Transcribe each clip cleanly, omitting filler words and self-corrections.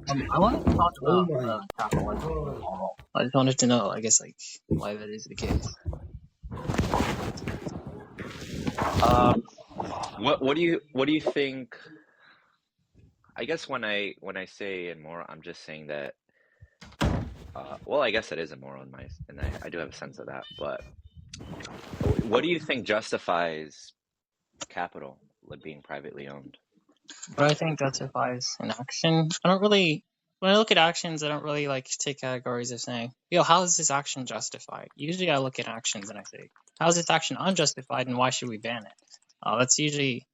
I want to talk Oh about my capitalism. god. I just wanted to know, I guess, like why that is the case. Um, what do you think? I guess when I say immoral, I'm just saying that. Well, I guess it is immoral and I do have a sense of that. But what do you think justifies capital like being privately owned? But I think justifies an action. I don't really, when I look at actions, I don't really like take categories of saying, yo, how is this action justified? Usually I look at actions and I say, how is this action unjustified and why should we ban it? That's usually,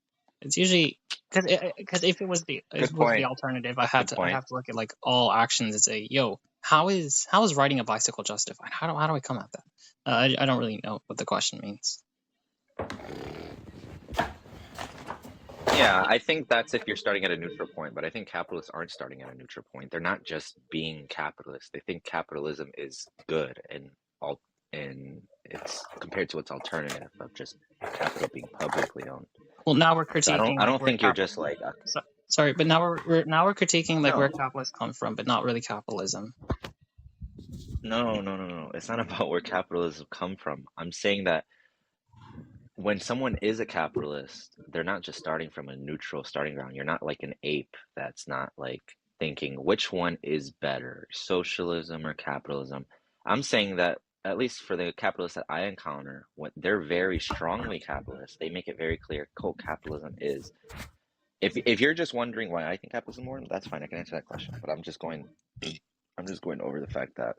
it's usually, because if it was Good the point. alternative, Good I'd point. have to look at like all actions and say, yo, how is riding a bicycle justified? How do I come at that? I don't really know what the question means. Yeah, I think that's if you're starting at a neutral point, but I think capitalists aren't starting at a neutral point. They're not just being capitalists. They think capitalism is good and all and it's compared to its alternative of just capital being publicly owned. Well, now we're So I don't critiquing I like don't where think you're capital. just like Sorry, but now we're critiquing like where no, capitalists come from, but not really capitalism. no. It's not about where capitalism come from. I'm saying that when someone is a capitalist, they're not just starting from a neutral starting ground. You're not like an ape that's not like thinking which one is better, socialism or capitalism. I'm saying that at least for the capitalists that I encounter, when they're very strongly capitalist, they make it very clear capitalism is. If you're just wondering why I think capitalism is more, that's fine. I can answer that question. But I'm just going over the fact that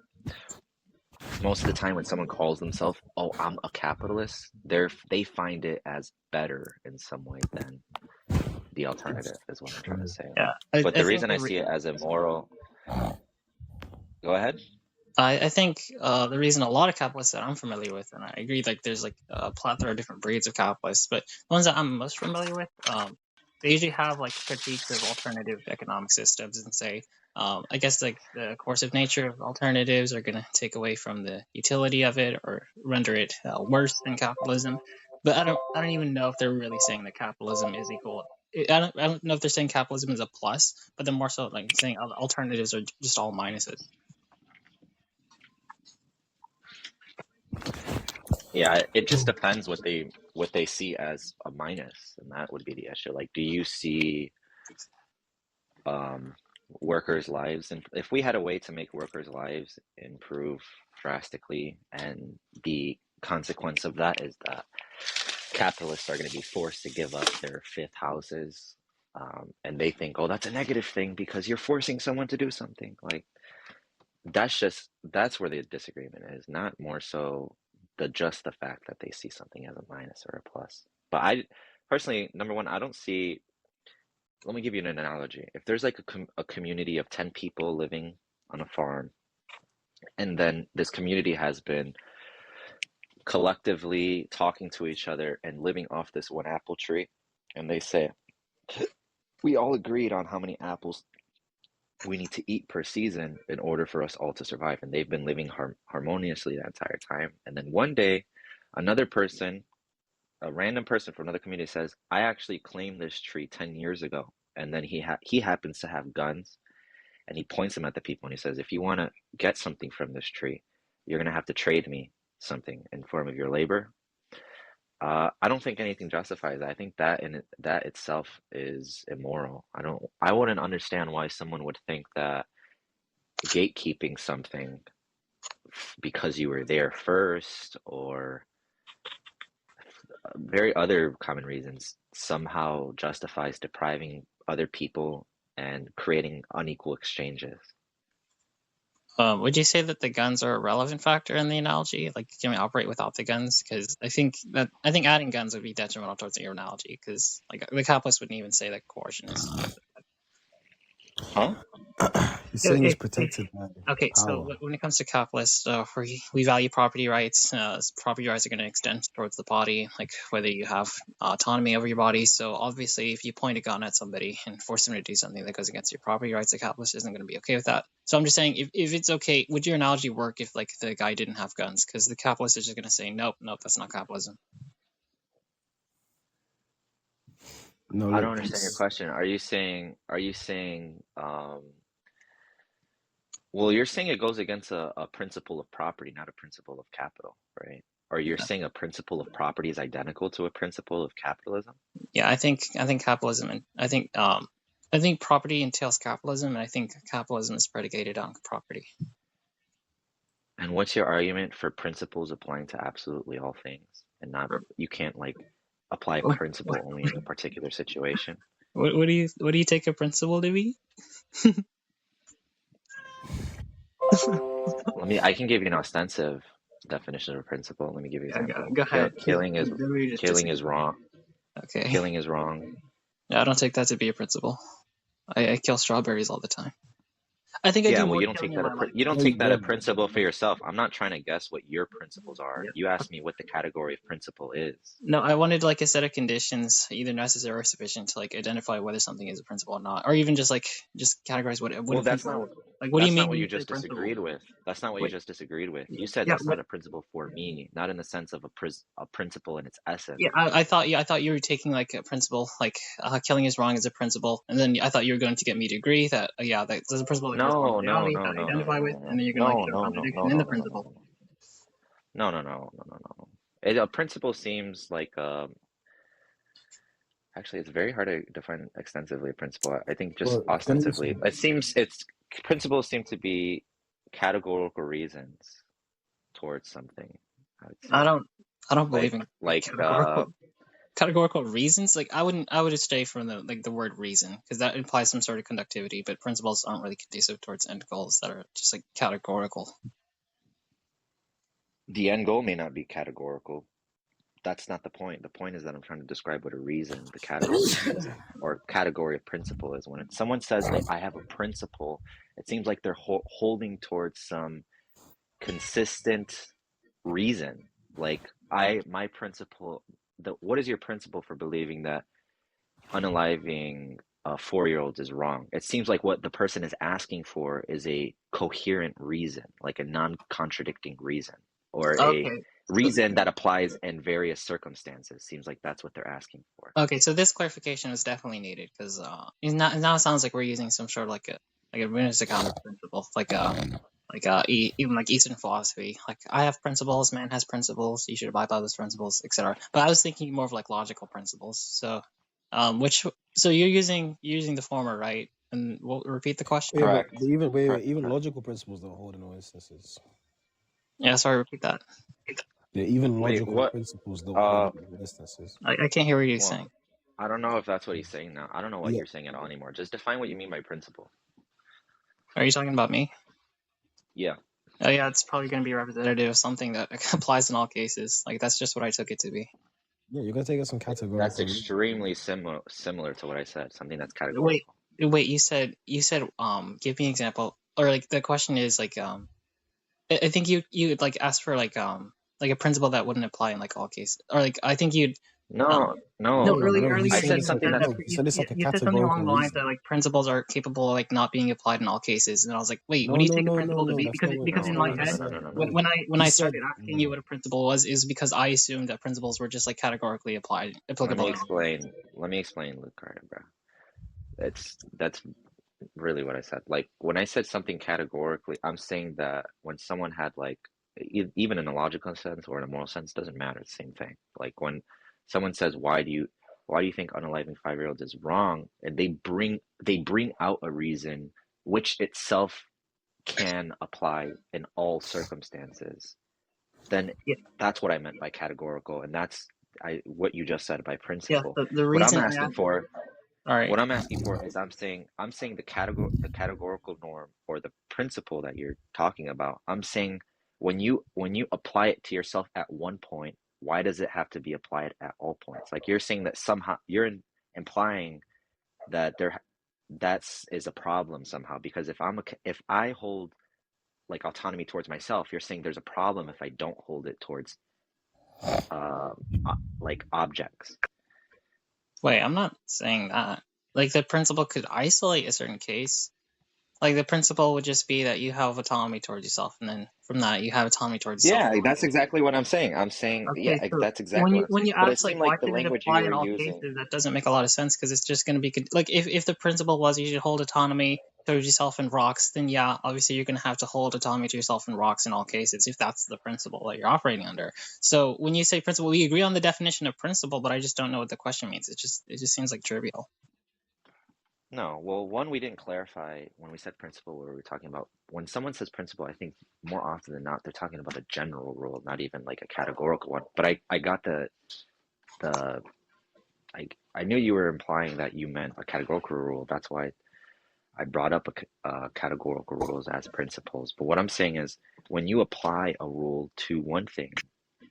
most of the time when someone calls themselves, "Oh, I'm a capitalist," they find it as better in some way than the That's alternative, is what I'm trying to true. say. Yeah, But I the think reason I see it as immoral, go ahead. I think the reason a lot of capitalists that I'm familiar with, and I agree, like there's like a plethora of different breeds of capitalists, but the ones that I'm most familiar with, they usually have like critiques of alternative economic systems and say, I guess like the coercive nature of alternatives are going to take away from the utility of it or render it worse than capitalism. But I don't even know if they're really saying that capitalism is equal. I don't know if they're saying capitalism is a plus, but they're more so like saying alternatives are just all minuses. Yeah, it just depends what they see as a minus, and that would be the issue. Like, do you see um, workers' lives, and if we had a way to make workers' lives improve drastically, and the consequence of that is that capitalists are going to be forced to give up their fifth houses, and they think, oh, that's a negative thing because you're forcing someone to do something. Like that's where the disagreement is, not more so the fact that they see something as a minus or a plus. But I personally, number one, I don't see. Let me give you an analogy. If there's like a community of 10 people living on a farm, and then this community has been collectively talking to each other and living off this one apple tree, and they say, we all agreed on how many apples we need to eat per season in order for us all to survive. And they've been living harmoniously that entire time. And then one day, another person, a random person from another community says, I actually claimed this tree 10 years ago. And then he happens to have guns, and he points them at the people and he says, if you want to get something from this tree, you're going to have to trade me something in form of your labor. I don't think anything justifies that. I think that itself is immoral. I wouldn't understand why someone would think that gatekeeping something because you were there first, or very other common reasons, somehow justifies depriving other people and creating unequal exchanges. Would you say that the guns are a relevant factor in the analogy? Like, can we operate without the guns? Because I think adding guns would be detrimental towards your analogy. Because like the capitalists wouldn't even say that coercion is. Huh? He's So saying he's protected by okay, so power. when it comes to capitalists, we value property rights. Property rights are going to extend towards the body, like whether you have autonomy over your body. So obviously, if you point a gun at somebody and force them to do something that goes against your property rights, the capitalist isn't going to be okay with that. So I'm just saying, if it's okay, would your analogy work if like the guy didn't have guns? Because the capitalist is just going to say, nope, that's not capitalism. No, I don't look, understand your question. Are you saying Well, you're saying it goes against a principle of property, not a principle of capital, right? Or you're saying a principle of property is identical to a principle of capitalism? Yeah, I think capitalism, and I think property entails capitalism, and I think capitalism is predicated on property. And what's your argument for principles applying to absolutely all things and not, you can't like apply a What, principle only in a particular situation? what do you take a principle to be? I can give you an ostensive definition of a principle. Let me give you an Yeah, example. go ahead. Killing is Then we just killing is disagree. wrong. Okay. Killing is wrong. Yeah, I don't take that to be a principle. I kill strawberries all the time. I think I Yeah, do well, more you don't killing take in that my life. you don't No, you take that a don't. principle for yourself. I'm not trying to guess what your principles are. Yeah. You asked me what the category of principle is. No, I wanted like a set of conditions, either necessary or sufficient, to like identify whether something is a principle or not, or even just categorize what Well, a that's not principle. Like, what do you that's mean not when what you you say just principle? disagreed with. That's not what you Wait, just disagreed with. You said yeah, that's not a principle for me, not in the sense of a principle in its essence. yeah. I thought you were taking like a principle, like killing is wrong as a principle, and then I thought you were going to get me to agree that yeah, that there's a principle like No, no, responsibility no, that I no, no, identify no, with, and no, then you're gonna like no, show no, no, contradiction no, in no, the no, no, principle. no, no, no, no, no, no, no. A principle seems like actually it's very hard to define extensively a principle. I think just Well, ostensively, principles seem to be categorical reasons towards something, I would I say. don't Like believe in like categorical reasons. Like I would stay from the word reason, because that implies some sort of conductivity, but principles aren't really conducive towards end goals that are just like categorical. the end goal may not be categorical. That's not the point. The point is that I'm trying to describe what a reason, the category of reason or category of principle is. When someone says that I have a principle, it seems like they're holding towards some consistent reason. Like my principle, what is your principle for believing that unaliving 4-year-olds is wrong? It seems like what the person is asking for is a coherent reason, like a non-contradicting reason, or a Okay. reason that applies in various circumstances. Seems like that's what they're asking for. Okay, so this clarification is definitely needed, because it now sounds like we're using some sort of like a realistic counter principle, even like Eastern philosophy. Like, I have principles, man has principles, you should abide by those principles, etc. But I was thinking more of like logical principles. So, you're using the former, right? And we'll repeat the question. Yeah, but Correct. even Correct. logical principles don't hold in all instances. Yeah, sorry, repeat that. Yeah, even Wait, logical what? principles don't hold in all instances. I can't hear what you're Well, saying. I don't know if that's what he's saying now. I don't know what Yeah, you're saying at all anymore. Just define what you mean by principle. Are you talking about me? Yeah. Oh yeah, it's probably going to be representative of something that applies in all cases. Like, that's just what I took it to be. yeah, you're gonna take us some That's categorical. extremely similar to what I said. Something that's Wait, categorical. you said give me an example, or like the question is like I think you like ask for like a principle that wouldn't apply in like all cases, or like I think you'd No, no, no. earlier He you I said said said it's like something that, that's no. He said it's like a you said something along categorical the lines reason. that like principles are capable of like not being applied in all cases, and I was like, wait, what No, do you no, take a no, no, principle to no. be? That's not what. Because no, in That's not no, my what no, he no, head, no, said. no, no, no. No, when he I said started asking you no. what a principle was, is because I assumed that principles were just like categorically Let applicable me in all cases. explain. Let me explain, Lucario, bro. That's really what I said. Like when I said something categorically, I'm saying that when someone had like even in a logical sense or in a moral sense, doesn't matter. It's the same thing. Like when someone says, why do you think unaliving 5-year-olds is wrong? And they bring out a reason which itself can apply in all circumstances, then Yeah, that's what I meant by categorical, and that's what you just said by yeah. principle. The What I'm reason I asking asked, for all right. what I'm asking for is I'm saying the categorical norm or the principle that you're talking about. I'm saying when you apply it to yourself at one point, why does it have to be applied at all points? Like you're saying that somehow implying that that's is a problem somehow, because if I hold like autonomy towards myself, you're saying there's a problem if I don't hold it towards uh, like objects. Wait, I'm not saying that. Like, the principle could isolate a certain case. Like, the principle would just be that you have autonomy towards yourself, and then from that you have autonomy towards yourself Yeah, alone. that's exactly what I'm saying. I'm saying, Okay, yeah, so that's exactly what I'm when saying. you But it ask like seemed why like the should it language you apply were in all using. cases, that doesn't make a lot of sense, because it's just going to be like if the principle was you should hold autonomy shows yourself in rocks, then yeah, obviously you're going to have to hold autonomy to yourself in rocks in all cases if that's the principle that you're operating under. So when you say principle, we agree on the definition of principle, but I just don't know what the question means. It just seems like trivial. No, well, one, we didn't clarify when we said principle, what we were talking about. When someone says principle, I think more often than not, they're talking about a general rule, not even like a categorical one. But I got the I knew you were implying that you meant a categorical rule. That's why I brought up categorical rules as principles. But what I'm saying is when you apply a rule to one thing,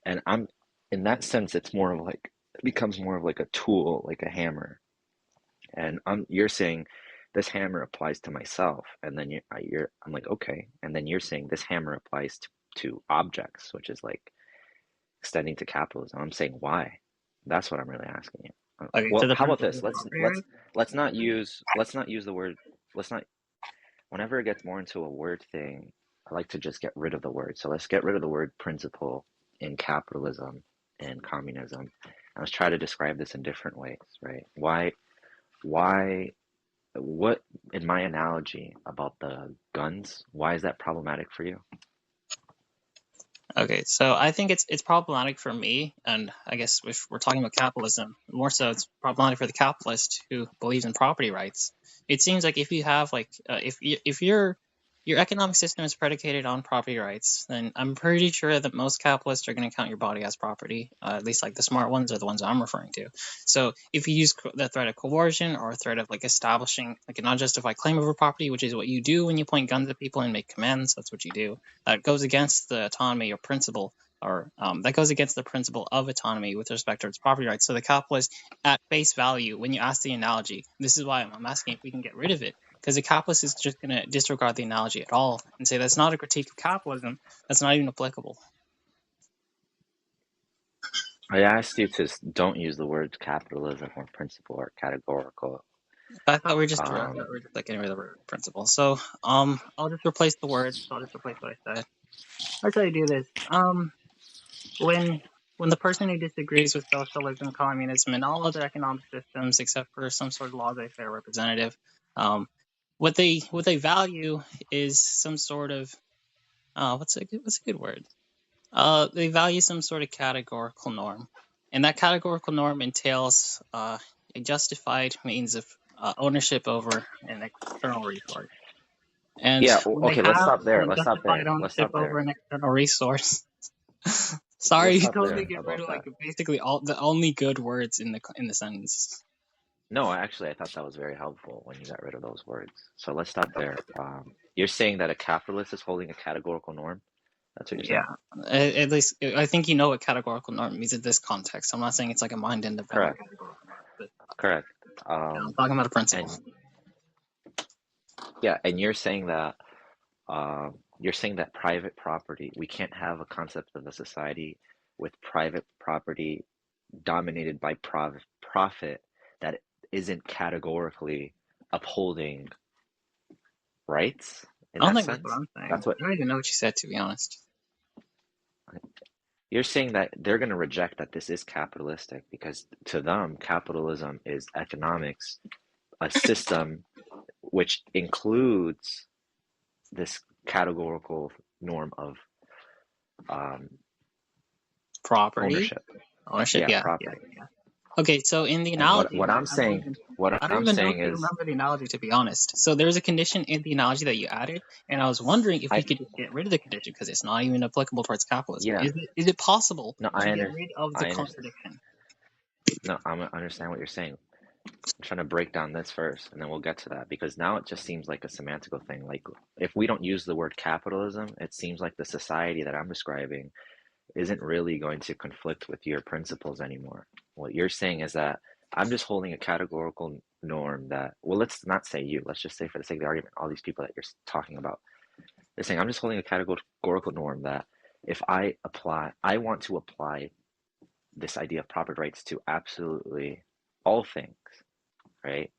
and I'm in that sense, it's more of like it becomes more of like a tool, like a hammer. And you're saying this hammer applies to myself, and then I'm like, okay, and then you're saying this hammer applies to objects, which is like extending to capitalism. I'm saying why? That's what I'm really asking you. Okay, Well, so the how about principle this? of property, right? Let's not use the word. Let's not. Whenever it gets more into a word thing, I like to just get rid of the word. So let's get rid of the word principle in capitalism and communism. And let's try to describe this in different ways, right? Why, what, in my analogy about the guns, why is that problematic for you? Okay, so I think it's problematic for me, and I guess if we're talking about capitalism, more so it's problematic for the capitalist who believes in property rights. It seems like if you have like if your economic system is predicated on property rights, then I'm pretty sure that most capitalists are going to count your body as property. At least like the smart ones are the ones I'm referring to. So if you use the threat of coercion or a threat of like establishing like an unjustified claim over property, which is what you do when you point guns at people and make commands, that's what you do. That goes against the autonomy or principle, or that goes against the principle of autonomy with respect to its property rights. So the capitalist, at face value, when you ask the analogy, this is why I'm asking if we can get rid of it, because the capitalist is just going to disregard the analogy at all and say that's not a critique of capitalism. That's not even applicable. I asked you to don't use the words capitalism or principle or categorical. I thought we were just Um, like getting rid of the word principle. So I'll just replace the words. I'll just replace what I said. I'll try to do this. When the person who disagrees with socialism, communism, and all other economic systems except for some sort of laissez-faire representative, what they value is some sort of what's a good word? They value some sort of categorical norm, and that categorical norm entails a justified means of ownership over an external resource. And yeah, when they okay, let's have stop there. Let's stop unjustified there. Let's ownership stop over there. an external resource, sorry, Let's you stop totally there get rid about of like that. basically all the only good words in the sentence. No, actually, I thought that was very helpful when you got rid of those words. So let's stop there. You're saying that a capitalist is holding a categorical norm? That's what you're Yeah, saying? at least I think you know what categorical norm means in this context. I'm not saying it's like a mind independent Correct. categorical norm, but Correct. yeah, I'm talking about a principle. And yeah, and you're saying that private property, we can't have a concept of a society with private property dominated by profit that isn't categorically upholding rights in I don't that think that's what sense. I'm saying. That's what I don't even know what you said, to be honest. you're saying, that they're going to reject that this is capitalistic because to them, capitalism is economics, a system which includes this categorical norm of um, Property, ownership. ownership, Yeah, yeah, yeah, property. yeah. Okay, so in the And analogy, what I don't I'm even know saying if you is, remember the analogy, to be honest. So there's a condition in the analogy that you added, and I was wondering if I we could just get rid of the condition because it's not even applicable towards capitalism. yeah, Is it possible no, to get rid of the I understand. contradiction? No, I understand what you're saying. I'm trying to break down this first, and then we'll get to that because now it just seems like a semantical thing. Like if we don't use the word capitalism, it seems like the society that I'm describing isn't really going to conflict with your principles anymore. What you're saying is that I'm just holding a categorical norm that, well, let's not say you, let's just say for the sake of the argument, all these people that you're talking about, they're saying I'm just holding a categorical norm that if I want to apply this idea of property rights to absolutely all things, right?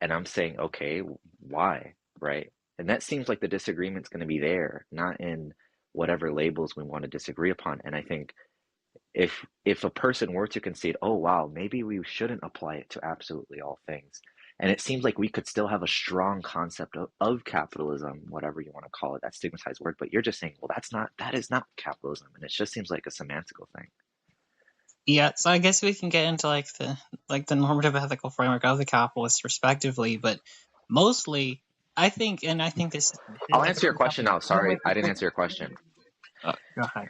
And I'm saying, okay, why, right? And that seems like the disagreement's going to be there, not in whatever labels we want to disagree upon. And I think if a person were to concede, oh wow, maybe we shouldn't apply it to absolutely all things, And it seems like we could still have a strong concept of capitalism, whatever you want to call it, that stigmatized word. But you're just saying, well, that is not capitalism. And it just seems like a semantical thing. Yeah, so I guess we can get into the normative ethical framework of the capitalists respectively, but mostly I think this is I'll like answer your a question now. Sorry, I didn't answer your question. Go ahead.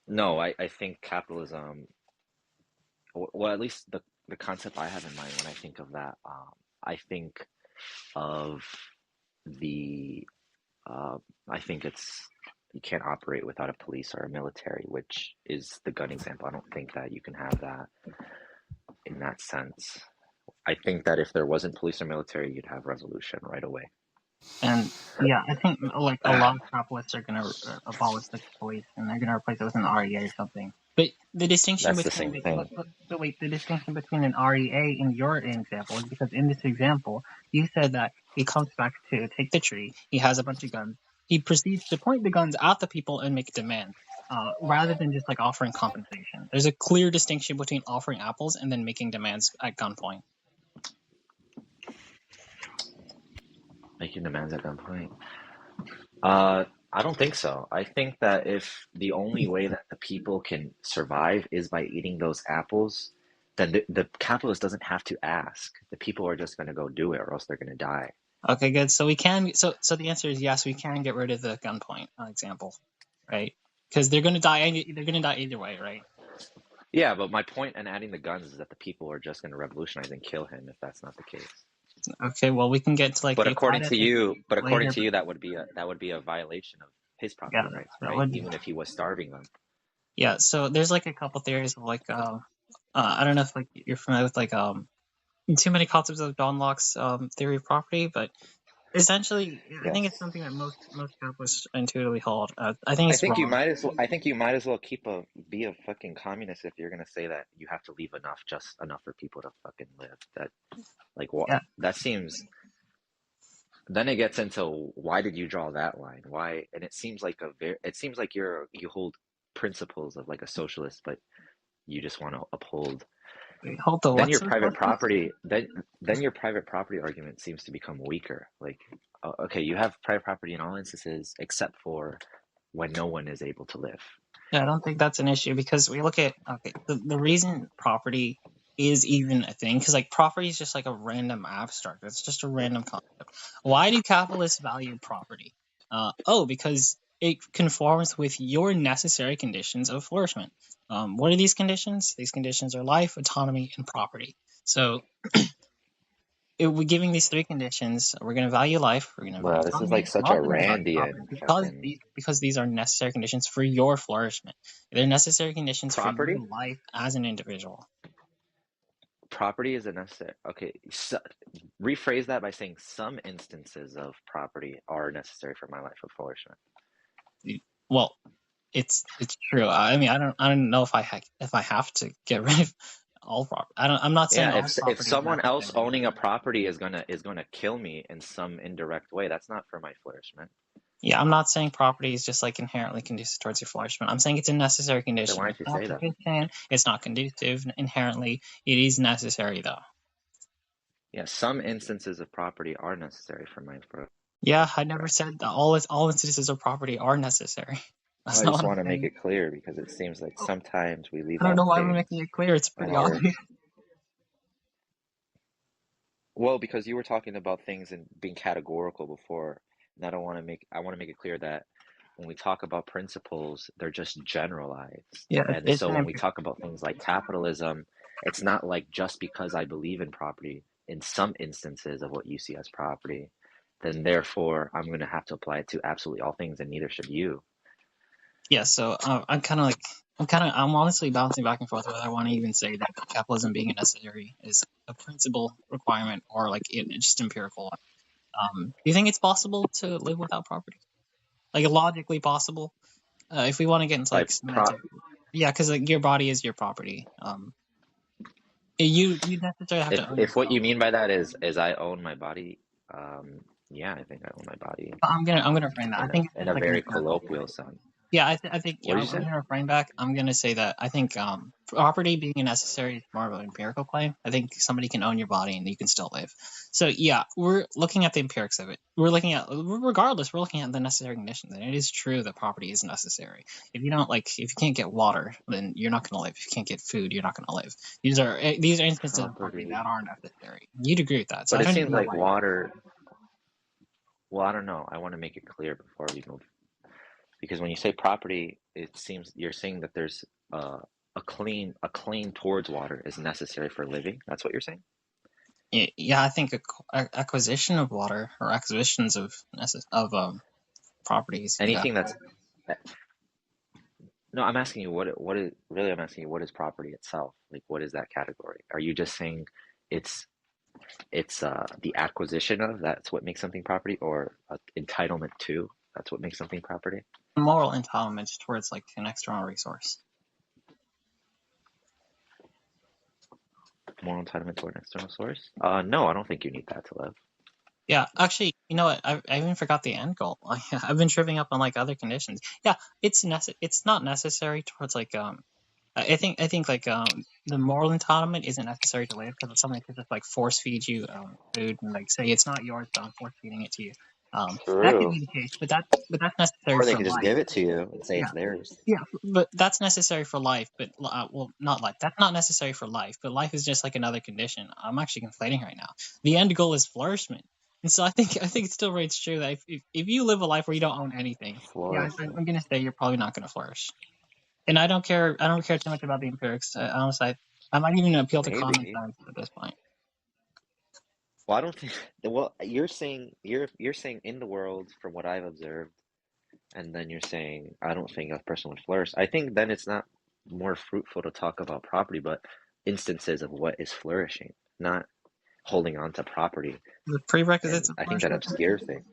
No, I think capitalism, well, at least the concept I have in mind when I think of that, I think of the, I think you can't operate without a police or a military, which is the gun example. I don't think that you can have that in that sense. I think that if there wasn't police or military, you'd have revolution right away. And yeah, I think like a lot of capitalists are gonna abolish the police and they're gonna replace it with an REA or something. But the distinction That's the between same thing. but wait, the distinction between an REA and your example is because in this example, you said that he comes back to take the tree, he has a bunch of guns, he proceeds to point the guns at the people and make demands, rather than just like offering compensation. There's a clear distinction between offering apples and then making demands at gunpoint. Making demands at gunpoint. I don't think so. I think that if the only way that the people can survive is by eating those apples, then the capitalist doesn't have to ask. The people are just going to go do it, or else they're going to die. Okay, good. So we can. So the answer is yes. We can get rid of the gunpoint example, right? Because they're gonna die. They're gonna die either way, right? Yeah, but my point in adding the guns is that the people are just going to revolutionize and kill him if that's not the case. Okay. Well, we can get to like. But according to you, later. that would be a violation of his property rights, right? Would, Even if he was starving them. yeah. So there's like a couple theories of like I don't know if like you're familiar with like too many concepts of John Locke's theory of property, but essentially, I think it's something that most capitalists intuitively hold. I think it's wrong. I think you might as well be a fucking communist if you're gonna say that you have to leave just enough for people to fucking live. That, like, what? Yeah. That seems. Then it gets into why did you draw that line? Why? And it seems like you hold principles of like a socialist, but you just want to uphold. Hold the Then your private property, then your private property argument seems to become weaker. Like, okay, you have private property in all instances except for when no one is able to live. Yeah, I don't think that's an issue because we look at the reason property is even a thing because like property is just like a random abstract. It's just a random concept. Why do capitalists value property? Because it conforms with your necessary conditions of flourishment. What are these conditions? These conditions are life, autonomy, and property. So we're giving these three conditions. We're going to value life. We're going to value This is autonomy. like such We're a also gonna value Randian property because these are necessary conditions for your flourishment. They're necessary conditions property? for your life as an individual. Property is a necessary. Okay, so, rephrase that by saying some instances of property are necessary for my life of flourishment. Well, it's true. I mean, I don't know if I have to get rid of all property. I'm not saying if someone else owning a property is gonna kill me in some indirect way, that's not for my flourishment. Yeah, I'm not saying property is just like inherently conducive towards your flourishment. I'm saying it's a necessary condition. Then why don't you say that? It's not conducive inherently. It is necessary though. Yeah, some instances of property are necessary for my flourishment. Yeah, I never said that all instances of property are necessary. I just want to make it clear because it seems like sometimes we leave out. I don't know why we're making it clear. It's pretty obvious. Well, because you were talking about things and being categorical before, and I want to make it clear that when we talk about principles, they're just generalized. Yeah, and so when we talk about things like capitalism, it's not like just because I believe in property in some instances of what you see as property, then therefore I'm going to have to apply it to absolutely all things, and neither should you. Yeah, so I'm honestly bouncing back and forth whether I want to even say that capitalism being necessary is a principle requirement or like just empirical. Do you think it's possible to live without property? Like logically possible? If we want to get into like yeah, because like your body is your property. You necessarily have to own if what you mean by that is I own my body, yeah, I think I own my body. I'm gonna frame that. I think in a very colloquial sense. Yeah, I think What yeah, did you I'm say? gonna refrain back. I'm gonna say that I think property being necessary is more of an empirical claim. I think somebody can own your body and you can still live. So yeah, we're looking at the empirics of it. We're looking at regardless, we're looking at the necessary conditions. And it is true that property is necessary. If you don't like, if you can't get water, then you're not gonna live. If you can't get food, you're not gonna live. These are instances of property that Property. are necessary. You'd agree with that. So But I it don't seems even know like why. water. Well, I don't know. I want to make it clear before we move. Because when you say property, it seems you're saying that there's a claim towards water is necessary for living. That's what you're saying? Yeah, I think acquisition of water or acquisitions of properties. Yeah, Anything that's no, I'm asking you what is really I'm asking you what is property itself? Like what is that category? Are you just saying it's the acquisition of that's what makes something property or entitlement to that's what makes something property? moral entitlements towards like an external resource. Moral entitlement to an external source? No, I don't think you need that to live. Yeah, actually, you know what? I even forgot the end goal. I've been tripping up on like other conditions. Yeah, it's not necessary towards like I think like the moral entitlement isn't necessary to live because somebody could just like force feed you food and like say it's not yours, but I'm force feeding it to you. That could True. be the case, but that's necessary Or they for could just life. give it to you and say Yeah, it's theirs. yeah, but that's necessary for life. But well, not life. That's not necessary for life. But life is just like another condition. I'm actually conflating right now. The end goal is flourishment, and so I think it still rates true that if you live a life where you don't own anything, yeah, I'm Flourishment. gonna say you're probably not gonna flourish. And I don't care. I don't care too much about the empirics. Honestly, I might even appeal to common Maybe. sense at this point. Well, I don't think. Well, you're saying in the world from what I've observed, and then you're saying I don't think a person would flourish. I think then it's not more fruitful to talk about property, but instances of what is flourishing, not holding on to property. The prerequisites And of I think that flourishment. obscures things.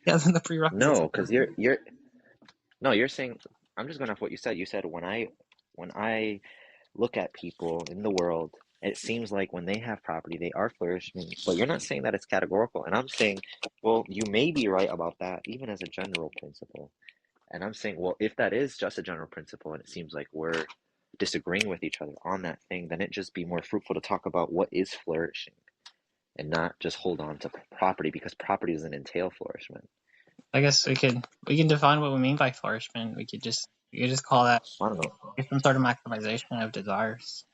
Yeah, the prerequisites No, of because flourishment. you're no, you're saying I'm just going off what you said. You said when I look at people in the world, it seems like when they have property, they are flourishing. But you're not saying that it's categorical. And I'm saying, well, you may be right about that, even as a general principle. And I'm saying, well, if that is just a general principle and it seems like we're disagreeing with each other on that thing, then it just be more fruitful to talk about what is flourishing and not just hold on to property because property doesn't entail flourishment. I guess we can define what we mean by flourishment. We could just call that I don't know, some sort of maximization of desires.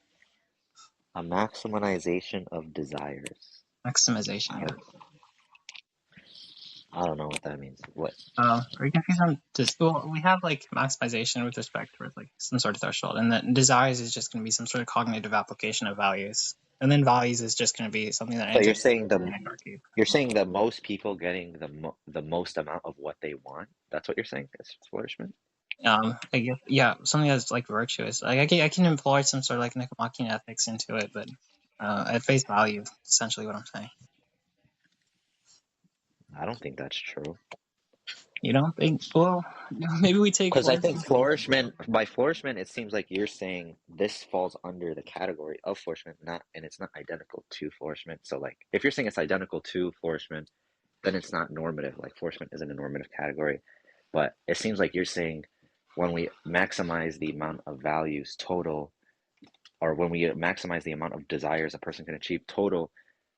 a maximization of desires. Maximization, I yeah. don't, I don't know what that means. What? Or you can see some just well, we have like maximization with respect towards like some sort of threshold, and then desires is just going to be some sort of cognitive application of values, and then values is just going to be something that So enters the the hierarchy. you're saying that most people getting the most amount of what they want. That's what you're saying is flourishment. I guess yeah, something that's like virtuous. Like I can employ some sort of like Nicomachean ethics into it, but at face value, essentially what I'm saying. I don't think that's true. You don't think? Well, maybe we take Because I think flourishment. by flourishment, it seems like you're saying this falls under the category of flourishment, not, and it's not identical to flourishment. So, like, if you're saying it's identical to flourishment, then it's not normative. Like, flourishment isn't a normative category. But it seems like you're saying when we maximize the amount of values total, or when we maximize the amount of desires a person can achieve total,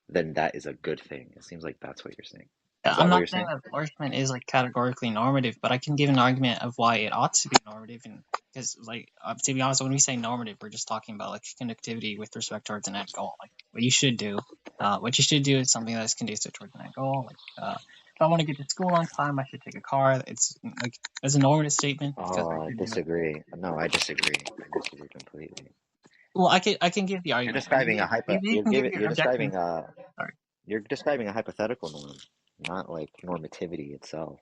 then that is a good thing. It seems like that's what you're saying. Is I'm that what not you're saying saying? that flourishment is like categorically normative, but I can give an argument of why it ought to be normative. And because, like, to be honest, when we say normative, we're just talking about like conductivity with respect towards an end goal. Like, what you should do is something that is conducive towards an end goal. Like, if I want to get to school on time, I should take a car. It's like as a normative statement because I Oh, I should do it. disagree. No, I disagree. I disagree completely. Well, I can give the You're argument. describing a Maybe you can give your objection. Sorry. you're describing a hypothetical norm, not like normativity itself.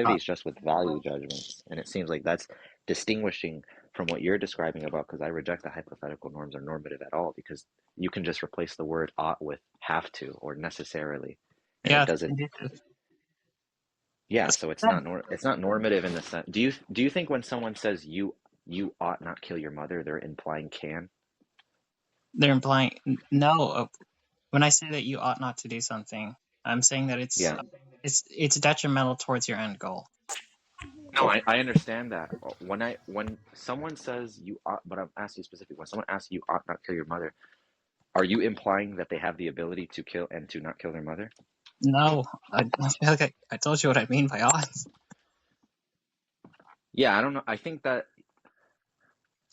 Uh, Normativity is just with value judgments, and it seems like that's distinguishing from what you're describing about because I reject the hypothetical norms are normative at all because you can just replace the word ought with have to or necessarily, and yeah, it it's doesn't. conducive. Yeah, That's so what I said. it's not normative in the sense. Do you think when someone says you ought not kill your mother, they're implying can? They're implying no. When I say that you ought not to do something, I'm saying that it's Yeah. it's detrimental towards your end goal. No, I understand that. When someone says you ought, but I'm asking you specifically, when someone asks you ought not kill your mother, are you implying that they have the ability to kill and to not kill their mother? No, I feel like I told you what I mean by odds. Yeah, I don't know. I think that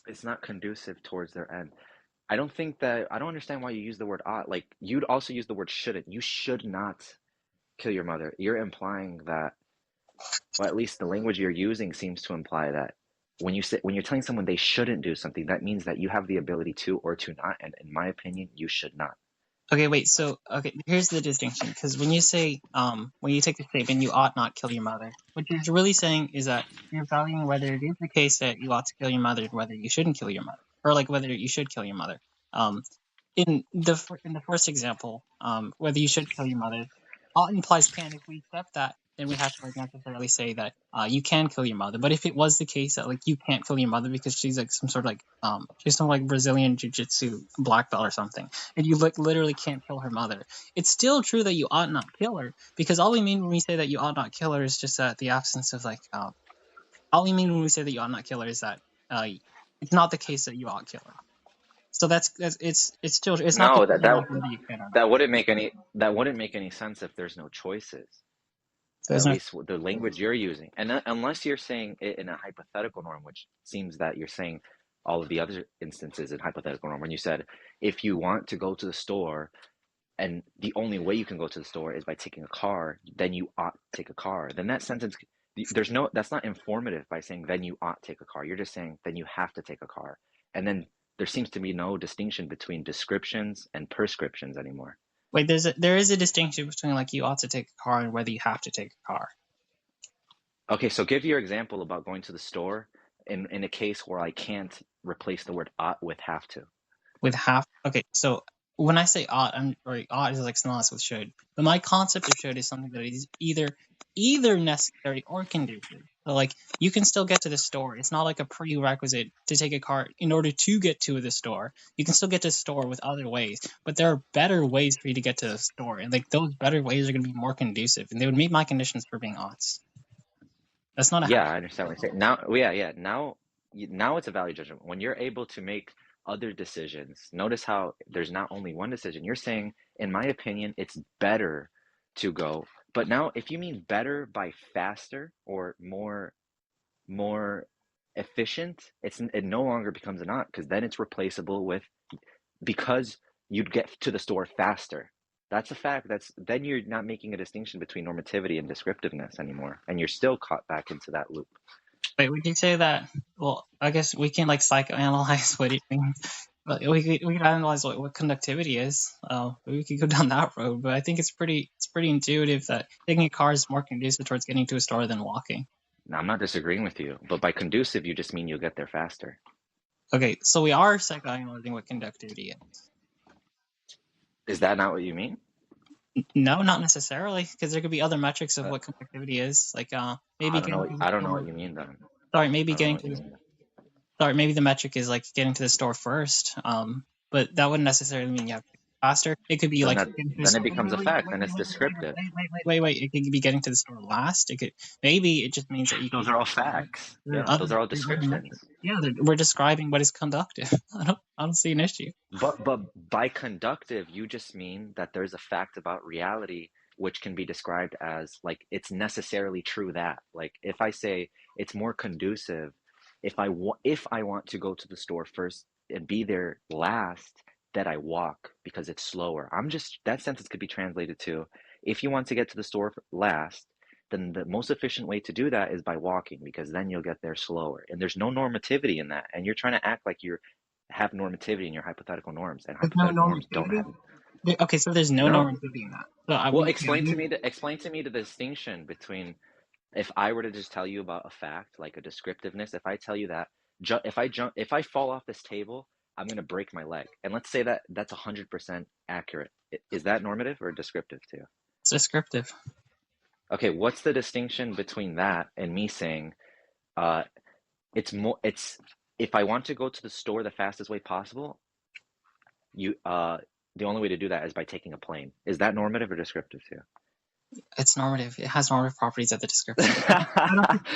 it's not conducive towards their end. I don't understand why you use the word ought. Like, you'd also use the word shouldn't. You should not kill your mother. You're implying that, well, at least the language you're using seems to imply that when you're telling someone they shouldn't do something, that means that you have the ability to or to not. And in my opinion, you should not. Okay, wait. So, okay, here's the distinction. Because when you say, when you take the statement, you ought not kill your mother, what you're really saying is that you're valuing whether it is the case that you ought to kill your mother, and whether you shouldn't kill your mother, or like whether you should kill your mother. Um, in the first example, whether you should kill your mother, ought implies can. If we accept that, then we have to like necessarily say that you can kill your mother. But if it was the case that like you can't kill your mother because she's like some sort of like she's some like Brazilian jiu-jitsu black belt or something, and you like literally can't kill her mother, it's still true that you ought not kill her, because all we mean when we say that you ought not kill her is just that the absence of like all we mean when we say that you ought not kill her is that it's not the case that you ought kill her. So that's it's still it's not No, considered whether you can or not. that wouldn't make any sense if there's no choices. There's At no least the language you're using, and unless you're saying it in a hypothetical norm, which seems that you're saying all of the other instances in hypothetical norm. When you said if you want to go to the store and the only way you can go to the store is by taking a car, then you ought to take a car. Then that sentence, that's not informative by saying then you ought to take a car. You're just saying then you have to take a car. And then there seems to be no distinction between descriptions and prescriptions anymore. wait. There is a distinction between like you ought to take a car and whether you have to take a car. Okay, so give your example about going to the store in a case where I can't replace the word ought with have to. With half. Okay, so when I say ought, ought is like synonymous with should. But my concept of should is something that is either necessary or conducive. So like you can still get to the store. It's not like a prerequisite to take a car in order to get to the store. You can still get to the store with other ways, but there are better ways for you to get to the store, and like those better ways are going to be more conducive, and they would meet my conditions for being oughts. That's not a Yeah, half. I understand what you're saying. Now, yeah. Now it's a value judgment. When you're able to make other decisions, notice how there's not only one decision. You're saying, in my opinion, it's better to go. But now, if you mean better by faster or more efficient, it no longer becomes an ought because then it's replaceable with because you'd get to the store faster. That's a fact. Then you're not making a distinction between normativity and descriptiveness anymore, and you're still caught back into that loop. Wait, would you say that? Well, I guess we can like psychoanalyze what it means. But we could analyze what conductivity is. We could go down that road. But I think it's pretty intuitive that taking a car is more conducive towards getting to a store than walking. Now, I'm not disagreeing with you, but by conducive, you just mean you'll get there faster. Okay, so we are psychoanalyzing what conductivity is. Is that not what you mean? No, not necessarily, because there could be other metrics of Uh, what conductivity is, like maybe getting to the I don't know store. what you mean then. Sorry, maybe I don't know getting what to you the mean. sorry, maybe the metric is like getting to the store first. But that wouldn't necessarily mean you have to get faster. It could be Then like that getting to the then it store. becomes a fact. Then it's descriptive. Wait. It could be getting to the store last. It could maybe it just means that you. Those are all facts. There Yeah, are those are all there are other descriptions. metrics. Yeah, we're describing what is conductive. I don't see an issue. But by conductive, you just mean that there's a fact about reality which can be described as like it's necessarily true that. Like if I say it's more conducive if I want to go to the store first and be there last, that I walk because it's slower. That sentence could be translated to if you want to get to the store last, then the most efficient way to do that is by walking because then you'll get there slower. And there's no normativity in that. And you're trying to act like you have normativity in your hypothetical norms, and There's no hypothetical norms don't normativity. have. Okay, so there's no No. normativity in that. So I Well, we yeah, explain to me the distinction between if I were to just tell you about a fact, like a descriptiveness. If I tell you that if I fall off this table, I'm going to break my leg, and let's say that that's 100% accurate. Is that normative or descriptive to you? it's descriptive. Okay, what's the distinction between that and me saying, uh, it's if I want to go to the store the fastest way possible, you the only way to do that is by taking a plane. Is that normative or descriptive to you? It's normative. It has normative properties of the description.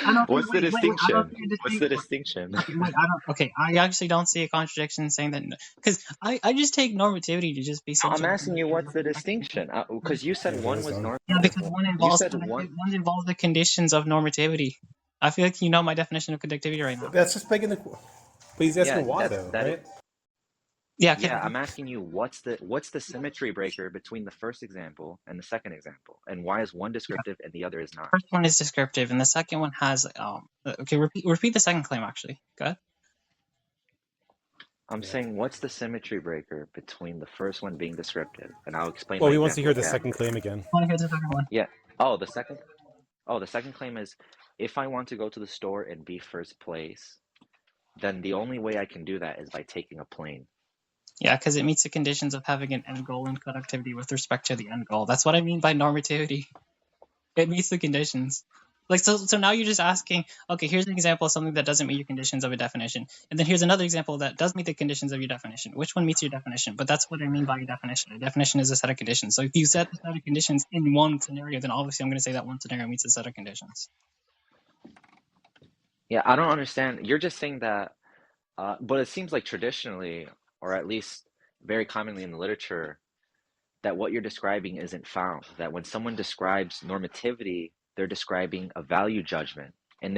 I don't What's the wait, I don't distinction? see a What's the distinction. distinction? Okay, wait, I don't. Okay, I actually don't see a contradiction saying that because I just take normativity to just be I'm essentially. asking you what's the distinction? Because you said Yeah, one there's was some. Yeah, normative. because one You involves said one. one involves the conditions of normativity. I feel like you know my definition of conductivity right now. That's just begging the. But he's Yeah, asking why though, that is. right? Yeah, Yeah, I'm asking you what's the symmetry breaker between the first example and the second example, and why is one descriptive and the other is not? first one is descriptive, and the second one has Okay, repeat the second claim actually. Go ahead. I'm Yeah. saying what's the symmetry breaker between the first one being descriptive, and I'll explain Well, my he wants to example hear the again. second claim again. I want to hear the second one. Yeah. The second claim is if I want to go to the store and be first place, then the only way I can do that is by taking a plane. Yeah, because it meets the conditions of having an end goal in conductivity with respect to the end goal. That's what I mean by normativity. It meets the conditions. Like so now you're just asking, okay, here's an example of something that doesn't meet your conditions of a definition. And then here's another example that does meet the conditions of your definition. Which one meets your definition? But that's what I mean by a definition. A definition is a set of conditions. So if you set the set of conditions in one scenario, then obviously I'm going to say that one scenario meets a set of conditions. Yeah, I don't understand. You're just saying that, but it seems like traditionally, or at least very commonly in the literature, that what you're describing isn't found. That when someone describes normativity, they're describing a value judgment. And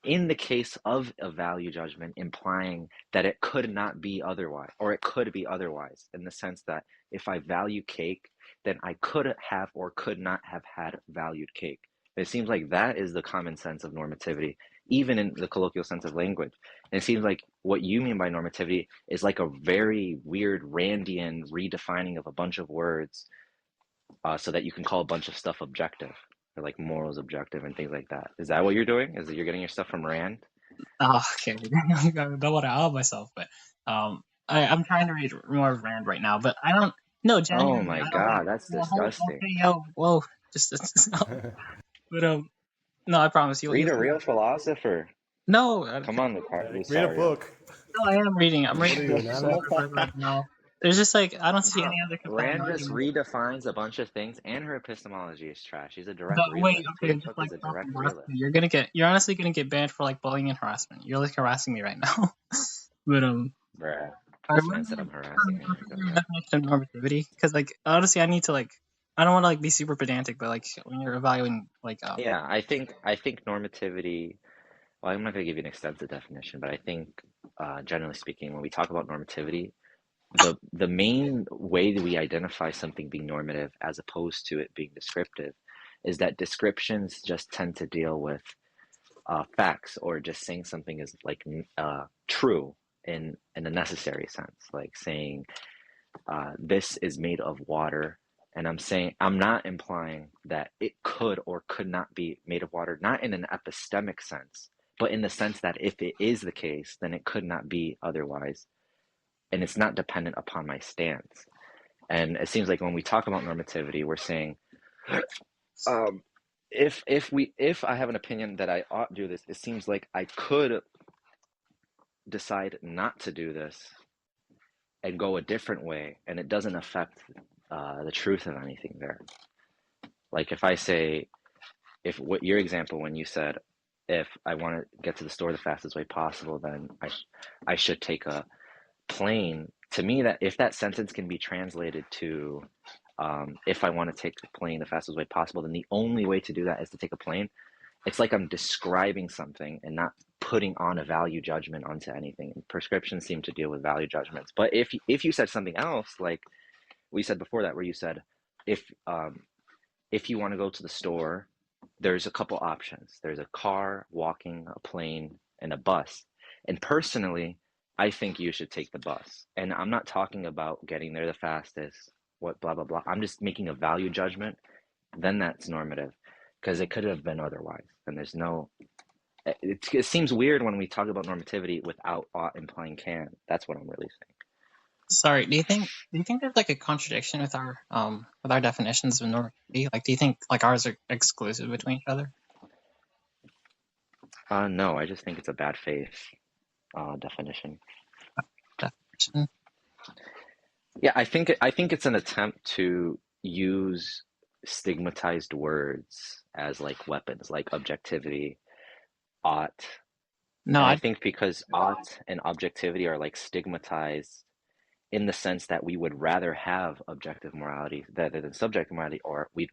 in the case of a value judgment, implying that it could not be otherwise, or it could be otherwise, in the sense that if I value cake, then I could have or could not have had valued cake. It seems like that is the common sense of normativity, even in the colloquial sense of language. And it seems like what you mean by normativity is like a very weird Randian redefining of a bunch of words so that you can call a bunch of stuff objective, or like morals objective and things like that. Is that what you're doing? Is that you're getting your stuff from Rand? Oh, okay. I don't want to out myself, but I'm trying to read more of Rand right now, but I don't. No, Oh genuinely, my I don't. Wait, God, that's no, hold, disgusting. okay, yo, whoa, just no. But no, I promise Read you'll a real philosopher. no, Come on, Read a Lucario. book. no, I am reading. I'm What reading are you, an the animal? right now. There's just like I don't see No, any other compelling Rand just argument. redefines a bunch of things, and her epistemology is trash. She's a The direct wait, realist. okay, Tim just Cook like is a stop direct harassing realist. me. You're honestly gonna get banned for like bullying and harassment. You're like harassing me right now. But Bruh. I This man really said I'm harassing him. your definition of normativity because like honestly I need to like I don't want to like be super pedantic, but like when you're evaluating like Yeah, I think normativity. Well, I'm not going to give you an extensive definition, but I think, generally speaking, when we talk about normativity, the main way that we identify something being normative as opposed to it being descriptive is that descriptions just tend to deal with facts, or just saying something is like true in a necessary sense, like saying this is made of water. And I'm not implying that it could or could not be made of water, not in an epistemic sense, but in the sense that if it is the case, then it could not be otherwise. And it's not dependent upon my stance. And it seems like when we talk about normativity, we're saying, um, if I have an opinion that I ought to do this, it seems like I could decide not to do this and go a different way, and it doesn't affect the truth of anything there. Like if what your example when you said, if I want to get to the store the fastest way possible, then I should take a plane. To me, that if that sentence can be translated to, if I want to take the plane the fastest way possible, then the only way to do that is to take a plane. It's like I'm describing something and not putting on a value judgment onto anything. And prescriptions seem to deal with value judgments. But if you said something else, like we said before that, where you said, if if you want to go to the store, there's a couple options. There's a car, walking, a plane, and a bus. And personally, I think you should take the bus. And I'm not talking about getting there the fastest, what blah blah blah. I'm just making a value judgment. Then that's normative, because it could have been otherwise. And there's no. It seems weird when we talk about normativity without ought implying can. That's what I'm really saying. sorry, do you think there's like a contradiction with our definitions of normativity? Like do you think like ours are exclusive between each other? No, I just think it's a bad faith definition. Definition? Yeah, I think it's an attempt to use stigmatized words as like weapons, like objectivity, ought. No, And I think because ought and objectivity are like stigmatized in the sense that we would rather have objective morality rather than subjective morality, or we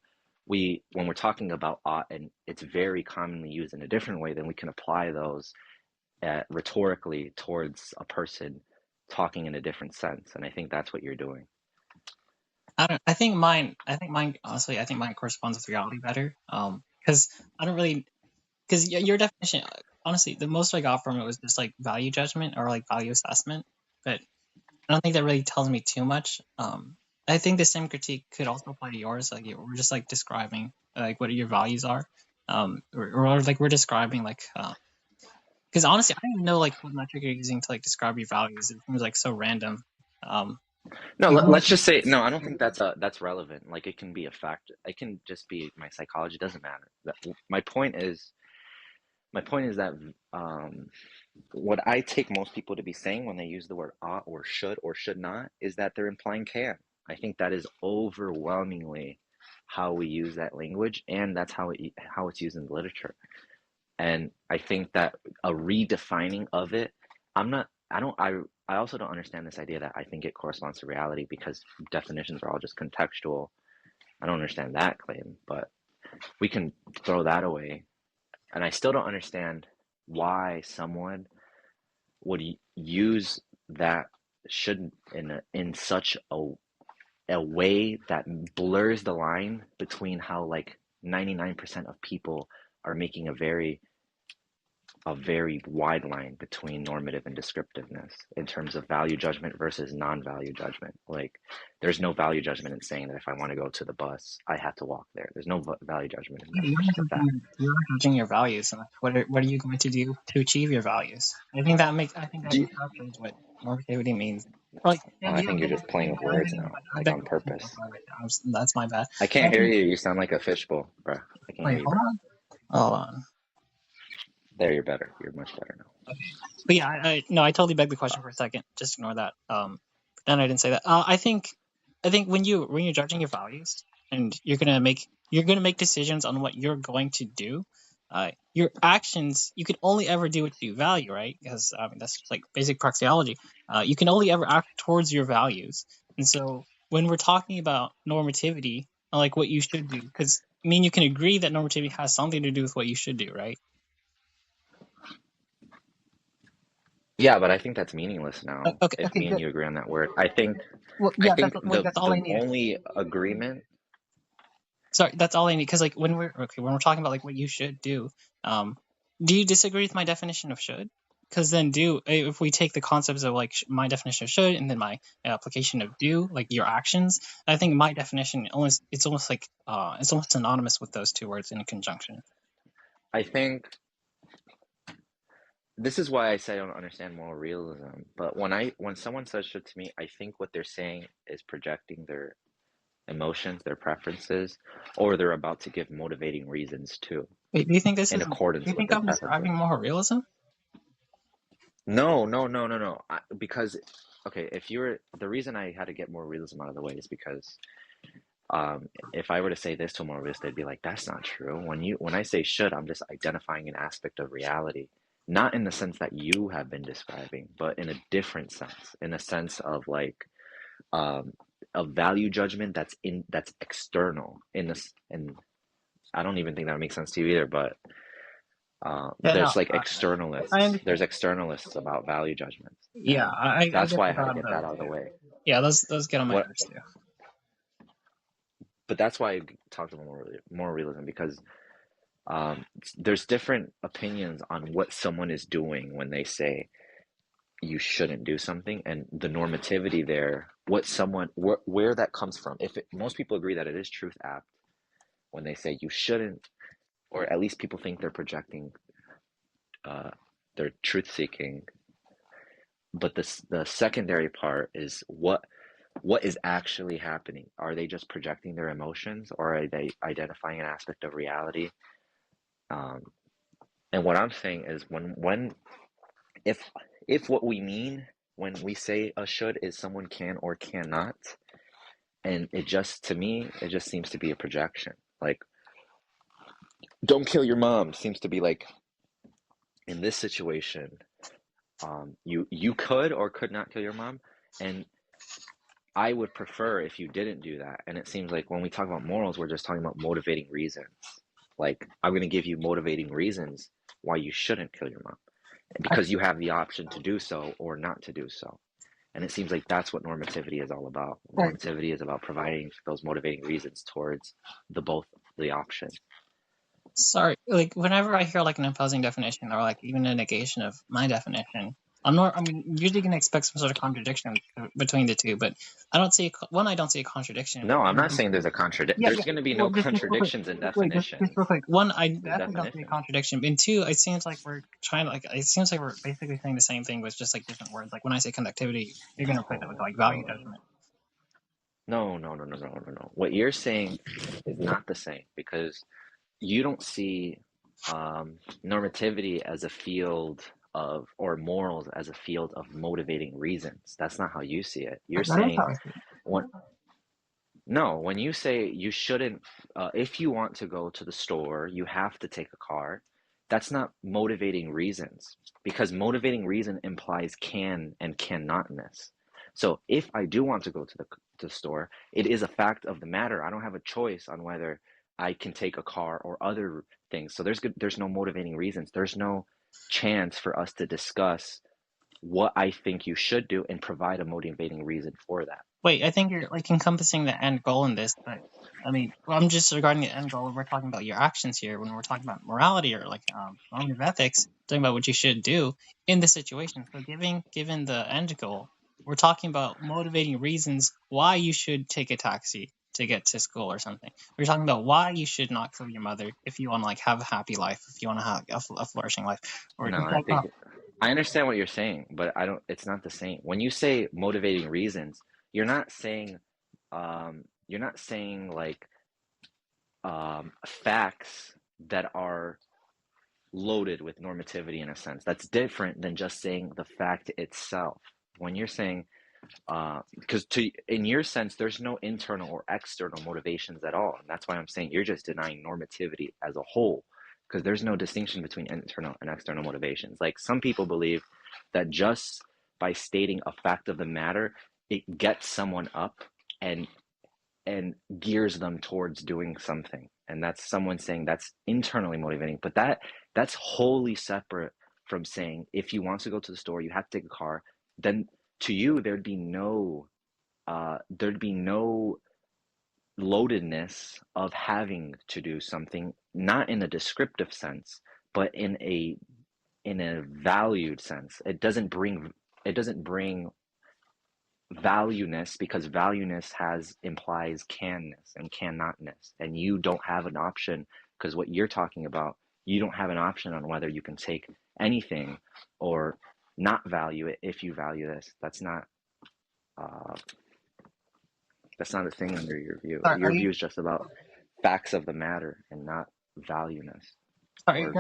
when we're talking about ought and it's very commonly used in a different way, then we can apply those rhetorically towards a person talking in a different sense. And I think that's what you're doing. I don't. I think mine. Honestly, I think mine corresponds with reality better. Because I don't really. Because your definition, honestly, the most I got from it was just like value judgment or like value assessment. But I don't think that really tells me too much. I think the same critique could also apply to yours. Like we're just like describing like what your values are. Or like we're describing like. Because honestly, I don't even know like what metric you're using to like describe your values. It seems like so random. Um, No, you let's just say no. I don't think that's relevant. Like it can be a factor. It can just be my psychology. It doesn't matter. My point is that what I take most people to be saying when they use the word ought or should not is that they're implying can. I think that is overwhelmingly how we use that language, and that's how it's used in the literature. And I think that a redefining of it, I also don't understand this idea that I think it corresponds to reality because definitions are all just contextual. I don't understand that claim, but we can throw that away. And I still don't understand why someone would use that should in such a way that blurs the line between how like 99% of people are making a very wide line between normative and descriptiveness in terms of value judgment versus non-value judgment. Like, there's no value judgment in saying that if I want to go to the bus, I have to walk there. There's no value judgment in that. You're It's just a fact. judging your values, and what are you going to do to achieve your values? I think that Do you, captures what normativity means. Like, oh, I think you're just playing with words now, like on purpose. That's my bad. I can't hear you. You sound like a fishbowl, bro. I can't hear Wait, you, hold bro. on. Hold on. There, you're better. You're much better now. But yeah, no, I totally begged the question for a second. Just ignore that. Then I didn't say that. I think when you're judging your values and you're gonna make decisions on what you're going to do. Your actions, you can only ever do what you value, right? Because I mean that's like basic praxeology. You can only ever act towards your values, and so when we're talking about normativity, like what you should do, because I mean you can agree that normativity has something to do with what you should do, right? Yeah, but I think that's meaningless now. Okay, If okay, me and good. you agree on that word, I think Well, I yeah, think that's all I the needed. only agreement. Sorry, that's all I need. Because like when we're talking about like what you should do, do you disagree with my definition of should? Because then if we take the concepts of like my definition of should and then my application of do, like your actions, I think my definition it's almost like it's almost synonymous with those two words in conjunction. I think this is why I say I don't understand moral realism. But when someone says shit to me, I think what they're saying is projecting their emotions, their preferences, or they're about to give motivating reasons too, Wait, do you think in do accordance you with think their I'm preferences. describing moral realism? No, no, no, no, no. Because okay, if you were the reason I had to get more realism out of the way is because if I were to say this to a moralist, they'd be like, "That's not true." When I say should, I'm just identifying an aspect of reality, not in the sense that you have been describing, but in a different sense, in a sense of like um, a value judgment that's external in this. And I don't even think that makes sense to you either, but Yeah, no, there's like I externalists. There's understand. externalists about value judgents, Yeah, and I that's get why the I had to bottom get of that it out of the too. way. Yeah, those get on my What nerves too. But that's why I talked about more realism because there's different opinions on what someone is doing when they say you shouldn't do something, and the normativity there, where that comes from. Most people agree that it is truth apt when they say you shouldn't, or at least people think they're projecting uh, their truth seeking. But the secondary part is what is actually happening. Are they just projecting their emotions, or are they identifying an aspect of reality? Um, and what I'm saying is if what we mean when we say a should is someone can or cannot, And to me, it just seems to be a projection. Like, don't kill your mom seems to be like, in this situation, you could or could not kill your mom, and I would prefer if you didn't do that. And it seems like when we talk about morals, we're just talking about motivating reasons. Like, I'm going to give you motivating reasons why you shouldn't kill your mom, because you have the option to do so or not to do so. And it seems like that's what normativity is all about. Normativity is about providing those motivating reasons towards the option. Sorry, like whenever I hear like an opposing definition or like even a negation of my definition, I'm usually gonna expect some sort of contradiction between the two, but I don't see I don't see a contradiction. No, I'm not saying there's a contradiction. Yeah, There's yeah. going to be no Well, just real quick. contradictions in Wait, just definitions. real quick. One, I There's definitely don't see a definitions. contradiction. And two, it seems like we're trying to like. It seems like we're basically saying the same thing with just like different words. Like when I say conductivity, you're gonna replace it with like value judgment. No. What you're saying is not the same, because you don't see normativity as a field of, or morals as a field of motivating reasons. That's not how you see it. You're That is saying, how I see it. when you say you shouldn't, if you want to go to the store, you have to take a car. That's not motivating reasons, because motivating reason implies can and cannotness. So if I do want to go to the store, it is a fact of the matter. I don't have a choice on whether I can take a car or other things. So there's no motivating reasons. There's no chance for us to discuss what I think you should do and provide a motivating reason for that. Wait, I think you're like encompassing the end goal in this, but I mean, well, I'm just regarding the end goal. We're talking about your actions here. When we're talking about morality or like normative ethics, talking about what you should do in the situation. So, given the end goal, we're talking about motivating reasons why you should take a taxi to get to school or something. We're talking about why you should not kill your mother if you want to like have a happy life, if you want to have a flourishing life, or No, I think I understand what you're saying, but I don't. It's not the same. When you say motivating reasons, you're not saying, like facts that are loaded with normativity in a sense. That's different than just saying the fact itself. When you're saying, because in your sense, there's no internal or external motivations at all, and that's why I'm saying you're just denying normativity as a whole, because there's no distinction between internal and external motivations. Like, some people believe that just by stating a fact of the matter, it gets someone up and gears them towards doing something, and that's someone saying that's internally motivating. But that's wholly separate from saying, if you want to go to the store, you have to take a car. Then to you, there'd be no loadedness of having to do something, not in a descriptive sense, but in a valued sense. It doesn't bring valueness, because valueness implies canness and cannotness, and you don't have an option, because what you're talking about, you don't have an option on whether you can take anything or not value it. If you value this, that's not a thing under your view. sorry, Your view is just about facts of the matter and not valueness or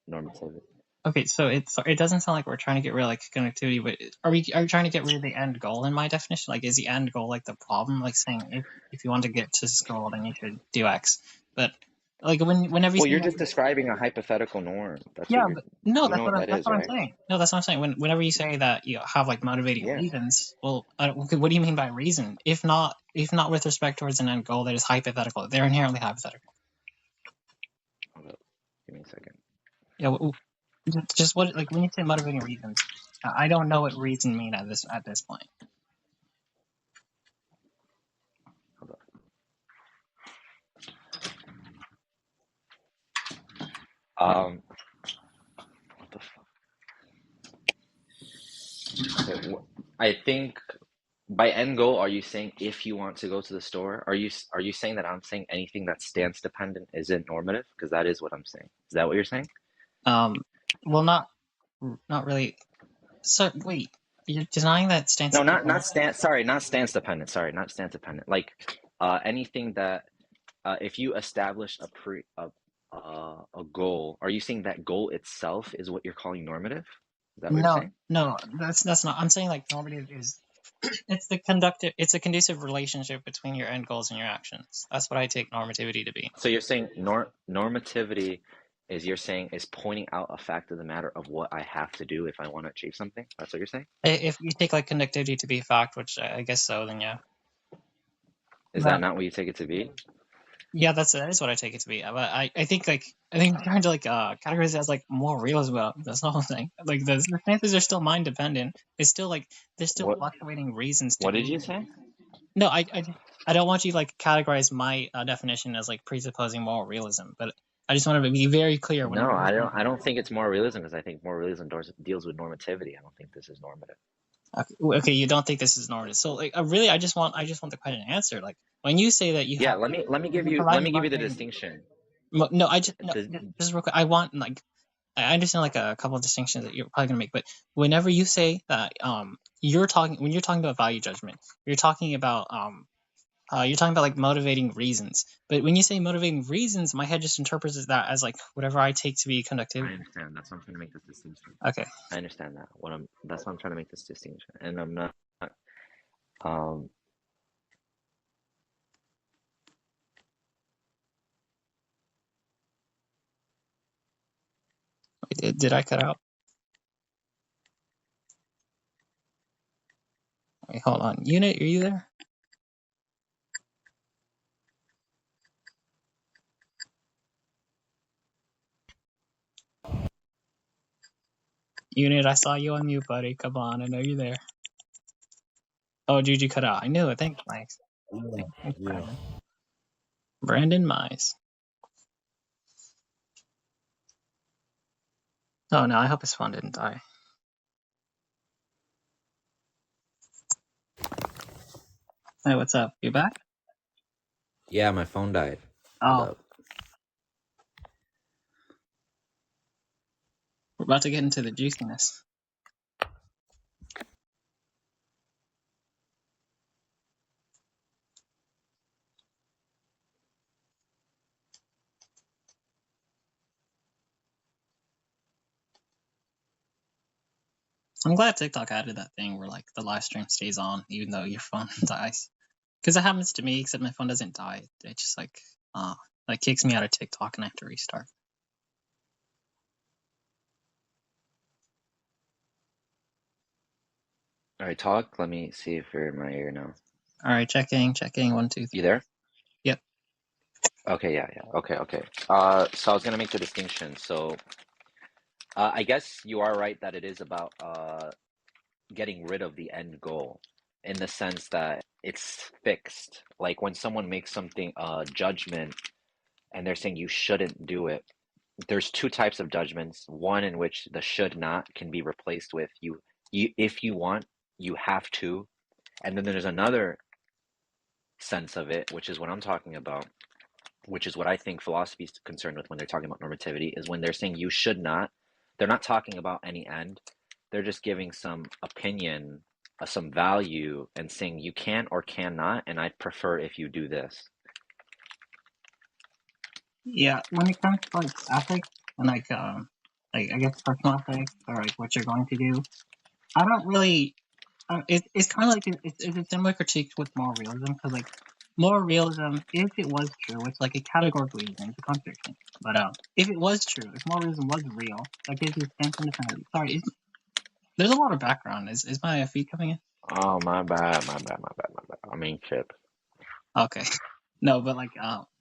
normativity. Okay, so it doesn't sound like we're trying to get rid of like connectivity, but are we trying to get rid of the end goal in my definition? Like, is the end goal like the problem? Like saying if you want to get to school, then you should do X. But like whenever you Well, say you're just describing a hypothetical norm. That's yeah, what you're. but no, You know what that that's is, what I'm right? saying. No, that's what I'm saying. Whenever you say that you have like motivating Yeah. reasons, well, okay, what do you mean by reason? If not with respect towards an end goal that is hypothetical, they're inherently hypothetical. Hold up. Give me a second. Yeah, just what, like when you say motivating reasons, I don't know what reason mean at this point. Hold up. What the fuck? Okay, I think by end goal, are you saying if you want to go to the store? Are you saying that I'm saying anything that's stance dependent isn't normative? Because that is what I'm saying. Is that what you're saying? Well, not really. So wait, you're denying that stance? No, not stance. Sorry, not stance dependent. Sorry, not stance dependent. Like, anything that, if you establish a goal, are you saying that goal itself is what you're calling normative? Is that what you're saying? No, that's not. I'm saying like normative is It's it's a conducive relationship between your end goals and your actions. That's what I take normativity to be. So you're saying normativity is pointing out a fact of the matter of what I have to do if I want to achieve something? That's what you're saying? If you take like conductivity to be a fact, which I guess so, then yeah. Is that not what you take it to be? Yeah, that is what I take it to be. But I think I'm trying to categorize it as like more realism. That's the whole thing. Like the circumstances are still mind dependent. It's still like there's still What fluctuating reasons to what do did you it. say? No, I don't want you to like categorize my definition as like presupposing moral realism. But I just want to be very clear No, whenever. I don't think it's moral realism because I think moral realism deals with normativity. I don't think this is normative. Okay, you don't think this is normative. So like, really, I just want the question answered. Like when you say that you Yeah, have, let me give you're you providing the motivating. distinction. No, I just no, The, just real quick. I want like I understand like a couple of distinctions that you're probably gonna make, but whenever you say that you're talking when you're talking about value judgment, you're talking about like motivating reasons. But when you say motivating reasons, my head just interprets that as like whatever I take to be I conductivity. understand. That's why I'm trying to make this distinction. Okay. I understand that. That's why I'm trying to make this distinction. And I'm not um Wait, did I cut out? Wait, hold on. Unit, are you there? Unit, I saw you on mute, buddy. Come on, I know you're there. Oh, Juju cut out. I knew it. Thanks, Mike. Thanks, Yeah. Brandon Mize. Oh no, I hope his phone didn't die. Hey, what's up? You back? Yeah, my phone died. Oh, Hold up. we're about to get into the juiciness. I'm glad TikTok added that thing where like the live stream stays on even though your phone dies. Because it happens to me, except my phone doesn't die. It just like kicks me out of TikTok and I have to restart. all right, talk. Let me see if you're in my ear now. All right, checking. 1, 2, 3. You there? Yep. Okay, yeah. Okay. So I was gonna make the distinction. So I guess you are right that it is about getting rid of the end goal in the sense that it's fixed. Like when someone makes something judgment and they're saying you shouldn't do it, there's two types of judgments. One in which the should not can be replaced with you if you want, you have to. And then there's another sense of it, which is what I'm talking about, which is what I think philosophy is concerned with when they're talking about normativity, is when they're saying you should not, they're not talking about any end. They're just giving some opinion, some value, and saying you can or cannot, and I prefer if you do this. Yeah, when it comes to like ethics and like I guess personal ethics or like what you're going to do, I don't really. It's kind of like it's a similar critique with moral realism because like moral realism, if it was true, it's like a categorical reason, it's a contradiction. But if it was true, if moral realism was real, that gives you a sense of independence. Sorry, there's a lot of background. Is my feed coming in? Oh, my bad. I mean, chip. Okay. No, but like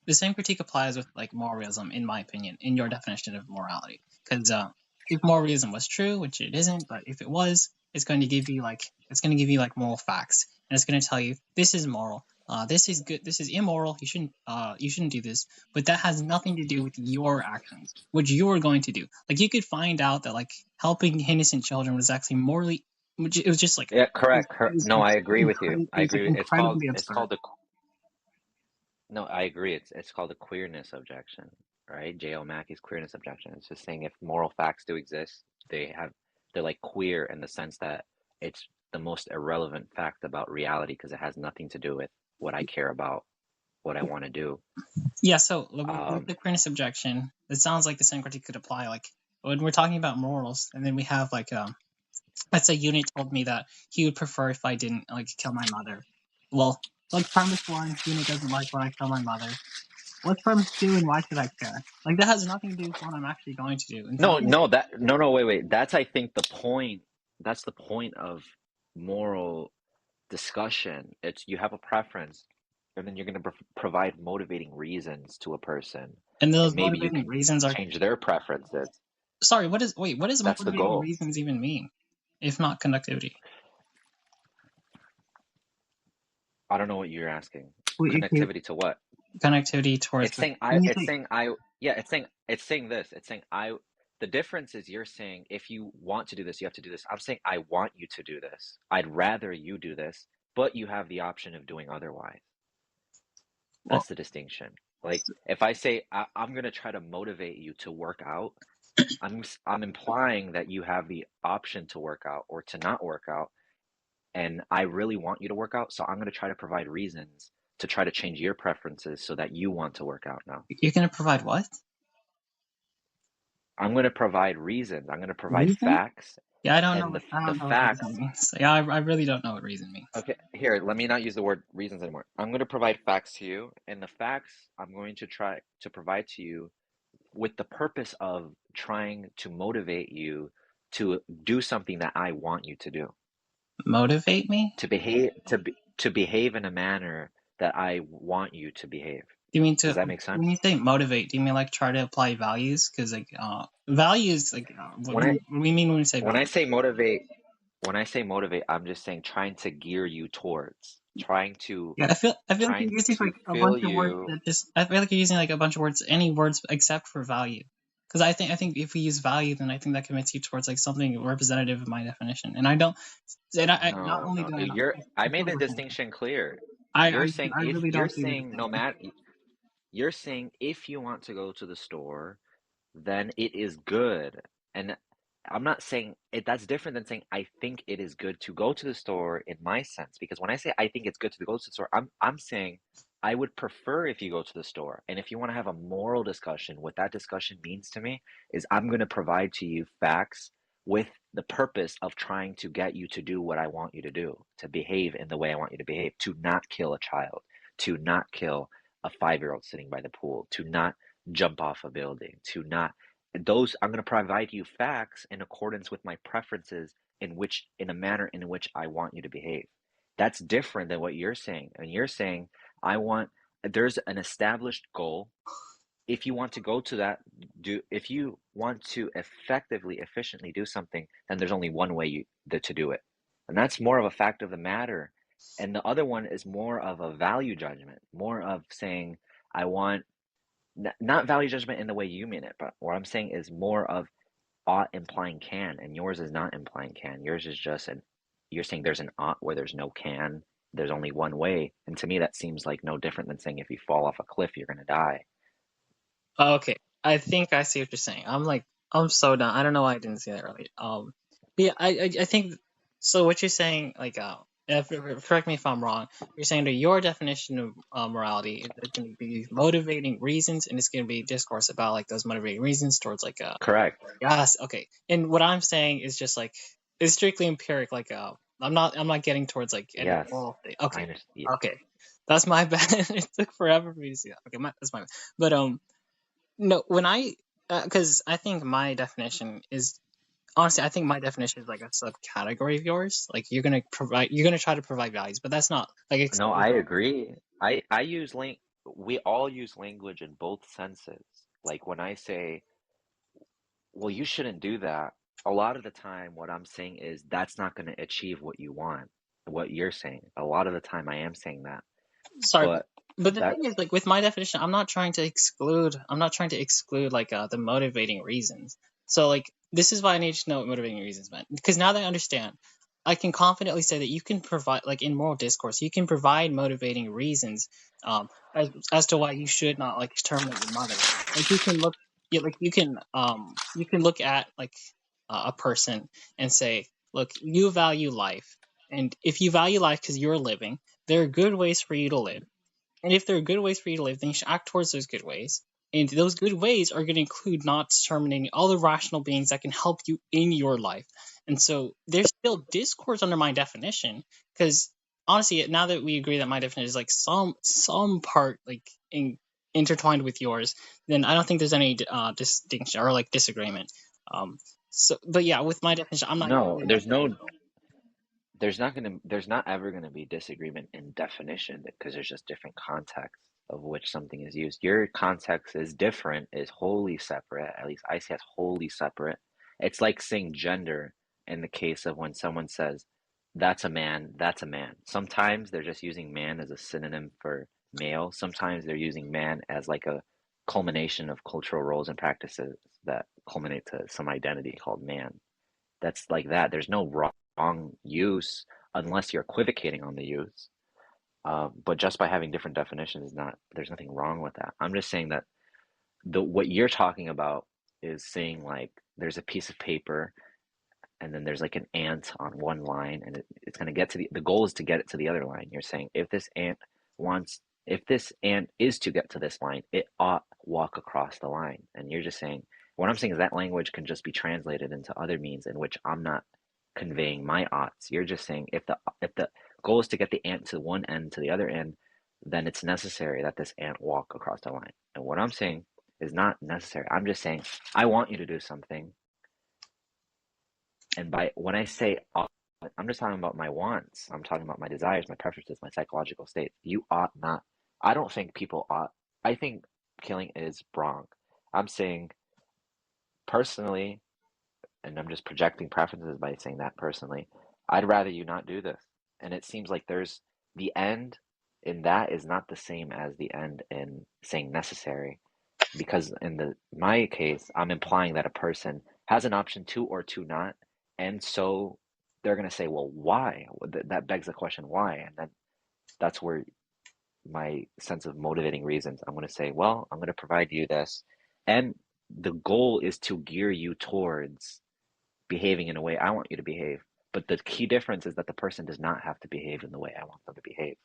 the same critique applies with like moral realism, in my opinion, in your definition of morality. Because if moral realism was true, which it isn't, but if it was, it's going to give you like moral facts, and it's going to tell you this is moral, this is good, this is immoral. You shouldn't do this. But that has nothing to do with your actions, which you're going to do. Like you could find out that like helping innocent children was actually morally, which it was just like Yeah, correct. No, I agree with you. it I was like agree. incredibly It's absurd. called the no, I agree. It's called the queerness objection, right? J.L. Mackey's queerness objection. It's just saying if moral facts do exist, they're like queer in the sense that it's the most irrelevant fact about reality because it has nothing to do with what I care about, what I want to do. Yeah, so with Um, the queerness objection, it sounds like the same critique could apply. Like when we're talking about morals, and then we have like let's say Unit told me that he would prefer if I didn't like kill my mother. Well, like premise one, Unit doesn't like when I kill my mother. What's premise two, and why should I care? Like that has nothing to do with what I'm actually going to do. And No, value, no, wait. That's I think the point. That's the point of moral discussion. It's you have a preference, and then you're going to provide motivating reasons to a person, and those and maybe you motivating can reasons are change their preferences. sorry. What does That's the motivating goal. reasons even mean, if not conductivity? I don't know what you're asking. Okay, Connectivity to what? connectivity towards It's like saying when I. you It's say saying I. Yeah. It's saying this. It's saying I. The difference is you're saying if you want to do this, you have to do this. I'm saying I want you to do this. I'd rather you do this, but you have the option of doing otherwise. well, That's the distinction. Like if I say I'm gonna try to motivate you to work out, I'm implying that you have the option to work out or to not work out, and I really want you to work out, so I'm gonna try to provide reasons to try to change your preferences so that you want to work out now. you're gonna provide what I'm gonna provide reasons. I'm gonna provide reason? facts, Yeah, I don't know and what the reason facts. means. Yeah, I really don't know what reason means. Okay, here, let me not use the word reasons anymore. I'm going to provide facts to you, and the facts I'm going to try to provide to you with the purpose of trying to motivate you to do something that I want you to do, Motivate me? to behave in a manner that I want you to behave. Do you mean Does to that make when sense? you say motivate? Do you mean like try to apply values? Because like values, like When I what do we mean when we say when I value? say motivate, I'm just saying trying to gear you towards, Yeah, I feel like you're trying using to like a fill bunch of words you. that just I feel like you're using like a bunch of words, any words except for value. Because I think if we use value, then I think that commits you towards like something representative of my definition. And I don't. And I not No, only no. do I not. I I made feel the like we're saying that. distinction clear. I I You're saying I if really you're don't see the saying no distinction. matter you're saying if you want to go to the store, then it is good. And I'm not saying it that's different than saying I think it is good to go to the store in my sense. Because when I say I think it's good to go to the store, I'm saying I would prefer if you go to the store. And if you want to have a moral discussion, what that discussion means to me is I'm going to provide to you facts with the purpose of trying to get you to do what I want you to do, to behave in the way I want you to behave, to not kill a child, to not kill a 5-year-old sitting by the pool, to not jump off a building, to not those I'm going to provide you facts in accordance with my preferences in a manner in which I want you to behave. That's different than what you're saying. And you're saying I want there's an established goal. If you want to go to that if you want to effectively efficiently do something, then there's only one way to do it. And that's more of a fact of the matter. And the other one is more of a value judgment, more of saying I want not value judgment in the way you mean it, but what I'm saying is more of ought implying can, and yours is not implying can. Yours is just you're saying there's an ought where there's no can. There's only one way. And to me, that seems like no different than saying if you fall off a cliff, you're going to die. Okay, I think I see what you're saying. I'm so done. I don't know why I didn't see that earlier. But yeah, I think so. What you're saying, like, correct me if I'm wrong. You're saying that your definition of morality is going to be motivating reasons, and it's going to be discourse about like those motivating reasons towards like Correct. yes, okay. And what I'm saying is just like it's strictly empiric. Like I'm not getting towards like any Yes. moral thing. I Okay, understand. okay, that's my bad. It took forever for me to see that. Okay, that's my bad. But no, when because I think my definition is honestly, I think my definition is like a subcategory of yours. Like you're gonna try to provide values, but that's not like No, I agree. I use we all use language in both senses. Like when I say, well, you shouldn't do that. A lot of the time, what I'm saying is that's not going to achieve what you want, what you're saying. A lot of the time, I am saying that. sorry, But but the that, thing is, like with my definition, I'm not trying to exclude. I'm not trying to exclude like the motivating reasons. So like this is why I need to know what motivating reasons meant because now that I understand, I can confidently say that you can provide like in moral discourse, you can provide motivating reasons as to why you should not like terminate your mother. Like you can look, yeah, like you can look at like a person and say, look, you value life, and if you value life because you're living, there are good ways for you to live. And if there are good ways for you to live, then you should act towards those good ways. And those good ways are going to include not terminating all the rational beings that can help you in your life. And so there's still discourse under my definition, because honestly, now that we agree that my definition is like some part like intertwined with yours, then I don't think there's any distinction or like disagreement. So, but yeah, with my definition, I'm not No, using like there's not ever gonna be disagreement in definition because there's just different contexts of which something is used. Your context is different, is wholly separate. At least I see as wholly separate. It's like saying gender in the case of when someone says that's a man, that's a man. Sometimes they're just using man as a synonym for male. Sometimes they're using man as like a culmination of cultural roles and practices that culminate to some identity called man. That's like that. There's no wrong use unless you're equivocating on the use. But just by having different definitions is not, there's nothing wrong with that. I'm just saying that what you're talking about is saying like there's a piece of paper and then there's like an ant on one line and it's going to get to the goal is to get it to the other line. You're saying if this ant is to get to this line, it ought walk across the line. And you're just saying, what I'm saying is that language can just be translated into other means in which I'm not conveying my oughts. You're just saying if the goal is to get the ant to one end to the other end, then it's necessary that this ant walk across the line. And what I'm saying is not necessary. I'm just saying I want you to do something. And by when I say ought, I'm just talking about my wants. I'm talking about my desires, my preferences, my psychological state. You ought not. I don't think people ought. I think killing is wrong. I'm saying personally, and I'm just projecting preferences by saying that personally, I'd rather you not do this. And it seems like there's the end in that is not the same as the end in saying necessary. Because in my case, I'm implying that a person has an option to or to not, and so they're going to say, well, why? That begs the question, why? And then that's where my sense of motivating reasons, I'm going to say, well, I'm going to provide you this. And the goal is to gear you towards behaving in a way I want you to behave. But the key difference is that the person does not have to behave in the way I want them to behave,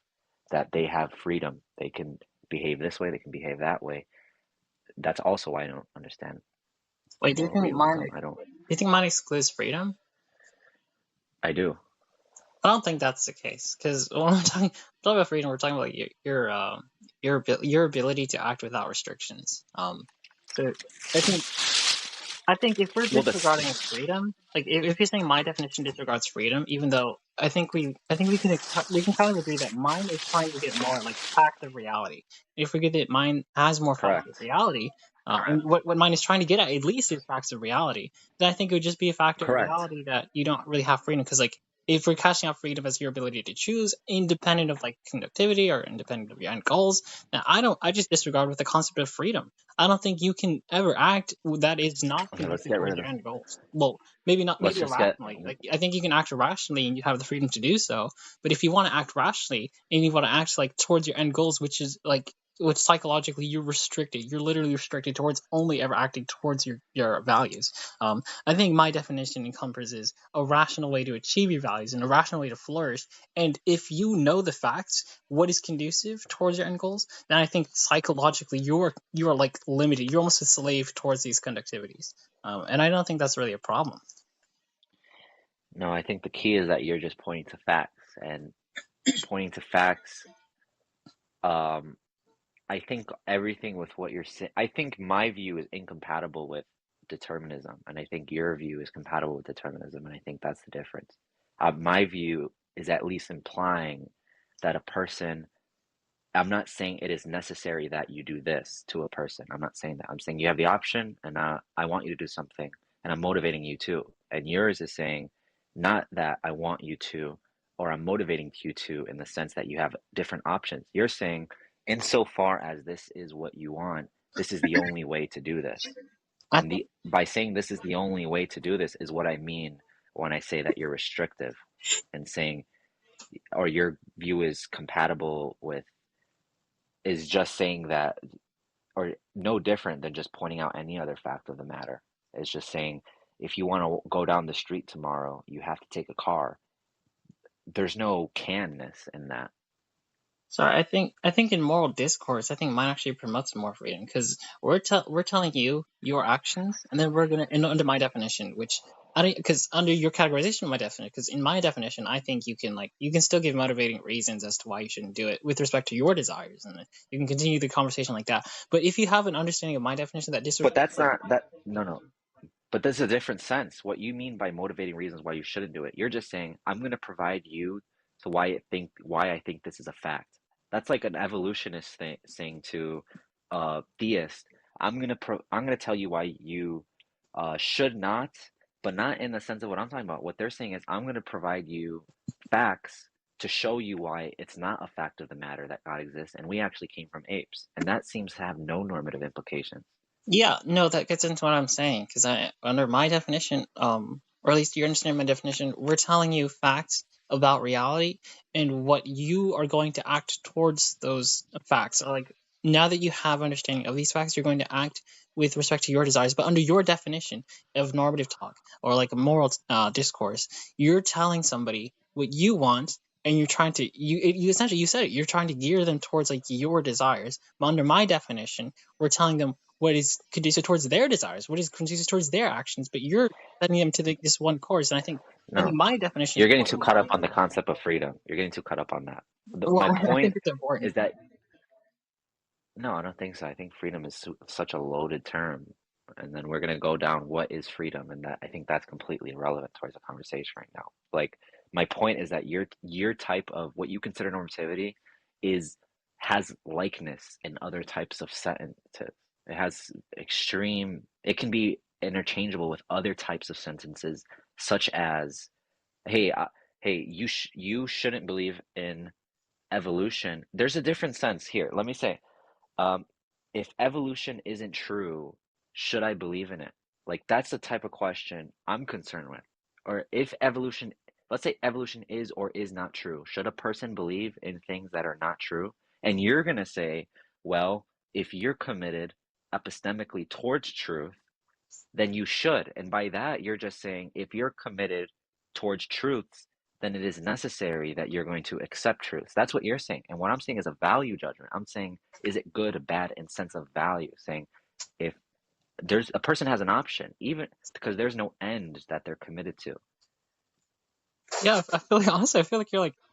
that they have freedom. They can behave this way, they can behave that way. That's also why I don't understand Wait, moral realism. do you think mine excludes freedom? I do. I don't think that's the case, because when we're talking about freedom, we're talking about your ability to act without restrictions. So I think if we're Well, disregarding freedom, like if you're saying my definition disregards freedom, even though I think we can kind of agree that mine is trying to get more like facts of reality. If we get that mine has more facts of correct. reality, and what mine is trying to get at least is facts of reality, then I think it would just be a fact of Correct. reality that you don't really have freedom, because like if we're casting out freedom as your ability to choose, independent of like conductivity or independent of your end goals, then I just disregard with the concept of freedom. I don't think you can ever act that is not Okay, let's conducive get towards rid your of. end goals. Well, maybe not, Let's maybe just get. irrationally. Like I think you can act irrationally and you have the freedom to do so. But if you want to act rationally and you want to act like towards your end goals, which psychologically you're restricted, you're literally restricted towards only ever acting towards your values. I think my definition encompasses a rational way to achieve your values and a rational way to flourish. And if you know the facts, what is conducive towards your end goals, then I think psychologically you are like limited. You're almost a slave towards these conductivities, and I don't think that's really a problem. No, I think the key is that you're just pointing to facts and pointing to facts. Um, I think everything with what you're saying. I think my view is incompatible with determinism, and I think your view is compatible with determinism, and I think that's the difference. My view is at least implying that a person. I'm not saying it is necessary that you do this to a person. I'm not saying that. I'm saying you have the option, and I want you to do something, and I'm motivating you to. And yours is saying, not that I want you to, or I'm motivating you to, in the sense that you have different options. You're saying, insofar as this is what you want, this is the only way to do this. I And by saying this is the only way to do this is what I mean when I say that you're restrictive, and saying, or your view is compatible with, is just saying that, or no different than just pointing out any other fact of the matter. It's just saying if you want to go down the street tomorrow, you have to take a car. There's no canness in that. Sorry, I think in moral discourse, I think mine actually promotes more freedom, because we're telling you your actions, and then we're gonna, and under my definition, which I don't, because under your categorization of my definition, because in my definition, I think you can still give motivating reasons as to why you shouldn't do it with respect to your desires, and you can continue the conversation like that. But if you have an understanding of my definition that But disrespects, that's not that. No. But there's a different sense. What you mean by motivating reasons why you shouldn't do it. You're just saying, I'm going to provide you to why I think this is a fact. That's like an evolutionist thing saying to a theist, I'm gonna tell you why you should not, but not in the sense of what I'm talking about. What they're saying is, I'm going to provide you facts to show you why it's not a fact of the matter that God exists, and we actually came from apes, and that seems to have no normative implications. yeah, no, that gets into what I'm saying because under my definition, or at least you understand my definition, we're telling you facts about reality and what you are going to act towards those facts. Or like now that you have understanding of these facts, you're going to act with respect to your desires. But under your definition of normative talk or like a moral discourse, you're telling somebody what you want. And you're trying to you essentially you said it. You're trying to gear them towards like your desires. But under my definition, we're telling them what is conducive towards their desires, what is conducive towards their actions, but you're setting them to this one course. And I think No, my definition is you're getting more too caught up important. on the concept of freedom. You're getting too caught up on that. Well, My I think point it's important. is that no, I don't think so. I think freedom is such a loaded term, and then we're gonna go down what is freedom, and that I think that's completely irrelevant towards the conversation right now. Like my point is that your type of what you consider normativity is has likeness in other types of sentences. It has extreme. It can be interchangeable with other types of sentences, such as, "Hey, hey, you shouldn't believe in evolution." There's a different sense here. Let me say. Um, if evolution isn't true, should I believe in it? Like that's the type of question I'm concerned with. Or if evolution, let's say evolution is or is not true, should a person believe in things that are not true? And you're gonna say, well, if you're committed epistemically towards truth, then you should. And by that, you're just saying if you're committed towards truths, then it is necessary that you're going to accept truths. That's what you're saying. And what I'm saying is a value judgment. I'm saying, is it good or bad in sense of value? Saying if there's a person has an option, even because there's no end that they're committed to. Yeah, I feel like honestly, I feel like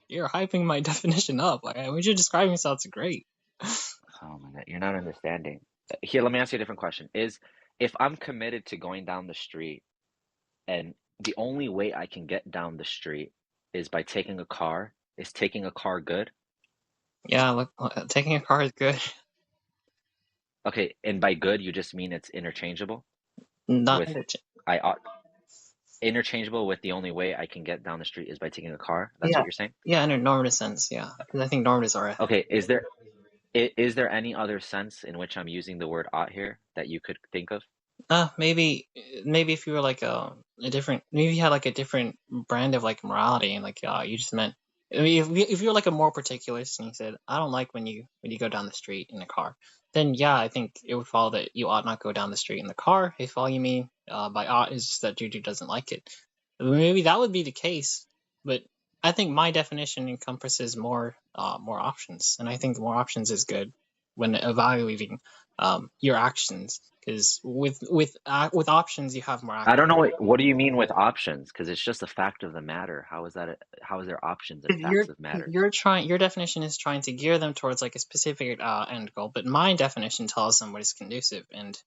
you're hyping my definition up. Like what you're describing sounds great. Oh my God, you're not understanding. Here, let me ask you a different question. Is if I'm committed to going down the street and the only way I can get down the street is by taking a car, is taking a car good? Yeah, look, taking a car is good. Okay, and by good, you just mean it's interchangeable Not with I ought interchangeable with the only way I can get down the street is by taking a car. That's yeah, what you're saying? yeah, in a normative sense, yeah, because I think normatives are ethical. Okay, is there any other sense in which I'm using the word ought here that you could think of? Maybe if you were like a different, maybe you had like a different brand of like morality, and like you just meant. I mean, if you're like a more particularist and you said, I don't like when you go down the street in a car, then yeah, I think it would follow that you ought not go down the street in the car. If all you mean by ought is just that Juju doesn't like it, maybe that would be the case. But I think my definition encompasses more options, and I think more options is good when evaluating your actions because with options you have more I actions. don't know what do you mean with options? Because it's just a fact of the matter. How is that how is there options in If facts of matter? you're trying, your definition is trying to gear them towards like a specific end goal, but my definition tells them what is conducive. And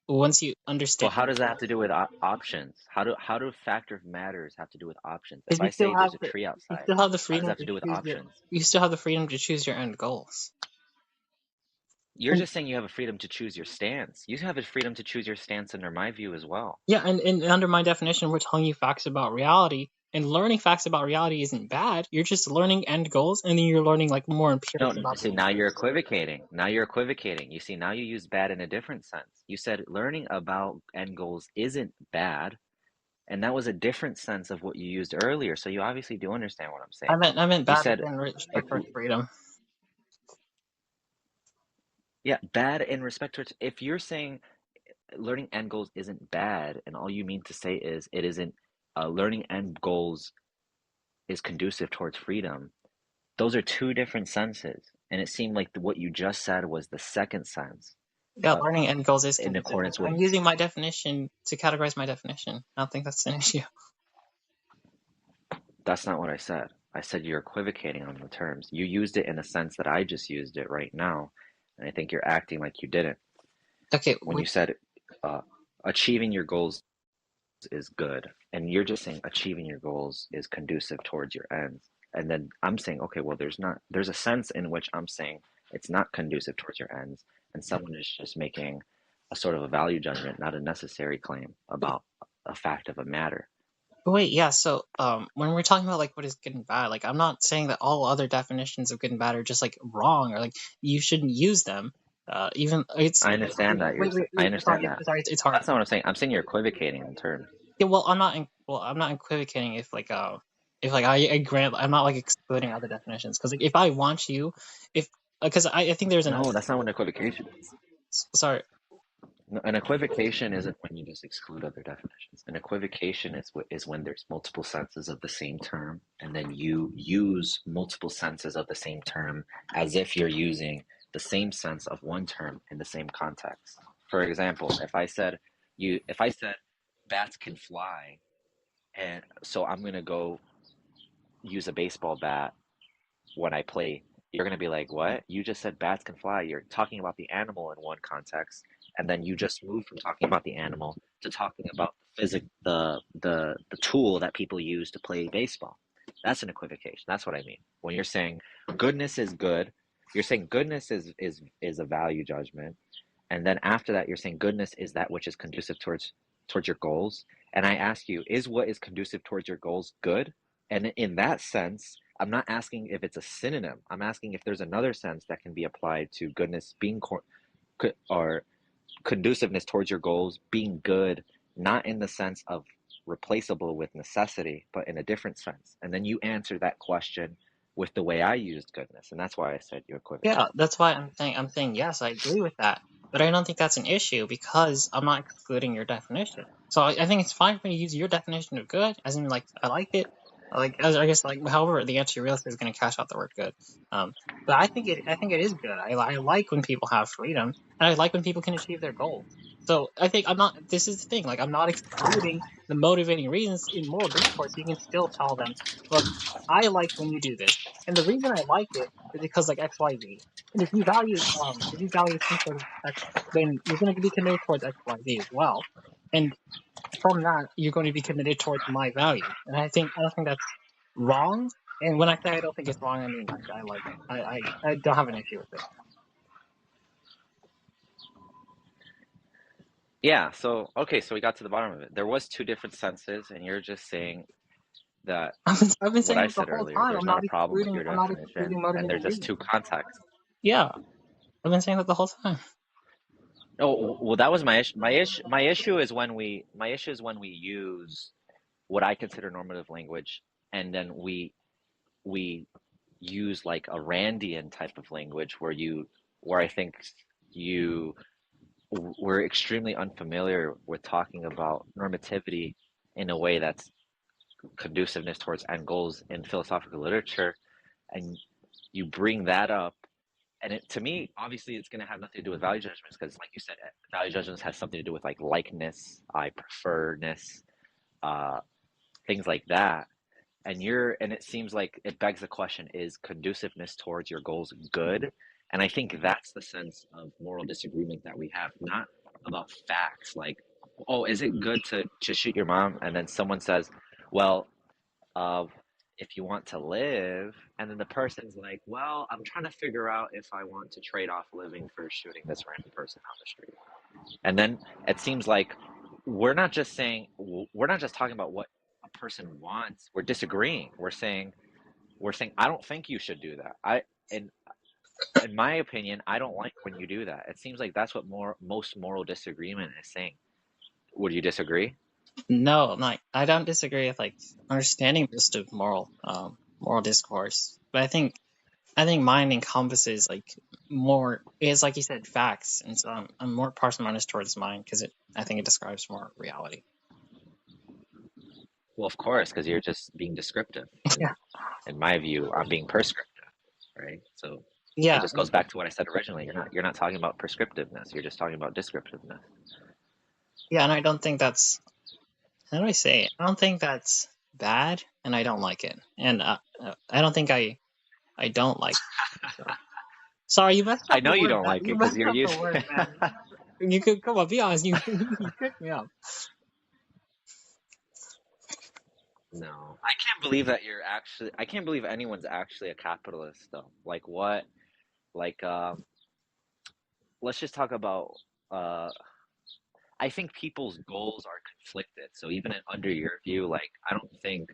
once you But understand, how does that have to do with options? How do factor of matters have to do with options? If because I say there's a tree you outside, still have the how does that freedom have to to do with choose options? you still have the freedom to choose your end goals. You're just saying you have a freedom to choose your stance. You have a freedom to choose your stance under my view as well. Yeah, and under my definition, we're telling you facts about reality, and learning facts about reality isn't bad. You're just learning end goals, and then you're learning like more No, empirics about see, now you're equivocating. Now you're equivocating. You see, now you use bad in a different sense. You said learning about end goals isn't bad, and that was a different sense of what you used earlier. So you obviously do understand what I'm saying. I meant You bad said in if respect for freedom. yeah, bad in respect to if you're saying learning end goals isn't bad, and all you mean to say is it isn't learning end goals is conducive towards freedom. Those are two different senses, and it seemed like what you just said was the second sense. Yeah, learning end goals is in conducive. accordance with. I'm using my definition to categorize my definition. I don't think that's an issue. That's not what I said. I said you're equivocating on the terms. You used it in a sense that I just used it right now, and I think you're acting like you didn't. Okay, When you said uh, achieving your goals is good, and you're just saying achieving your goals is conducive towards your ends. And then I'm saying, okay, well, there's a sense in which I'm saying it's not conducive towards your ends, and someone is just making a sort of a value judgment, not a necessary claim about a fact of a matter. wait, yeah. So, when we're talking about like what is good and bad, like I'm not saying that all other definitions of good and bad are just like wrong or like you shouldn't use them. Even it's I understand that I understand that. sorry, it's hard. That's not what I'm saying. I'm saying you're equivocating in terms. Yeah, well, I'm not equivocating if like I grant I'm not like excluding other definitions because like, if I want you, if because I think there's No, that's not what equivocation is. sorry. No, an equivocation isn't when you just exclude other definitions. An equivocation is when there's multiple senses of the same term, and then you use multiple senses of the same term as if you're using the same sense of one term in the same context. For example, if I said bats can fly, and so I'm gonna go use a baseball bat when I play, you're going to be like, what? You just said bats can fly. You're talking about the animal in one context, and then you just moved from talking about the animal to talking about the tool that people use to play baseball. That's an equivocation. That's what I mean. When you're saying goodness is good, you're saying goodness is a value judgment, and then after that, you're saying goodness is that which is conducive towards your goals. And I ask you, is what is conducive towards your goals good? And in that sense, I'm not asking if it's a synonym. I'm asking if there's another sense that can be applied to goodness being or conduciveness towards your goals being good, not in the sense of replaceable with necessity, but in a different sense. And then you answer that question with the way I used goodness, and that's why I said you equivocate. Yeah, that's why I'm saying yes, I agree with that, but I don't think that's an issue because I'm not excluding your definition. So I think it's fine for me to use your definition of good, as in like I like it, like as I guess like however the answer you realize is going to cash out the word good. But I think it is good. I like when people have freedom, and I like when people can achieve their goals. So I think I'm not. This is the thing. Like I'm not excluding the motivating reasons in moral discourse. You can still tell them, look, I like when you do this, and the reason I like it is because like X, Y, Z. And if you value some sort of X, then you're going to be committed towards X, Y, Z as well. And from that, you're going to be committed towards my value. And I don't think that's wrong. And when I say I don't think it's wrong, I mean like I don't have an issue with it. Yeah, so okay, so we got to the bottom of it. There was two different senses, and you're just saying that I've been what saying I it the said whole earlier, time. there's not a problem with your I'm not definition, excluding and motivating there's just reasons. two contexts. Yeah, I've been saying that the whole time. Oh, well, that was my issue. My issue is when we use what I consider normative language, and then we use like a Randian type of language where I think you we're extremely unfamiliar with talking about normativity in a way that's conduciveness towards end goals in philosophical literature, and you bring that up. And to me, obviously, it's going to have nothing to do with value judgments because, like you said, value judgments has something to do with like likeness, I preferness, uh, things like that. And it seems like it begs the question: is conduciveness towards your goals good? And I think that's the sense of moral disagreement that we have, not about facts. Like, oh, is it good to shoot your mom? And then someone says, well, of if you want to live, and then the person's like, well, I'm trying to figure out if I want to trade off living for shooting this random person on the street. And then it seems like we're not just talking about what a person wants, we're disagreeing. We're saying I don't think you should do that. In in my opinion, I don't like when you do that. It seems like that's what most moral disagreement is saying. Would you disagree? No, like I don't disagree with like understanding just of moral discourse, but I think mine encompasses like more is like you said facts, and so I'm more parsimonious towards mine because I think it describes more reality. Well, of course, because you're just being descriptive. Yeah. In my view, I'm being prescriptive, right? So Yeah, It just goes back to what I said originally. You're not talking about prescriptiveness. You're just talking about descriptiveness. yeah, and I don't think that's, how do I say it? I don't think that's bad, and I don't like it, and I don't think I don't like it. So. Sorry, you messed I up the know you word, don't man. like You it because messed you're up the using. word, man. You could come on, be honest. You you picked me up. No, I can't believe that you're actually. I can't believe anyone's actually a capitalist though. Like what? Like let's just talk about. Uh, I think people's goals are conflicted. So even under your view, like I don't think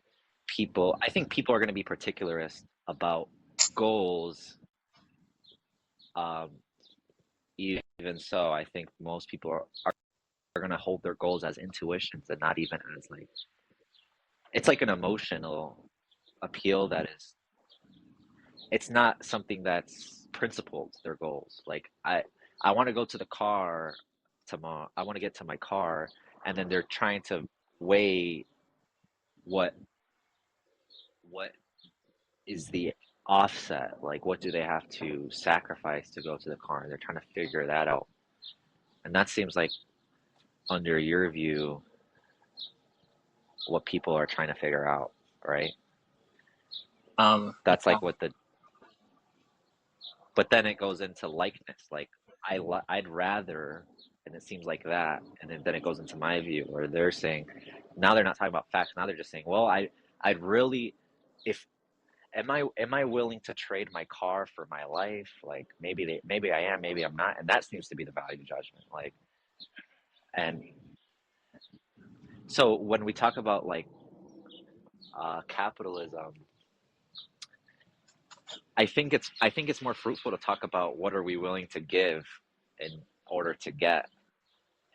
people. I think people are going to be particularist about goals. Um, even so, I think most people are going to hold their goals as intuitions and not even as like it's like an emotional appeal that is it's not something that's principled their goals like I want to go to the car tomorrow. I want to get to my car, and then they're trying to weigh what what is the offset, like what do they have to sacrifice to go to the car, and they're trying to figure that out. And that seems like under your view what people are trying to figure out, right? That's Yeah, like what the but then it goes into likeness like I'd rather, and it seems like that, and then it goes into my view where they're saying now they're not talking about facts, now they're just saying well I'd really if am I willing to trade my car for my life, like maybe I am, maybe I'm not, and that seems to be the value judgment like. And so when we talk about like capitalism, I think it's more fruitful to talk about what are we willing to give in order to get.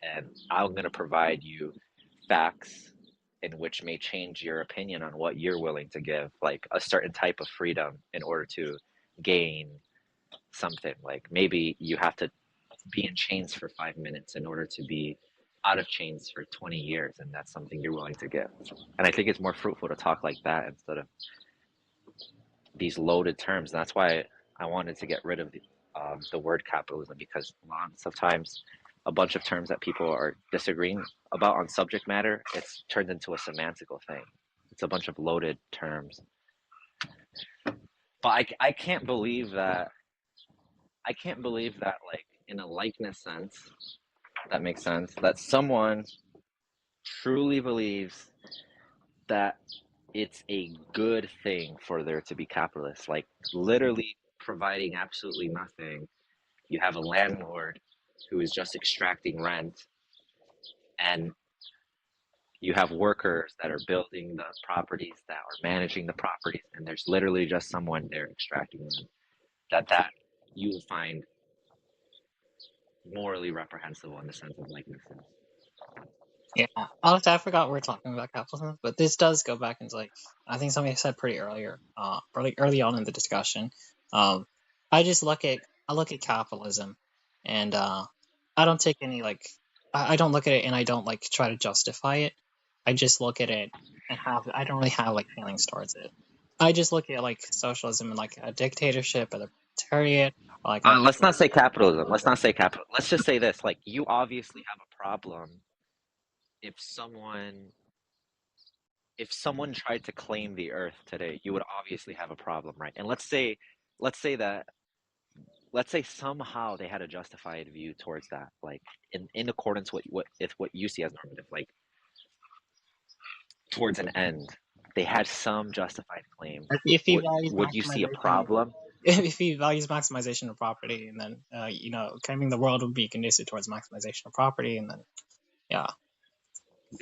And I'm going to provide you facts in which may change your opinion on what you're willing to give, like a certain type of freedom in order to gain something. Like maybe you have to be in chains for 5 minutes in order to be out of chains for 20 years, and that's something you're willing to give. And I think it's more fruitful to talk like that instead of these loaded terms. And that's why I wanted to get rid of the word capitalism, because lots of times a bunch of terms that people are disagreeing about on subject matter, it's turned into a semantical thing. It's a bunch of loaded terms. But I can't believe that. I can't believe that, like, in a likeness sense, that makes sense, that someone truly believes that it's a good thing for there to be capitalists, like literally providing absolutely nothing. You have a landlord who is just extracting rent, and you have workers that are building the properties, that are managing the properties, and there's literally just someone there extracting rent. That you would find morally reprehensible in the sense of likeness. yeah. Honestly, I forgot we're talking about capitalism, but this does go back into like I think somebody said pretty early on in the discussion. Um, I look at capitalism, and I don't take any like I don't look at it and I don't like try to justify it. I just look at it and have I don't really have like feelings towards it. I just look at like socialism and like a dictatorship or the proletariat or like a Let's not say capitalism. Let's not say capital. Let's just say this: like, you obviously have a problem if someone tried to claim the earth today. You would obviously have a problem, right? And let's say that let's say somehow they had a justified view towards that, like in accordance with what you see as normative, like towards an end. They had some justified claim. if he values Would you see a maximization problem? if he values maximization of property, and then claiming the world would be conducive towards maximization of property, and then yeah,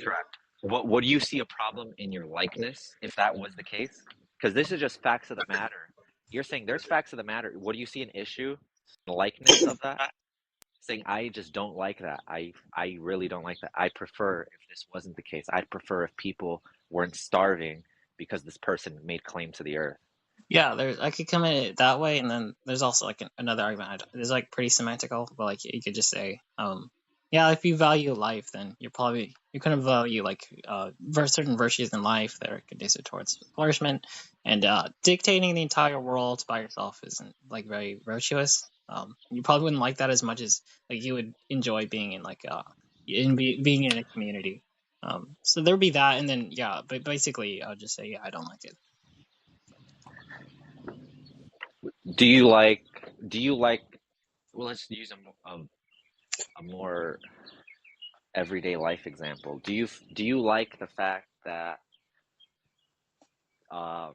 Correct. What do you see a problem in your likeness if that was the case? Because this is just facts of the matter. You're saying there's facts of the matter. What do you see an issue, the likeness of that? Saying I just don't like that. I really don't like that. I prefer if this wasn't the case. I'd prefer if people weren't starving because this person made claim to the earth. yeah. There's I could come at it that way, and then there's also like another argument. It's like pretty semantical, but like you could just say Yeah, if you value life, then you couldn't value like certain virtues in life that are conducive towards flourishment, and dictating the entire world by yourself isn't like very virtuous. You probably wouldn't like that as much as like you would enjoy being in like being in a community. So there'd be that, and then yeah, but basically I'll just say yeah, I don't like it. Do you like? Do you like? Well, let's use a more everyday life example. Do you like the fact that um,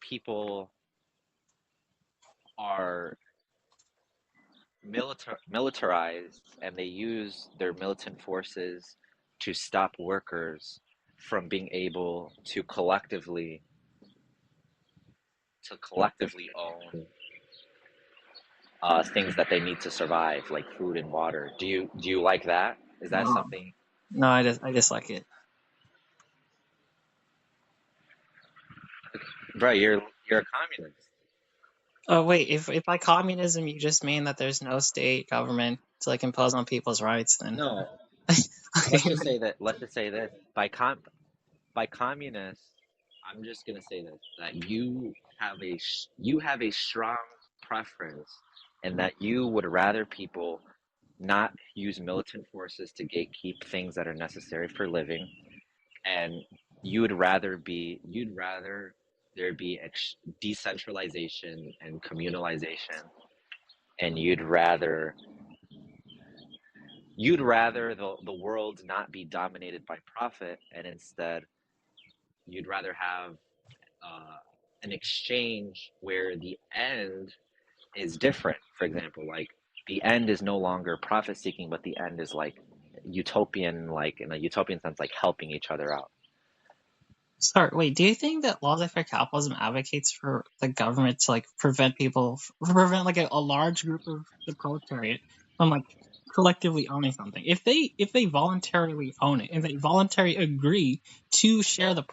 people are militarized and they use their militant forces to stop workers from being able to collectively own things that they need to survive, like food and water? Do you like that? Is that No, something? no, I dislike it. Bro, you're a communist. Oh wait, if by communism you just mean that there's no state government to like impose on people's rights, then No, okay. let's just say this by communist, I'm just gonna say this, that you have a strong preference, and that you would rather people not use militant forces to gatekeep things that are necessary for living, and you'd rather there be decentralization and communalization, and you'd rather the world not be dominated by profit, and instead you'd rather have uh, an exchange where the end is different. For example, like the end is no longer profit seeking, but the end is like utopian, like in a utopian sense, like helping each other out. Sorry, wait, do you think that laissez-faire capitalism advocates for the government to like prevent like a large group of the proletariat from like collectively owning something? If they voluntarily own it and they voluntarily agree to share the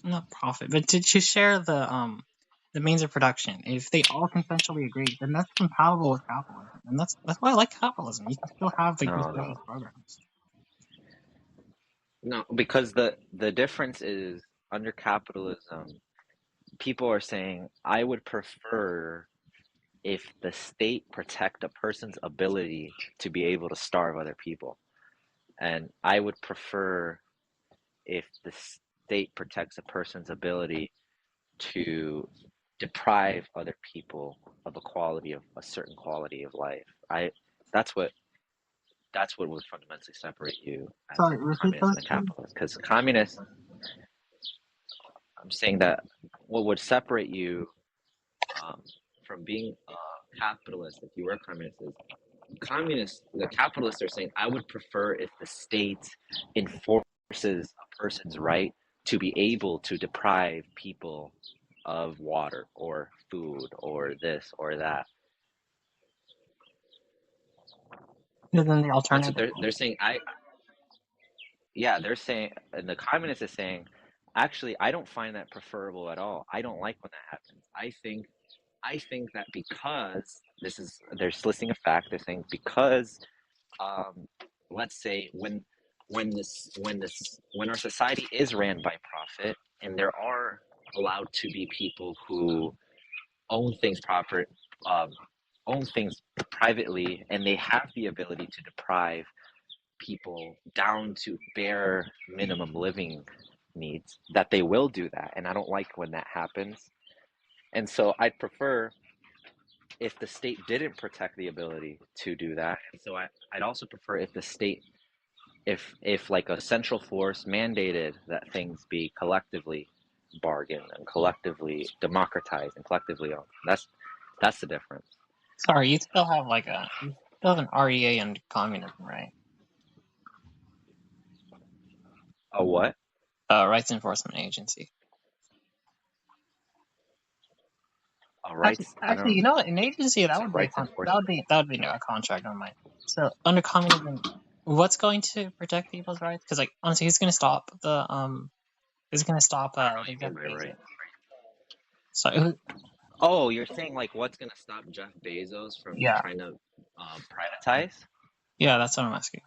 not profit, but to share the means of production, if they all consensually agree, then that's compatible with capitalism, and that's why I like capitalism. You can still have like these No, no, socialist programs. no, because the difference is, under capitalism, people are saying, I would prefer if the state protect a person's ability to be able to starve other people, and I would prefer if the state protects a person's ability to deprive other people of a certain quality of life. I that's what would fundamentally separate you as Sorry, a repeat communist those and a two. capitalist. Because communist, I'm saying that what would separate you um, from being a capitalist, if you were a communist, is the capitalists are saying, I would prefer if the state enforces a person's right to be able to deprive people of water or food or this or that. And then the That's what alternative. they're saying. They're saying, and the communist is saying, actually, I don't find that preferable at all. I don't like when that happens. I think that because they're listing a fact. They're saying because um, let's say when our society is ran by profit, and there are allowed to be people who own things proper um, own things privately, and they have the ability to deprive people down to bare minimum living needs, that they will do that, and I don't like when that happens. And so I'd prefer if the state didn't protect the ability to do that. And so I'd also prefer if the state, if like a central force mandated that things be collectively bargained and collectively democratized and collectively owned. That's the difference. Sorry, you still have you still have an REA and communism, right? A what? Rights Enforcement Agency. A Actually, rights? I actually, don't. you know what? An agency It's that like would be rights enforcement. a contract on mine. So under communism, what's going to protect people's rights? Because like honestly, who's going to stop who's going to stop I don't know what like you Jeff mean by Bezos? right. So Oh, you're saying like what's gonna stop Jeff Bezos from yeah, trying to privatize? Yeah, that's what I'm asking.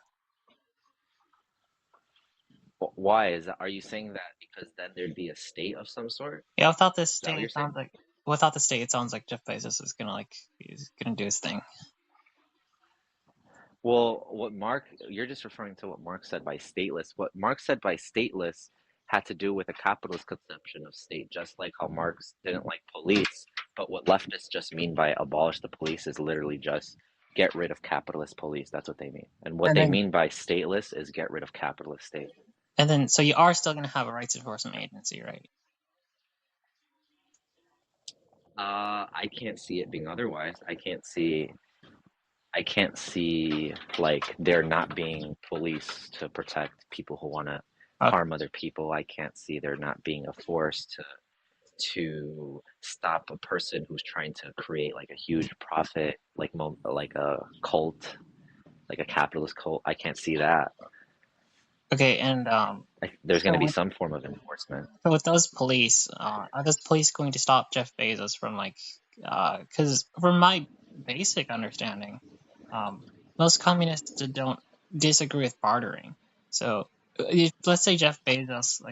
Why is that? Are you saying that because then there'd be a state of some sort? Yeah, without this Is that state, what you're it saying? sounds like without the state, it sounds like Jeff Bezos is gonna he's gonna do his thing. Well, you're just referring to what Marx said by stateless. What Marx said by stateless had to do with a capitalist conception of state, just like how Marx didn't like police. But what leftists just mean by abolish the police is literally just get rid of capitalist police. That's what they mean. And what And they then mean by stateless is get rid of capitalist state. so you are still gonna have a rights enforcement agency, right? I can't see it being otherwise. I can't see like there not being police to protect people who want to Okay. harm other people. I can't see there not being a force to stop a person who's trying to create like a huge profit, like a cult, like a capitalist cult. I can't see that. Okay, and There's going so to be with some form of enforcement. those police, are those police going to stop Jeff Bezos from because from my basic understanding, um, most communists don't disagree with bartering. So if, let's say Jeff Bezos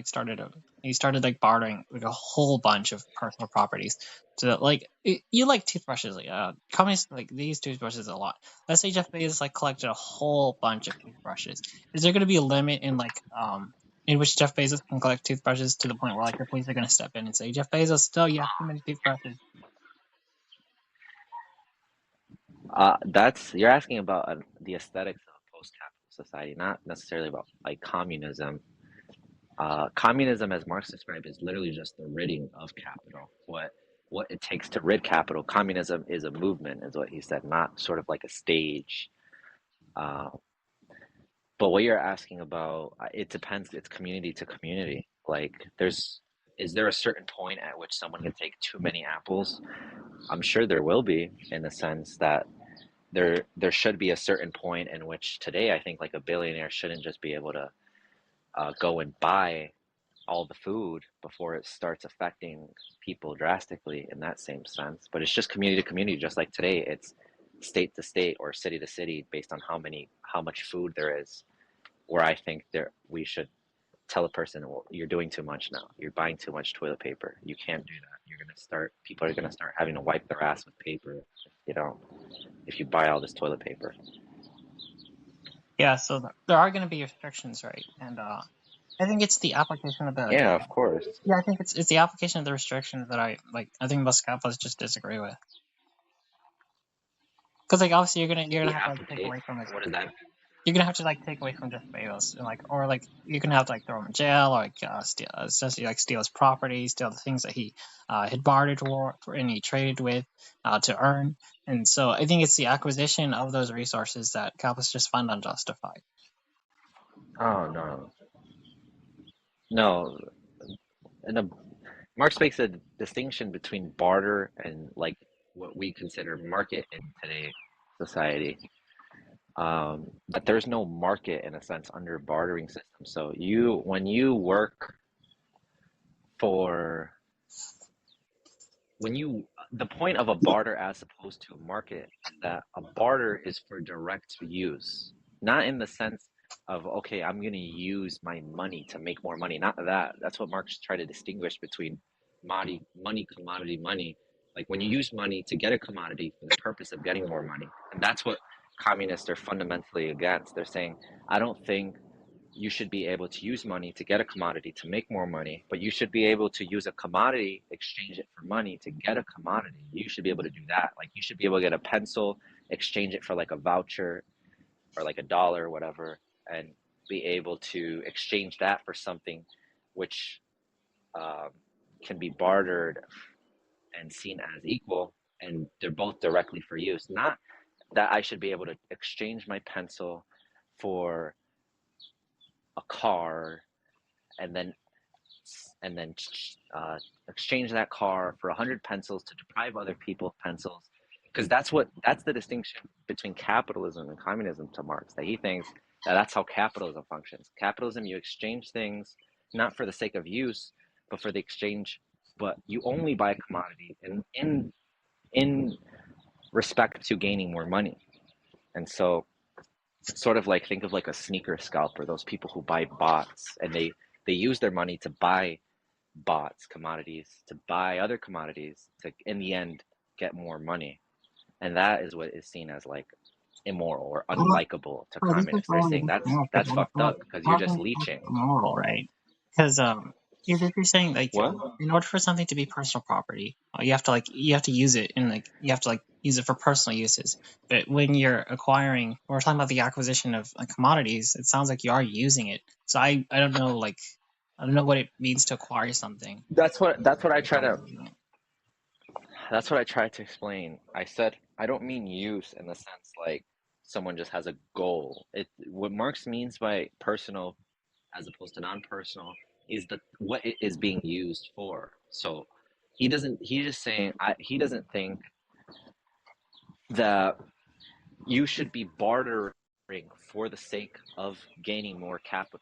he started like bartering like a whole bunch of personal properties. So like you like toothbrushes, communists like these toothbrushes a lot. Let's say Jeff Bezos like collected a whole bunch of toothbrushes. Is there going to be a limit in which Jeff Bezos can collect toothbrushes to the point where like the police are going to step in and say, Jeff Bezos, still you have too many toothbrushes? That's you're asking about the aesthetics of a post-capitalist society, not necessarily about like communism. Communism, as Marx described, is literally just the ridding of capital. What it takes to rid capital. Communism is a movement, is what he said, not sort of like a stage. Uh, but what you're asking about, it depends. It's community to community. Like, is there a certain point at which someone can take too many apples? I'm sure there will be, in the sense that there should be a certain point in which today I think like a billionaire shouldn't just be able to go and buy all the food before it starts affecting people drastically in that same sense. But it's just community to community, just like today, it's state to state or city to city based on how much food there is. Where I think we should tell a person, well, you're doing too much now. You're buying too much toilet paper. You can't do that. People are gonna start having to wipe their ass with paper, if you buy all this toilet paper. Yeah, so there are going to be restrictions, right? And I think it's the application of Yeah, of course. I think it's the application of the restrictions that I like. I think most capitalists just disagree with because like obviously you're gonna The have to like take applicate. away from his What is that? you're gonna have to like take away from Jeff Bezos and like or like you're gonna have to like throw him in jail or like steal essentially like steal his property, steal the things that he had bartered for and he traded with to earn. And so I think it's the acquisition of those resources that capitalists just find unjustified. Oh no, no. And Marx makes a distinction between barter and like what we consider market in today's society. But there's no market in a sense under bartering system. So when you work for, when you, the point of a barter as opposed to a market is that a barter is for direct use, not in the sense of, okay, I'm going to use my money to make more money. Not that. That's what Marx tried to distinguish between money, commodity, money. Like when you use money to get a commodity for the purpose of getting more money. And that's what communists are fundamentally against. They're saying, I don't think you should be able to use money to get a commodity to make more money, but you should be able to use a commodity, exchange it for money to get a commodity. You should be able to do that. Like you should be able to get a pencil, exchange it for like a voucher or like a dollar or whatever, and be able to exchange that for something which um, can be bartered and seen as equal, and they're both directly for use. Not that I should be able to exchange my pencil for a car and then exchange that car for 100 pencils to deprive other people of pencils, because that's the distinction between capitalism and communism to Marx, that he thinks that that's how capitalism functions. Capitalism, you exchange things not for the sake of use but for the exchange, but you only buy a commodity in respect to gaining more money. And so sort of like think of like a sneaker scalper, those people who buy bots and they use their money to buy bots, commodities, to buy other commodities to in the end get more money. And that is what is seen as like immoral or unlikable to Well, this is communists. They're where we saying disconnect. that's fucked up because you're How can just you think leeching. it's moral, right? Because if you're saying like What? in order for something to be personal property, you have to use it and like you have to like use it for personal uses. But when you're acquiring, when we're talking about the acquisition of like, commodities, it sounds like you are using it. So I don't know like I don't know what it means to acquire something. That's what I tried to explain. I said I don't mean use in the sense like someone just has a goal. It what Marx means by personal as opposed to non-personal is the what it is being used for. So he's just saying he doesn't think that you should be bartering for the sake of gaining more capital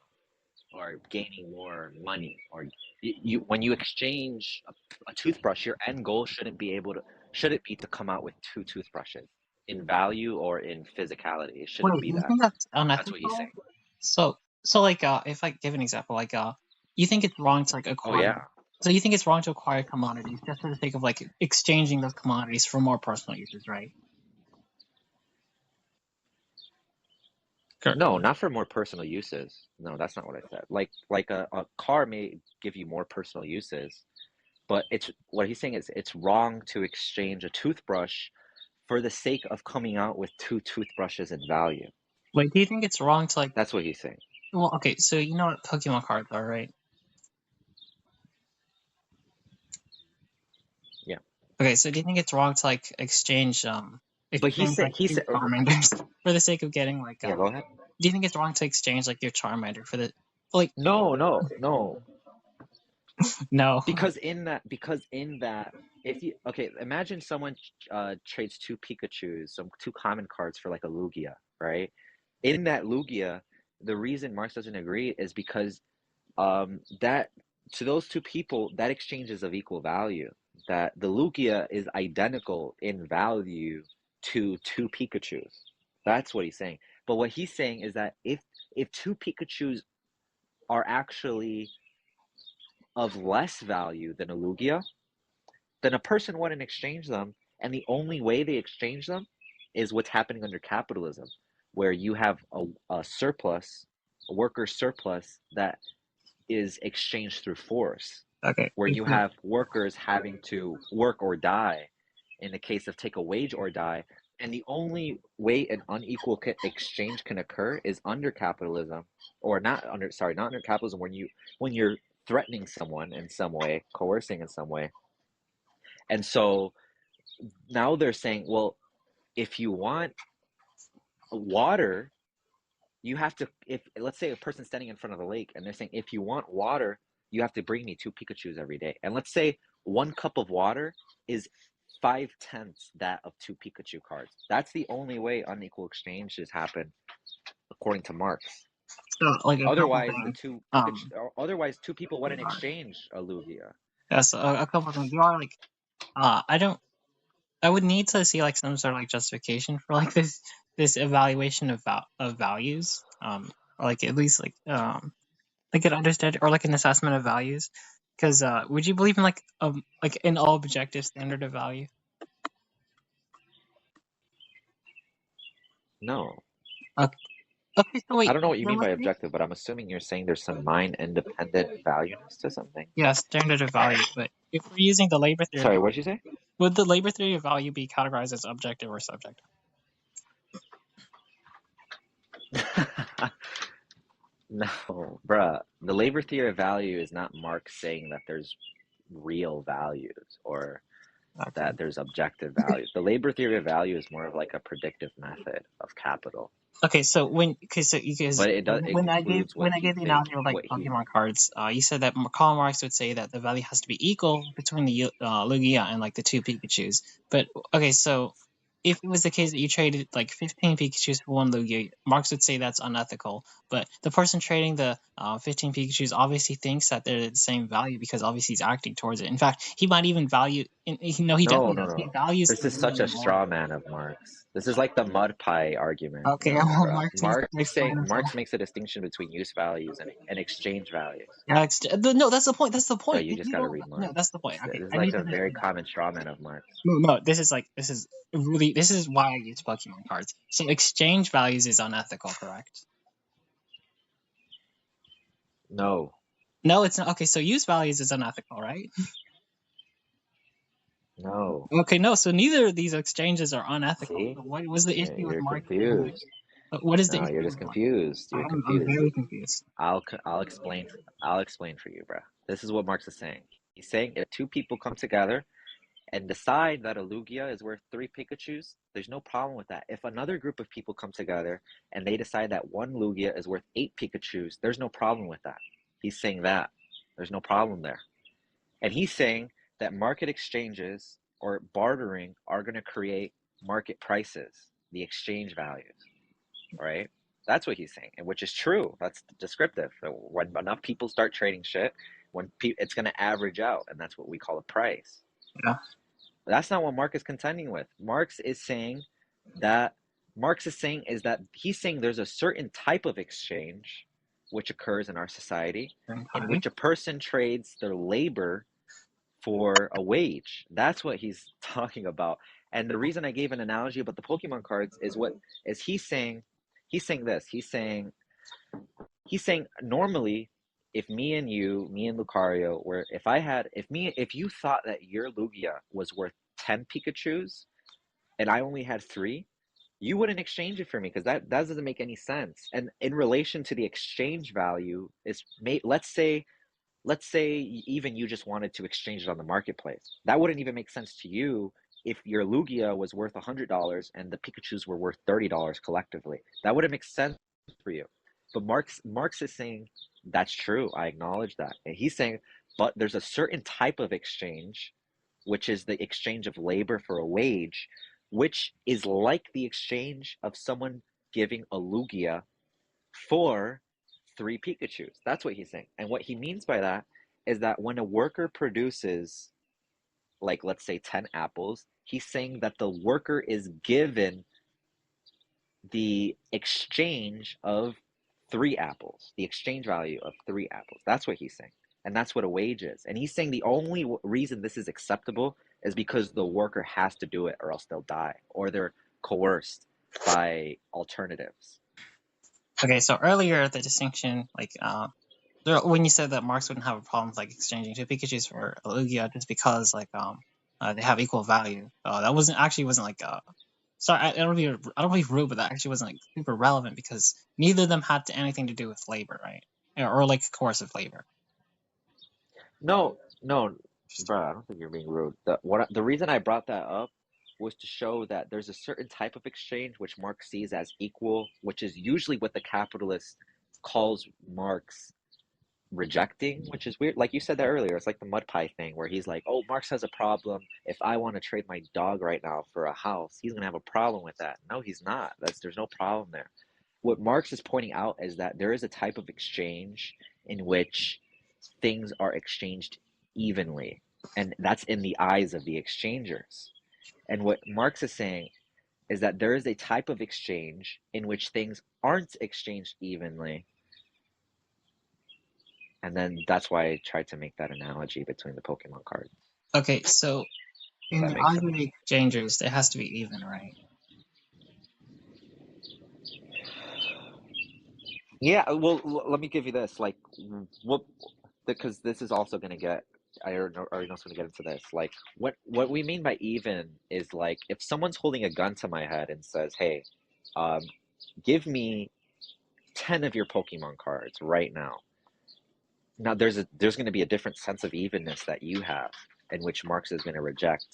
or gaining more money or you when you exchange a toothbrush, your end goal shouldn't be to come out with two toothbrushes in value or in physicality. It shouldn't Wait, be you that. think that's That's what he's unethical? saying. So like if I give an example, like you think it's wrong to like Oh acquire yeah. so you think it's wrong to acquire commodities just for the sake of like exchanging those commodities for more personal uses, right? Sure. No, not for more personal uses. No, that's not what I said. Like a car may give you more personal uses, but it's what he's saying is it's wrong to exchange a toothbrush for the sake of coming out with two toothbrushes in value. Wait, do you think it's wrong to like That's what he's saying. well okay, so you know what Pokemon cards are, right? Yeah. Okay, so do you think it's wrong to like But exchange like he your said Charmanders for the sake of getting like yeah, go ahead. do you think it's wrong to exchange like your Charmander for the like No. no. Because in that if you okay, imagine someone trades two Pikachus, some two common cards for like a Lugia, right? In that Lugia, the reason Marx doesn't agree is because that to those two people, that exchange is of equal value. That the Lugia is identical in value to two Pikachus. That's what he's saying. But what he's saying is that if two Pikachus are actually of less value than a Lugia, then a person wouldn't exchange them. And the only way they exchange them is what's happening under capitalism, where you have a surplus, a worker surplus that is exchanged through force, Okay. where you have workers having to work or die in the case of take a wage or die. And the only way an unequal exchange can occur is under capitalism, or not under capitalism, when you're threatening someone in some way, coercing in some way. And so now they're saying, well, if you want water, you have to, if let's say a person's standing in front of the lake and they're saying, if you want water, you have to bring me two Pikachus every day. And let's say 1 cup of water is 5/10 that of two Pikachu cards. That's the only way unequal exchanges happen, according to Marx. So like a couple Otherwise, things. otherwise two people wouldn't exchange a Lugia. Yes, a couple things. You are like I don't I would need to see like some sort of like justification for like this evaluation of of values. Or like at least like an understand or like an assessment of values. Because would you believe in like an all objective standard of value? No. Okay, okay so I wait, don't know what you then mean by let's say objective, but I'm assuming you're saying there's some mind independent valueness to something. yeah, standard of value. But if we're using the labor theory of Sorry, value, what'd you say? would the labor theory of value be categorized as objective or subjective? No, bruh. The labor theory of value is not Marx saying that there's real values or Okay. that there's objective values. The labor theory of value is more of like a predictive method of capital. Okay, so because But it does it includes when what I he gave the think analogy of like what he Pokemon cards, you said that Karl Marx would say that the value has to be equal between the Lugia and like the two Pikachu's. But okay, so if it was the case that you traded like 15 Pikachu's for one Lugia, Marx would say that's unethical. But the person trading the 15 Pikachu's obviously thinks that they're the same value because obviously he's acting towards it. In fact, he might even value No, he No, definitely no, does. He no. values This is such stability a more. straw man of Marx. This is like the mud pie argument. Okay, No, well, bro. Marx needs to explain himself. Marx makes a distinction between use values and exchange values. Yeah, no, that's the point. That's the Bro, point. you If just you gotta don't, read no, Marx. that's the point. This Okay, is I like need a to very finish. common straw man of Marx. No, this is really this is why I use Pokemon cards. So exchange values is unethical, correct? No, No, it's not. Okay, so use values is unethical, right? no. Okay, no. So neither of these exchanges are unethical. See? So what was the issue with You're Mark? confused. What is the No, issue you're just with Mark? confused. You're I'm confused. very confused. I'll explain. I'll explain for you, bro. This is what Marx is saying. He's saying if two people come together and decide that a Lugia is worth 3 Pikachus, there's no problem with that. If another group of people come together and they decide that one Lugia is worth 8 Pikachus, there's no problem with that. He's saying that. There's no problem there. And he's saying that market exchanges or bartering are going to create market prices, the exchange values, right? That's what he's saying, and which is true. That's descriptive. When enough people start trading shit, it's going to average out, and that's what we call a price. Yeah. That's not what Marx is contending with. Marx is saying that he's saying there's a certain type of exchange which occurs in our society in Okay. which a person trades their labor for a wage. That's what he's talking about. And the reason I gave an analogy about the Pokemon cards is he's saying this. He's saying normally if me and Lucario were if you thought that your Lugia was worth 10 Pikachus and I only had 3, you wouldn't exchange it for me because that doesn't make any sense. And in relation to the exchange value is let's say even you just wanted to exchange it on the marketplace. That wouldn't even make sense to you if your Lugia was worth $100 and the Pikachus were worth $30 collectively. That wouldn't make sense for you. But Marx is saying that's true. I acknowledge that. And he's saying, but there's a certain type of exchange, which is the exchange of labor for a wage, which is like the exchange of someone giving a Lugia for 3 Pikachus. That's what he's saying. And what he means by that is that when a worker produces, like, let's say 10 apples, he's saying that the worker is given the exchange of 3 apples, the exchange value of 3 apples. That's what he's saying. And that's what a wage is. And he's saying the only reason this is acceptable is because the worker has to do it or else they'll die or they're coerced by alternatives. Okay, so earlier the distinction, when you said that Marx wouldn't have a problem with like exchanging 2 Pikachus for a Lugia just because they have equal value. That wasn't like sorry, I don't be rude, but that actually wasn't like super relevant because neither of them had anything to do with labor, right? Or like coercive labor. No, no, bro, I don't think you're being rude. The reason I brought that up was to show that there's a certain type of exchange which Marx sees as equal, which is usually what the capitalist calls Marx rejecting, which is weird. Like you said that earlier, it's like the mud pie thing where he's like, "Oh, Marx has a problem. If I want to trade my dog right now for a house, he's gonna have a problem with that." No, he's not. There's no problem there. What Marx is pointing out is that there is a type of exchange in which things are exchanged evenly, and that's in the eyes of the exchangers. And what Marx is saying is that there is a type of exchange in which things aren't exchanged evenly. And then that's why I tried to make that analogy between the Pokemon cards. Okay, so If in that the makes eyes sense. of the exchangers, it has to be even, right? Yeah, well, let me give you this. Like, what? Because this is also going to get. I already know it's going to get into this. Like, what we mean by even is like if someone's holding a gun to my head and says, "Hey, um, give me 10 of your Pokemon cards right now." Now, there's going to be a different sense of evenness that you have, in which Marx is going to reject.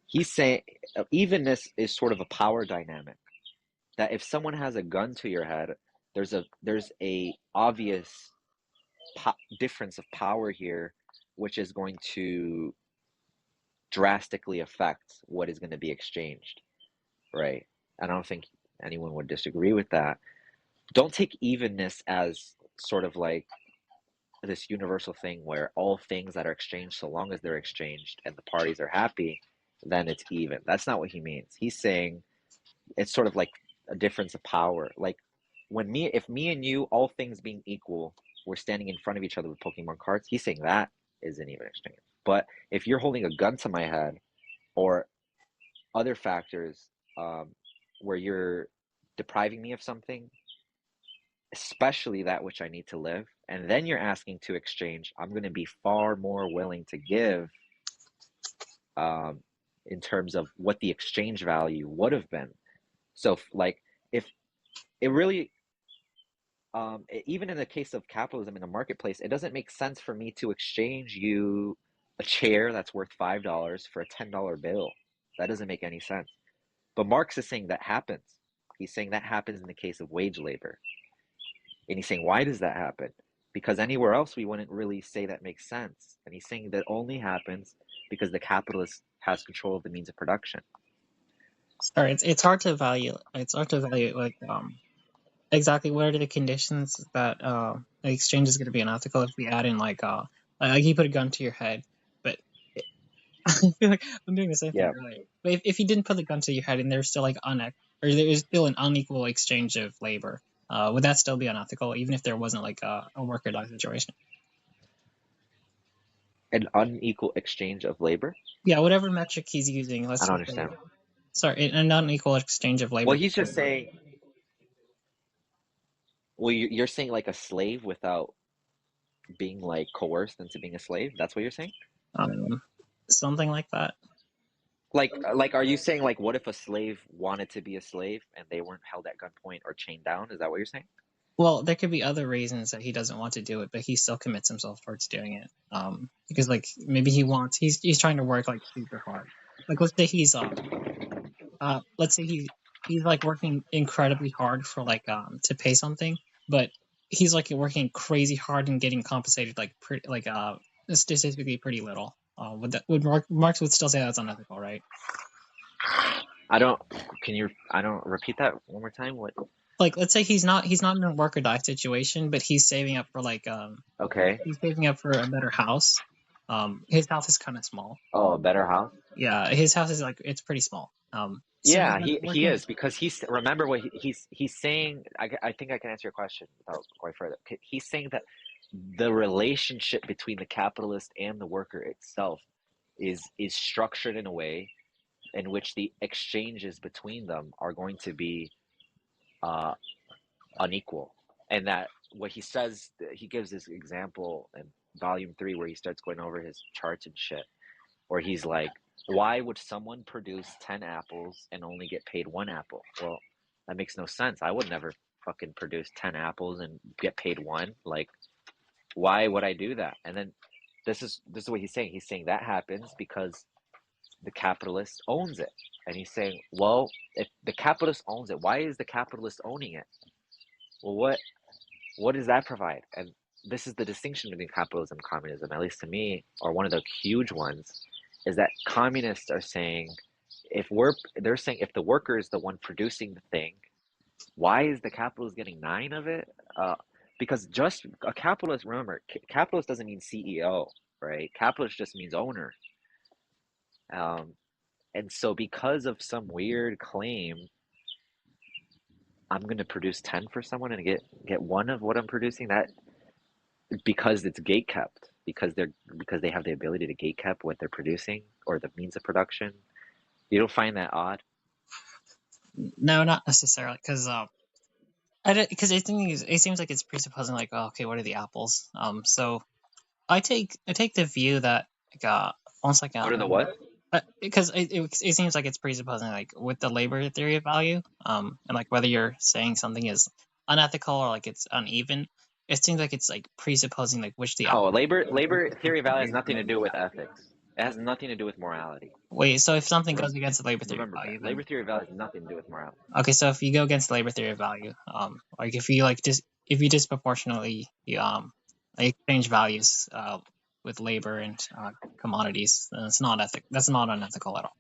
He's saying evenness is sort of a power dynamic. That if someone has a gun to your head, there's a obvious difference of power here, which is going to drastically affect what is going to be exchanged, right? I don't think anyone would disagree with that. Don't take evenness as sort of like this universal thing where all things that are exchanged, so long as they're exchanged and the parties are happy, then it's even. That's not what he means. He's saying it's sort of like a difference of power. Like if me and you, all things being equal, we're standing in front of each other with Pokemon cards, he's saying that is an even exchange. But if you're holding a gun to my head or other factors where you're depriving me of something, especially that which I need to live, and then you're asking to exchange, I'm going to be far more willing to give in terms of what the exchange value would have been. So, like, if it really, even in the case of capitalism in a marketplace, it doesn't make sense for me to exchange you a chair that's worth $5 for a $10 bill. That doesn't make any sense. But Marx is saying that happens. He's saying that happens in the case of wage labor. And he's saying, why does that happen? Because anywhere else we wouldn't really say that makes sense. And he's saying that only happens because the capitalist has control of the means of production. Sorry, it's hard to value. It's hard to value like exactly what are the conditions that the exchange is going to be unethical if we add in like you put a gun to your head, but I feel like I'm doing the same thing Yeah. earlier. But if you didn't put the gun to your head and there's still like or there's still an unequal exchange of labor, would that still be unethical even if there wasn't like a worker dog situation? An unequal exchange of labor? Yeah, whatever metric he's using. I Let's don't just say, understand. sorry, an unequal exchange of labor. Well, he's just saying, well, you're saying like a slave without being like coerced into being a slave? That's what you're saying? Something like that. Like, are you saying like, what if a slave wanted to be a slave and they weren't held at gunpoint or chained down? Is that what you're saying? Well, there could be other reasons that he doesn't want to do it, but he still commits himself towards doing it. Because like maybe he's trying to work like super hard. Like let's say he's like working incredibly hard for like to pay something, but he's like working crazy hard and getting compensated like statistically pretty little. Would Marx would still say that's unethical, right? I don't. I don't repeat that one more time. What? Like let's say he's not in a work or die situation, but he's saving up for like Okay. he's saving up for a better house. His house is kind of small. Oh, a better house. Yeah, his house is like it's pretty small. So he's Yeah, like he working. is because remember what he's saying. I think I can answer your question without going further. He's saying that the relationship between the capitalist and the worker itself is structured in a way in which the exchanges between them are going to be uh, unequal, and that what he says, he gives this example in volume 3 where he starts going over his charts and shit, where he's like, why would someone produce 10 apples and only get paid 1 apple? Well, that makes no sense. I would never fucking produce 10 apples and get paid 1. Like, why would I do that? And then this is what he's saying. He's saying that happens because the capitalist owns it. And he's saying, well, if the capitalist owns it, why is the capitalist owning it? Well, what does that provide? And this is the distinction between capitalism and communism, at least to me, or one of the huge ones, is that communists are saying they're saying if the worker is the one producing the thing, why is the capitalist getting 9 of it? Because just a capitalist, remember, capitalist doesn't mean CEO, right? Capitalist just means owner. And so because of some weird claim, I'm going to produce 10 for someone and get 1 of what I'm producing, that because it's gate kept, because they have the ability to gate kept what they're producing or the means of production. You don't find that odd? No, not necessarily, because it seems like it's presupposing like, oh, okay, what are the apples? So I take the view that like almost like What are the what? because it seems like it's presupposing like with the labor theory of value, and like whether you're saying something is unethical or like it's uneven, it seems like it's like presupposing like which the No, apple. labor theory of value has nothing to do with ethics. It has nothing to do with morality. Wait, so if something goes against the labor theory of Remember value, that. Labor theory of value has nothing to do with morality. okay, so if you go against the labor theory of value, like if you like if you disproportionately like exchange values with labor and commodities, then it's not That's not unethical at all.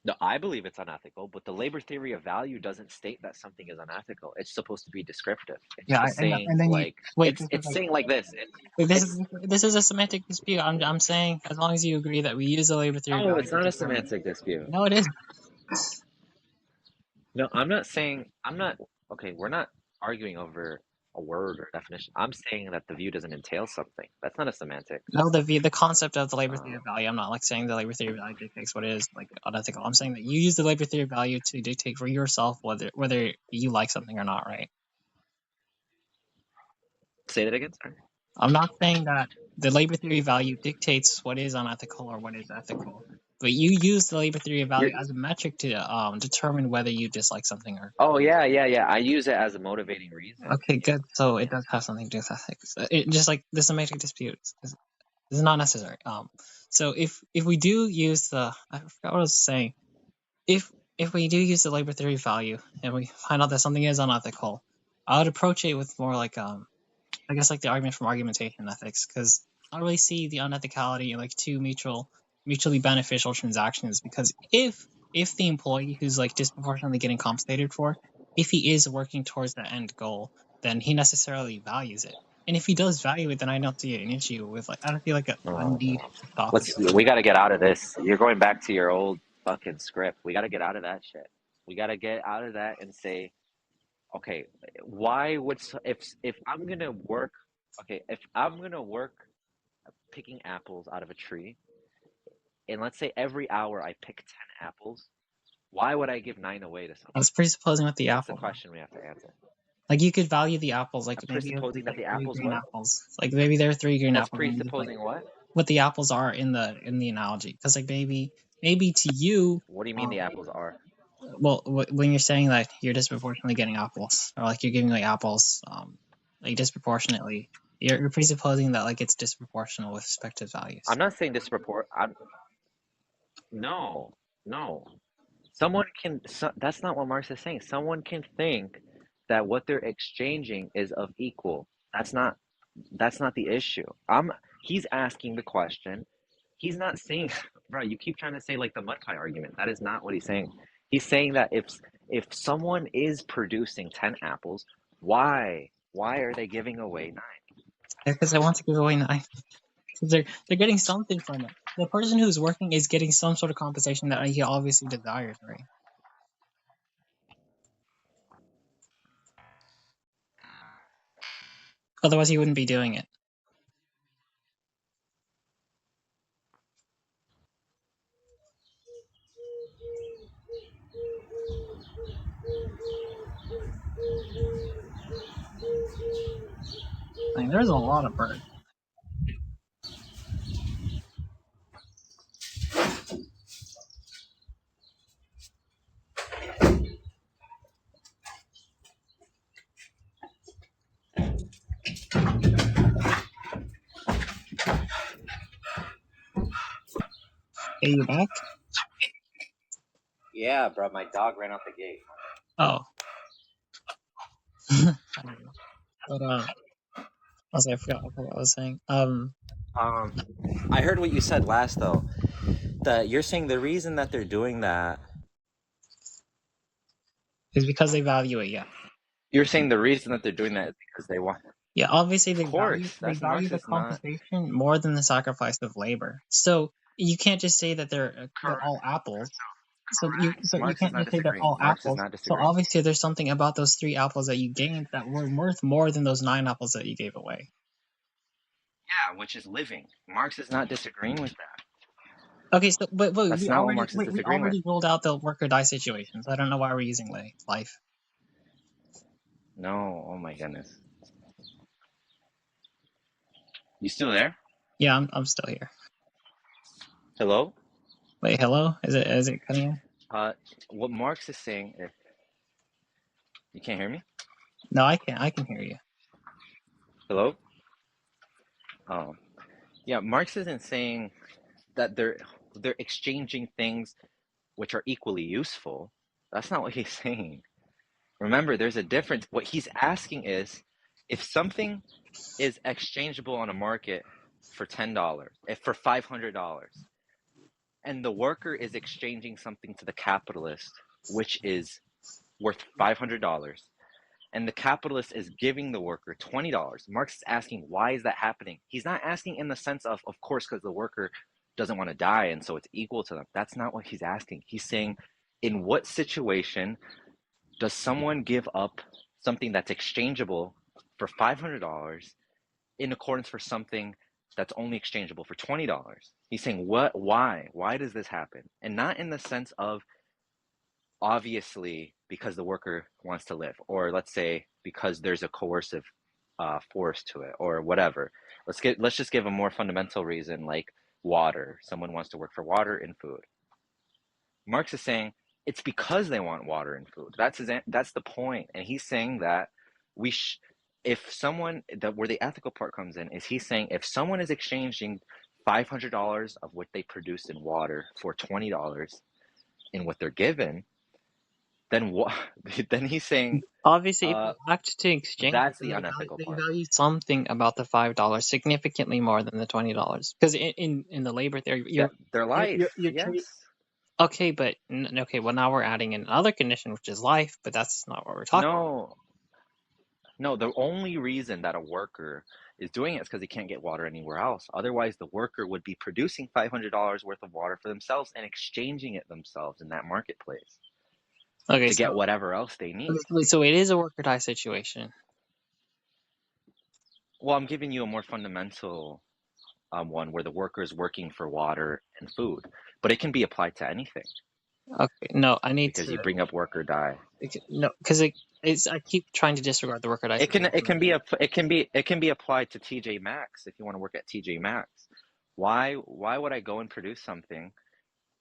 No, I believe it's unethical, but the labor theory of value doesn't state that something is unethical. It's supposed to be descriptive. It's Yeah, just saying and then you like wait. it's saying like this. Wait, It's this is a semantic dispute. I'm saying as long as you agree that we use the labor theory no, value it's to not a determine. semantic dispute. No, it is. No, I'm not saying I'm not okay, we're not arguing over a word or definition. I'm saying that the view doesn't entail something. That's not a semantic. No, the concept of the labor theory Uh, of value. I'm not like saying the labor theory of value dictates what is like unethical. I'm saying that you use the labor theory of value to dictate for yourself whether you like something or not, right? say that again, sorry. I'm not saying that the labor theory of value dictates what is unethical or what is ethical, but you use the labor theory of You're value as a metric to determine whether you dislike something or. oh yeah. I use it as a motivating reason. Okay, Yeah. good. So it does have something to do with ethics. It just like the semantic dispute is not necessary. So if we do use I forgot what I was saying. If we do use the labor theory of value and we find out that something is unethical, I would approach it with more like I guess like the argument from argumentation ethics, because I don't really see the unethicality in like two mutually beneficial transactions. Because if the employee who's like disproportionately getting compensated for, if he is working towards the end goal, then he necessarily values it. And if he does value it, then I don't see an issue with like I don't feel like a Oh, need to stop it. we got to get out of this. You're going back to your old fucking script. We got to get out of that shit. We got to get out of that and say, okay, why would if I'm going to work, okay, if I'm going to work picking apples out of a tree, and let's say every hour I pick 10 apples, why would I give 9 away to someone? That's presupposing with the That's the apple. question we have to answer. Like you could value the apples, like I'm maybe if presupposing there's that like the three apples green what? apples. Like maybe there are three green That's apples, and you just like presupposing what? what the apples are in the analogy. Because like maybe to you, What do you mean um, the apples are? well, when you're saying that you're disproportionately getting apples, or like you're giving like apples, like disproportionately, you're presupposing that like it's disproportional with respect to values. I'm not saying disproport. No, no. Someone can, that's not what Marx is saying. Someone can think that what they're exchanging is of equal. That's not the issue. He's asking the question. He's not saying, bro, you keep trying to say like the mud pie argument. That is not what he's saying. He's saying that if someone is producing 10 apples, why? Why are they giving away 9? Because I want to give away nine. Because they're getting something from it. The person who's working is getting some sort of compensation that he obviously desires, right? Otherwise, he wouldn't be doing it. I mean, there's a lot of birds. Hey, you back? Yeah, bro, my dog ran out the gate. Oh. I don't know. But also I forgot what I was saying. I heard what you said last though. That you're saying the reason that they're doing that. Is because they value it. Yeah. You're saying the reason that they're doing that is because they want. Yeah. Obviously, Of course, they that's value Marx the is not compensation more than the sacrifice of labor. So you can't just say that they're correct. all apples. So you Marx is can't not just say they're disagreeing. all Marx is apples. not So disagreeing. obviously, there's something about those 3 apples that you gained that were worth more than those 9 apples that you gave away. Yeah, which is living. Marx is not disagreeing with that. Okay. So but That's not what Marx is we disagreeing with. already ruled out the work or die situations. I don't know why we're using life. No, oh my goodness. You still there? Yeah, I'm still here. Hello? Wait, hello? Is it cutting in? What Marx is saying, if you can't hear me? No, I can hear you. Hello? Oh. Yeah, Marx isn't saying that they're exchanging things which are equally useful. That's not what he's saying. Remember, there's a difference. What he's asking is if something is exchangeable on a market for $10, if for $500, and the worker is exchanging something to the capitalist, which is worth $500, and the capitalist is giving the worker $20. Marx is asking, why is that happening? He's not asking in the sense of course, because the worker doesn't want to die, and so it's equal to them. That's not what he's asking. He's saying, in what situation does someone give up something that's exchangeable for $500 in accordance for something that's only exchangeable for $20? He's saying, why does this happen? And not in the sense of obviously because the worker wants to live, or let's say because there's a coercive force to it, or whatever. Let's just give a more fundamental reason, like water. Someone wants to work for water and food. Marx is saying it's because they want water and food. That's the point. And he's saying that if someone, where the ethical part comes in, is he's saying if someone is exchanging $500 of what they produce in water for $20 in what they're given, then what? Then he's saying Obviously, if they act to exchange, that's then the unethical they part. value something about the $5 significantly more than the $20. Because in the labor theory, Their life, yes. Okay, but okay, well now we're adding in another condition, which is life, but that's not what we're talking about. No, the only reason that a worker is doing it is because he can't get water anywhere else. Otherwise, the worker would be producing $500 worth of water for themselves and exchanging it themselves in that marketplace Okay, to get whatever else they need. so it is a work or die situation. Well, I'm giving you a more fundamental one where the worker is working for water and food, but it can be applied to anything. Okay, no, I need because you bring up work or die. No, because I keep trying to disregard the work or die. It can be applied to TJ Maxx if you want to work at TJ Maxx. Why would I go and produce something?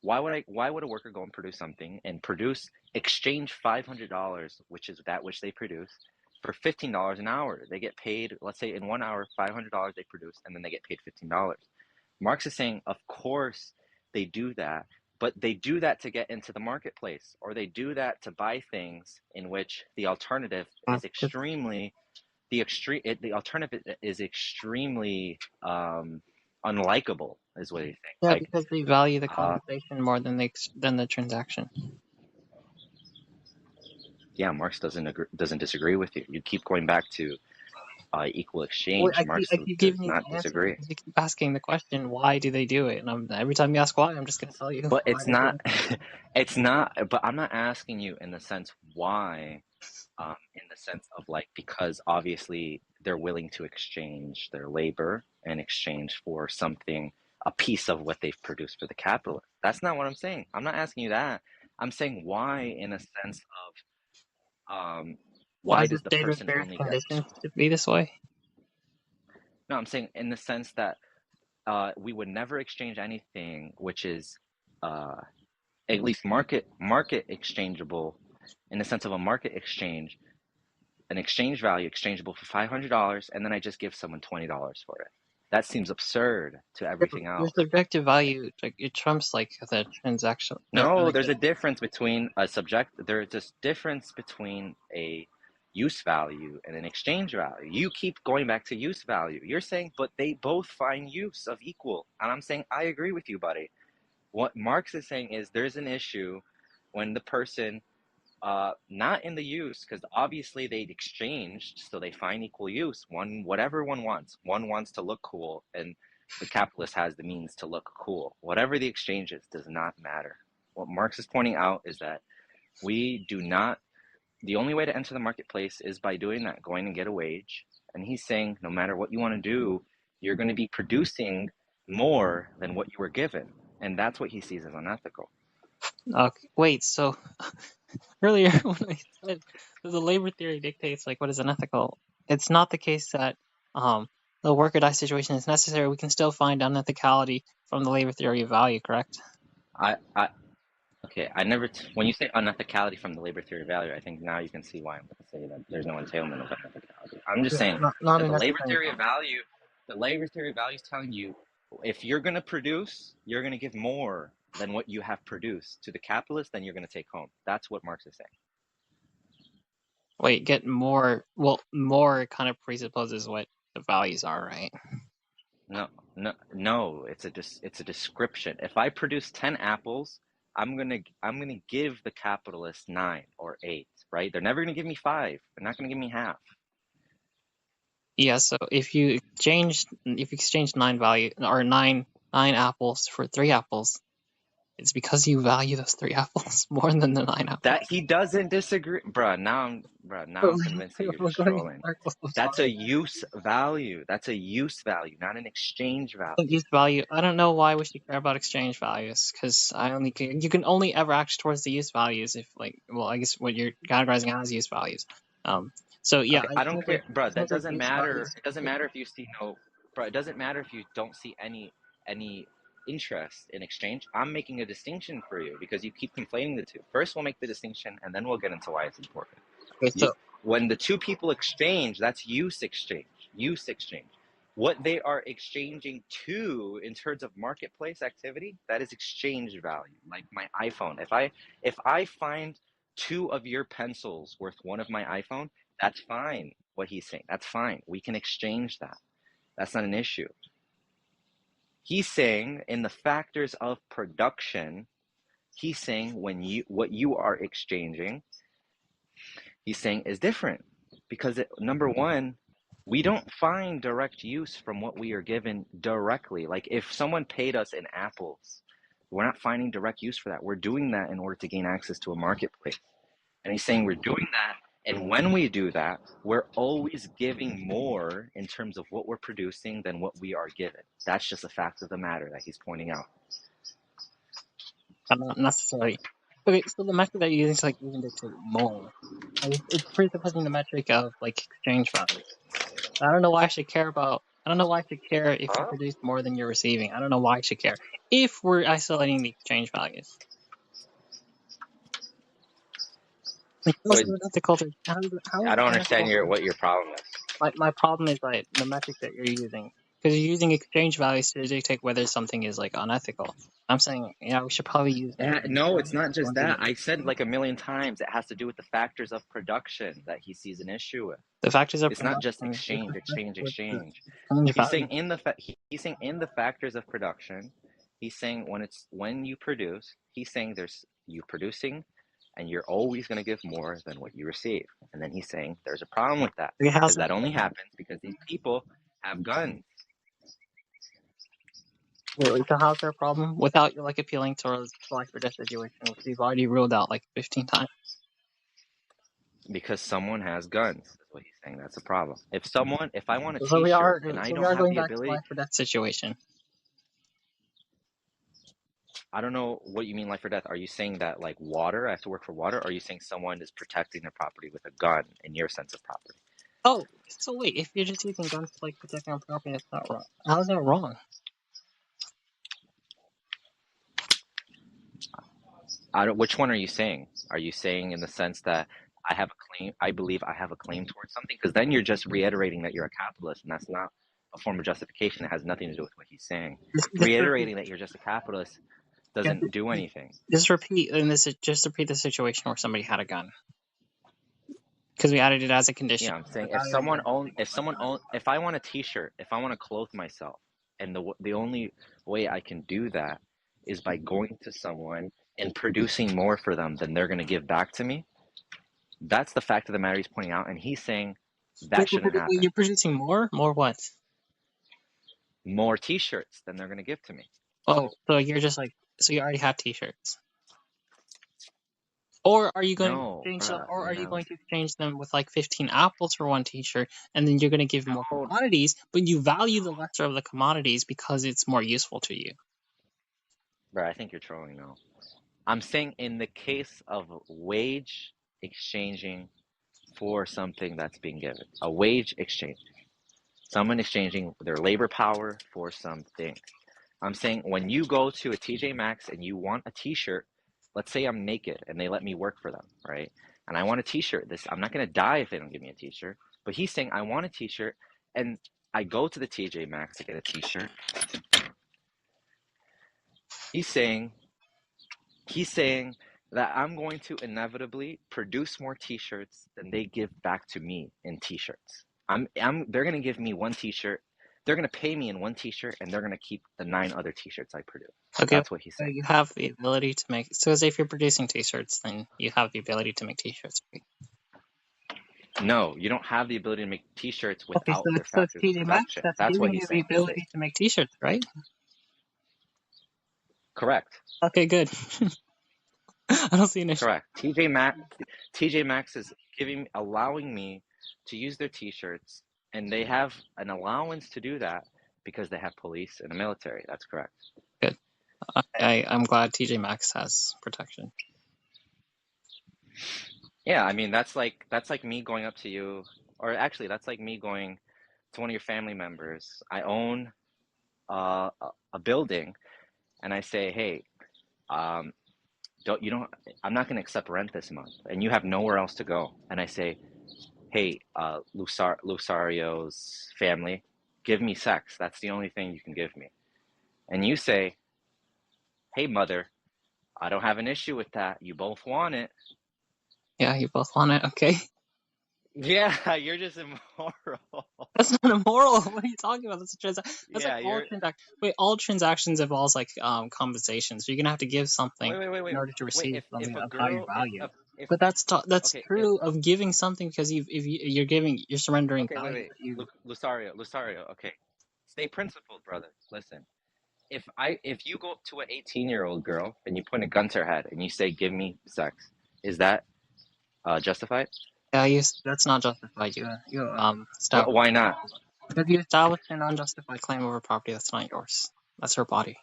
Why would a worker go and produce something and exchange $500, which is that which they produce, for $15 an hour? They get paid, let's say in 1 hour, $500 they produce, and then they get paid $15. Marx is saying, of course they do that, but they do that to get into the marketplace, or they do that to buy things in which the alternative is extremely unlikable, is what they think. Yeah, because they value the compensation more than the transaction. Yeah, Marx doesn't disagree with you. You keep going back to equal exchange. Marx does not disagree. You keep asking the question, why do they do it? And every time you ask why, I'm just going to tell you. But it's not. But I'm not asking you in the sense why. In the sense of because obviously they're willing to exchange their labor in exchange for something, a piece of what they've produced for the capitalist. That's not what I'm saying. I'm not asking you that. I'm saying why, in a sense of why does the person only conditions to be this way? No, I'm saying in the sense that we would never exchange anything which is at least market exchangeable, in the sense of a market exchange, an exchange value exchangeable for $500, and then I just give someone $20 for it. That seems absurd to everything else. Your subjective value, it trumps the transaction. No, there's a difference between there's this difference between a use value and an exchange value. You keep going back to use value. You're saying, but they both find use of equal. And I'm saying, I agree with you, buddy. What Marx is saying is there's an issue when the person, not in the use, because obviously they exchanged, so they find equal use. Whatever one wants. One wants to look cool, and the capitalist has the means to look cool. Whatever the exchange is does not matter. What Marx is pointing out is that the only way to enter the marketplace is by doing that, going and get a wage. And he's saying, no matter what you want to do, you're going to be producing more than what you were given. And that's what he sees as unethical. Okay, wait, so earlier when I said that the labor theory dictates what is unethical, it's not the case that the work or die situation is necessary. We can still find unethicality from the labor theory of value, correct? Okay, when you say unethicality from the labor theory of value, I think now you can see why I'm going to say that there's no entailment of unethicality. I'm just saying that the labor theory of value is telling you, if you're going to produce, you're going to give more than what you have produced to the capitalist, then you're going to take home. That's what Marx is saying. Wait, get more. Well, more kind of presupposes what the values are, right? No. It's a description. If I produce 10 apples, I'm gonna give the capitalist 9 or 8, right? They're never gonna give me 5. They're not gonna give me half. Yeah, so if you exchange 9 apples for 3 apples, it's because you value those 3 apples more than the 9 apples. That he doesn't disagree, now I'm convinced that you're We're just going in trolling. circles. I'm That's a sorry. use value. That's a use value, not an exchange value. Use value. I don't know why we should care about exchange values, because you can only ever act towards the use values if I guess what you're categorizing as use values. Um, so yeah, Okay, I I don't think like care, bro. That like doesn't use matter. values. It doesn't matter if you see no, bro. It doesn't matter if you don't see any interest in exchange. I'm making a distinction for you because you keep conflating the two. First, we'll make the distinction, and then we'll get into why it's important. Okay, You, so when the two people exchange, that's use exchange. Use exchange. What they are exchanging to in terms of marketplace activity, that is exchange value. Like my iPhone. If I find 2 of your pencils worth 1 of my iPhone, that's fine. What he's saying, that's fine. We can exchange that. That's not an issue. He's saying in the factors of production, he's saying what you are exchanging, he's saying is different because number one, we don't find direct use from what we are given directly. Like if someone paid us in apples, we're not finding direct use for that. We're doing that in order to gain access to a marketplace. And he's saying we're doing that. And when we do that, we're always giving more in terms of what we're producing than what we are given. That's just a fact of the matter that he's pointing out. not necessarily. Okay, so the metric that you're using is like even dictate more. Like, it's presupposing the metric of like exchange value. I don't know why I should care about. I don't know why I should care if you Huh? produce more than you're receiving. I don't know why I should care if we're isolating the exchange values. Like, how's But it unethical to how is I it don't understand unethical to what your problem is. my problem is like the metric that you're using, because you're using exchange values to dictate whether something is like unethical. I'm saying, yeah, we should probably use exchange No, it's values not just going to that. get I said like a million times it has to do with the factors of production that he sees an issue with. the factors of It's not just production with exchange, respect exchange, with the exchange. exchange He's saying value. he's saying in the factors of production, he's saying when you produce, he's saying there's you producing and you're always going to give more than what you receive. And then he's saying there's a problem with that Okay, how's because that? that only happens because these people have guns. Wait, so how's there a problem without you like appealing towards life or death situation, which we've already ruled out like 15 times? Because someone has guns. That's what he's saying. That's a problem. If I want a So we T-shirt are and I so we don't are have going the back to ability, life or death situation. I don't know what you mean life or death. Are you saying that like water, I have to work for water? Or are you saying someone is protecting their property with a gun in your sense of property? Oh, so wait, if you're just using guns to like protect your own property, that's not wrong. How is that wrong? Which one are you saying? Are you saying in the sense that I have a claim, I believe I have a claim towards something? Because then you're just reiterating that you're a capitalist, and that's not a form of justification. It has nothing to do with what he's saying. Just repeat. Reiterating that you're just a capitalist Just, doesn't do anything. just repeat the situation where somebody had a gun, because we added it as a condition. Yeah, I'm saying Without even getting if I want a T-shirt, if I want to clothe myself, and the only way I can do that is by going to someone and producing more for them than they're going to give back to me. That's the fact of the matter he's pointing out, and he's saying that shouldn't happen. you're producing more? More what? More T-shirts than they're going to give to me. Oh, so you're just like, so you already have T-shirts. Or are you going to No, exchange them? bruh, Or are you no. going to exchange them with like 15 apples for one T-shirt, and then you're going to give more commodities, but you value the lesser of the commodities because it's more useful to you? Bruh, I think you're trolling now. I'm saying in the case of wage exchanging for something that's being given, a wage exchange, someone exchanging their labor power for something. I'm saying when you go to a TJ Maxx and you want a T-shirt, let's say I'm naked and they let me work for them, right? And I want a T-shirt. I'm not gonna die if they don't give me a T-shirt. But he's saying I want a T-shirt, and I go to the TJ Maxx to get a T-shirt. He's saying that I'm going to inevitably produce more T-shirts than they give back to me in T-shirts. They're gonna give me one T-shirt they're gonna pay me in one T-shirt, and they're gonna keep the 9 other T-shirts I produce. Okay, That's what he's so saying. you have the ability to make. So as if you're producing T-shirts, then you have the ability to make T-shirts. Right? No, you don't have the ability to make T-shirts Okay, without their so it's factories of TJ Maxx production. that's That's what giving he's you the saying. ability to make T-shirts, right? Correct. Okay, good. I don't see an issue. Correct. TJ Maxx is allowing me to use their T-shirts, and they have an allowance to do that because they have police and the military. That's correct. Good. I'm glad TJ Maxx has protection. Yeah, I mean that's like me going up to you, or actually that's like me going to one of your family members. I own a building, and I say, hey, um, I'm not going to accept rent this month, and you have nowhere else to go. And I say, hey, Lucario's family, give me sex. That's the only thing you can give me. And you say, hey, mother, I don't have an issue with that. You both want it. Yeah, you both want it. Okay. Yeah, you're just immoral. That's not immoral. What are you talking about? That's a That's Yeah, like all transactions. Wait, all transactions involves like compensation. So you're gonna have to give something in order to wait. receive something If a of higher girl, value. if But that's okay, if true of giving something because you're surrendering okay, value wait. that you. Lucario. Okay, stay principled, brother. Listen. If you go up to an 18-year-old girl and you point a gun to her head and you say, "Give me sex," is that justified? Yeah, that's not justified. You established Why not? because you established an unjustified claim over property that's not yours. That's her body.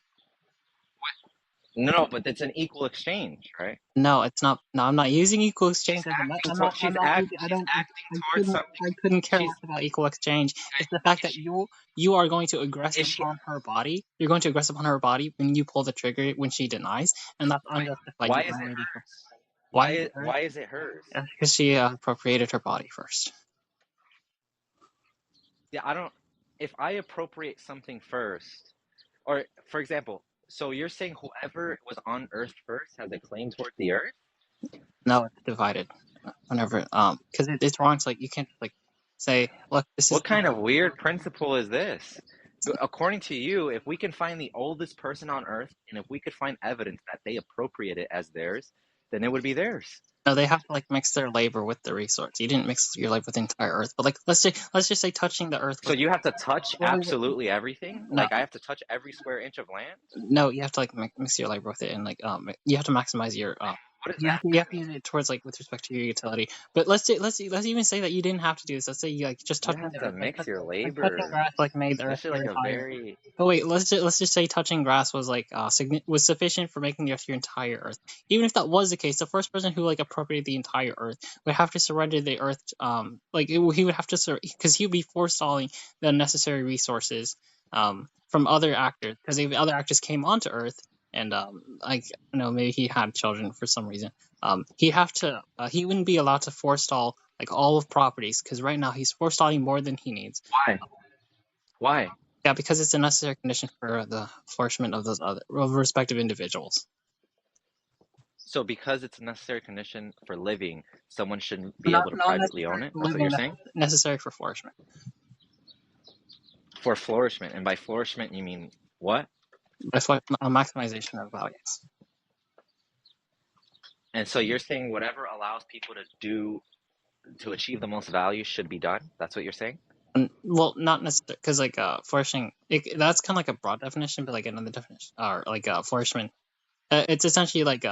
No, but it's an equal exchange, right? No, it's not. No, I'm not using equal exchange as a. I'm not using. She's I acting towards couldn't. something. I couldn't care She's less about equal exchange. It's the fact that you are going to aggress is she upon her body. You're going to aggress upon her body when you pull the trigger when she denies, and that's unjustified. why You is it violated her. hers? Why is it hers? Why is it hers? Because she appropriated her body first. Yeah, I don't. If I appropriate something first, or for example, so you're saying whoever was on Earth first has a claim toward the Earth? No, it's divided. Whenever because it's wrong. It's like you can't just like say, look, this is. What kind of weird principle is this? According to you, if we can find the oldest person on Earth, and if we could find evidence that they appropriate it as theirs, then it would be theirs. No, they have to like mix their labor with the resource. You didn't mix your labor with the entire Earth, but like let's just say touching the Earth So with. you have to touch Wait, absolutely everything? no, Like I have to touch every square inch of land? no, you have to like mix your labor with it, and like you have to maximize your What does you have that to, you have to use it towards like with respect to your utility. But let's even say that you didn't have to do this. Let's say you like just You touching have the to Earth, mix your like touching labor. grass like made the Earth This is like your a entire. very But wait, let's just say touching grass was like was sufficient for making the Earth your entire Earth. Even if that was the case, the first person who like appropriated the entire Earth would have to surrender the Earth. He would have to because he would be forestalling the necessary resources from other actors because if other actors came onto Earth and like you know maybe he had children for some reason he wouldn't be allowed to forestall like all of properties because right now he's forestalling more than he needs. why? Yeah, because it's a necessary condition for the flourishment of those other respective individuals. So because it's a necessary condition for living, someone shouldn't be Not able to not privately necessary own it? for That's what living, you're saying? necessary for flourishment. For flourishment. And by flourishment you mean what? By maximization of values. And so you're saying whatever allows people to achieve the most value should be done? That's what you're saying? Well, not necessarily because like flourishing. That's kind of like a broad definition, but like another definition or like flourishment. It's essentially like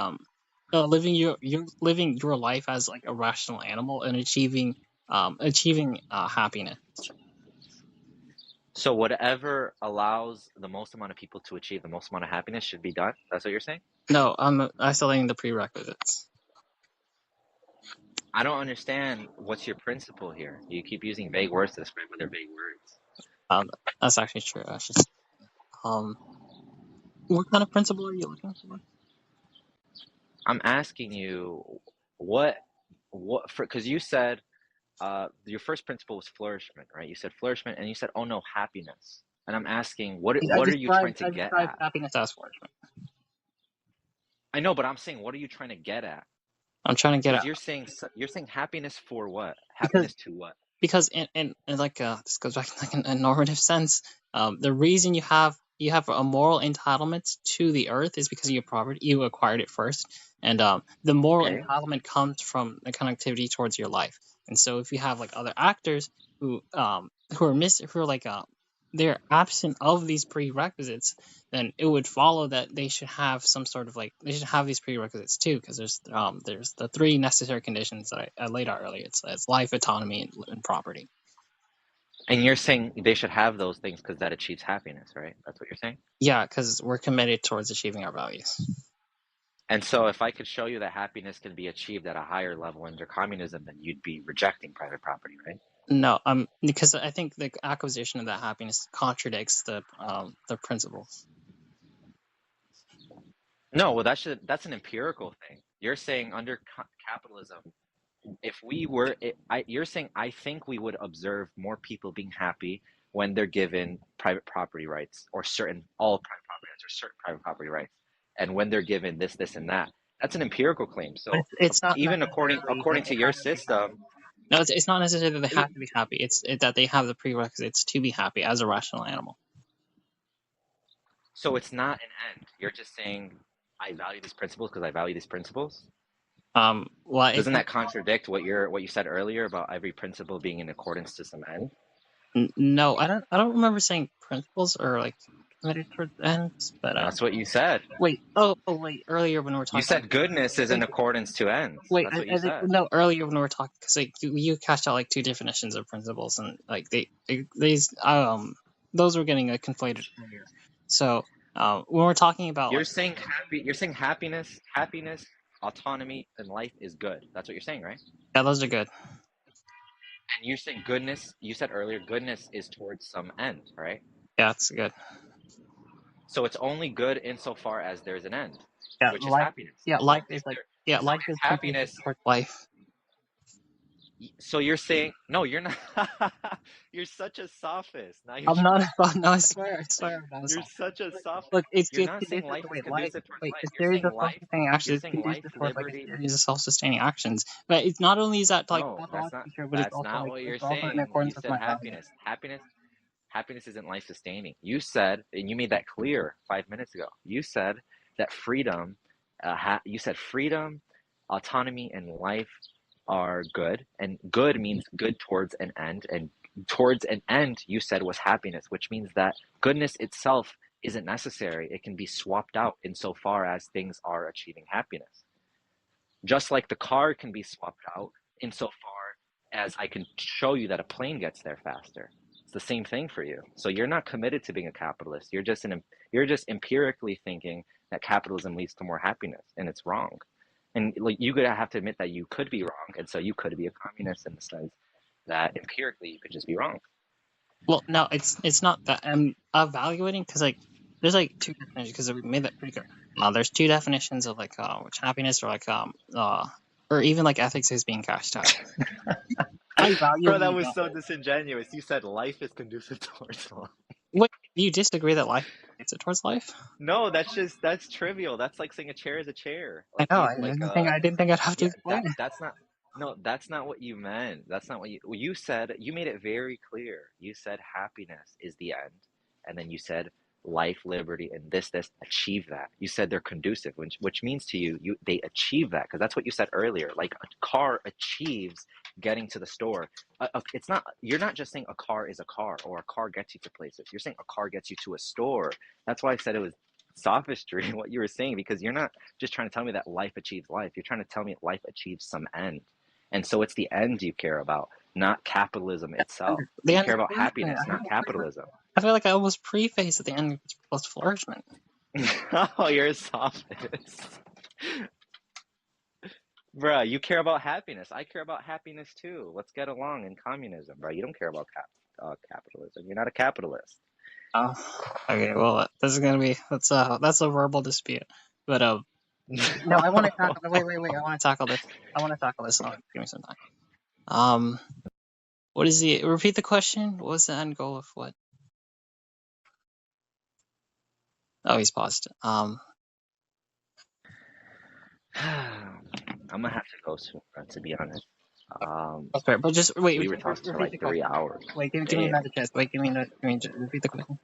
living living your life as like a rational animal and achieving happiness. So whatever allows the most amount of people to achieve the most amount of happiness should be done? That's what you're saying? No, I'm isolating the prerequisites. I don't understand what's your principle here. You keep using vague words to describe other vague words. That's actually true. I should. What kind of principle are you looking for? I'm asking you what because you said your first principle was flourishment, right? You said flourishment and you said, oh no, happiness. And I'm asking what are you trying to get at? Happiness as flourishment. I know, but I'm saying what are you trying to get at? I'm trying to get at you're saying happiness for what? because Happiness to what? because in like this goes back to like a normative sense. The reason you have a moral entitlement to the earth is because you acquired it first, and the moral Okay. entitlement comes from the connectivity towards your life. And so if you have like other actors who are like they're absent of these prerequisites, then it would follow that they should have some sort of like they should have these prerequisites too, because there's the three necessary conditions that I laid out earlier. It's life, autonomy, and property. And you're saying they should have those things because that achieves happiness, right? That's what you're saying? Yeah, because we're committed towards achieving our values. And so if I could show you that happiness can be achieved at a higher level under communism, then you'd be rejecting private property, right? No, because I think the acquisition of that happiness contradicts the principles. No, well, that's an empirical thing. You're saying under capitalism, if we were, you're saying I think we would observe more people being happy when they're given private property rights or all private property rights or certain private property rights, and when they're given this, and that. That's an empirical claim. So It's not even necessarily that according they to your have to be happy. system, No, it's not necessarily that they have to be happy. It's that they have the prerequisites to be happy as a rational animal. so it's not an end. You're just saying I value these principles because I value these principles. Well, Doesn't that contradict what you said earlier about every principle being in accordance to some end? No, I don't remember saying principles or like committed towards ends, but That's what you said. wait, wait, earlier when we were You talking said goodness is in accordance to ends. wait, That's what I you think said. no, earlier when we were talking, because like you cashed out like two definitions of principles, and like these those were getting conflated earlier. So when we're talking about You're saying happiness, autonomy, and life is good. That's what you're saying, right? yeah, those are good. And you're saying goodness. You said earlier goodness is towards some end, right? Yeah, that's good. So it's only good insofar as there's an end, Yeah, which is life. happiness. Yeah, So life is like life if is contingent happiness. towards life. So you're saying no, you're not. You're such a sophist. Now you're I'm not. trying. No, I swear, I'm You're sorry. such a sophist. Look, it's You're not saying conditioned life to is wait, life. conducive towards Wait, life. a You're series saying of life. self-sustaining You're actions is saying life, conducive towards like a liberty. series of self-sustaining actions. But it's not only is that like No, pathologically true, but it's that's also not like what you're it's also in saying. You accordance with said my values. happiness isn't life sustaining. You said, and you made that clear 5 minutes ago. You said that freedom, you said freedom, autonomy, and life are good, and good means good towards an end, and towards an end you said was happiness, which means that goodness itself isn't necessary. It can be swapped out insofar as things are achieving happiness. Just like the car can be swapped out insofar as I can show you that a plane gets there faster. It's the same thing for you. So you're not committed to being a capitalist. You're just empirically thinking that capitalism leads to more happiness, and it's wrong. And like you could have to admit that you could be wrong, and so you could be a communist in the sense that empirically you could just be wrong. Well, no, it's not that I'm evaluating because like there's like two definitions because we made that pretty clear. There's two definitions of like which happiness or like or even like ethics is being cashed out. I value Bro, that was so disingenuous. You said life is conducive towards life. What, do you disagree that life is it towards life? No, that's trivial. That's like saying a chair is a chair. I Like know. you I like didn't think I'd have to yeah, explain it. that's not no, that's not what you meant. That's not what you said. You made it very clear. You said happiness is the end, and then you said life, liberty, and this achieve that. You said they're conducive, which means to you they achieve that because that's what you said earlier. Like a car achieves getting to the store. It's not. You're not just saying a car is a car or a car gets you to places. You're saying a car gets you to a store. That's why I said it was sophistry what you were saying because you're not just trying to tell me that life achieves life. You're trying to tell me life achieves some end. And so it's the end you care about, not capitalism itself. The You end care is about flourishment. happiness, not capitalism. I feel like I almost preface at the end plus flourishment. Oh, you're a sophist. Bruh, you care about happiness. I care about happiness too. Let's get along in communism, bro. You don't care about capitalism. You're not a capitalist. Oh, okay. Well, this is gonna be that's a verbal dispute. But no, I want to tackle. Wait. I want to tackle this. Hold on, give me some time. What is the repeat the question? What was the end goal of what? Oh, he's paused. I'm gonna have to go soon, to be honest. That's fair. But just wait. We were Just talking for repeat the like 3 question. hours. Wait, give me Damn. another chance. Wait, give me another. Just repeat the question.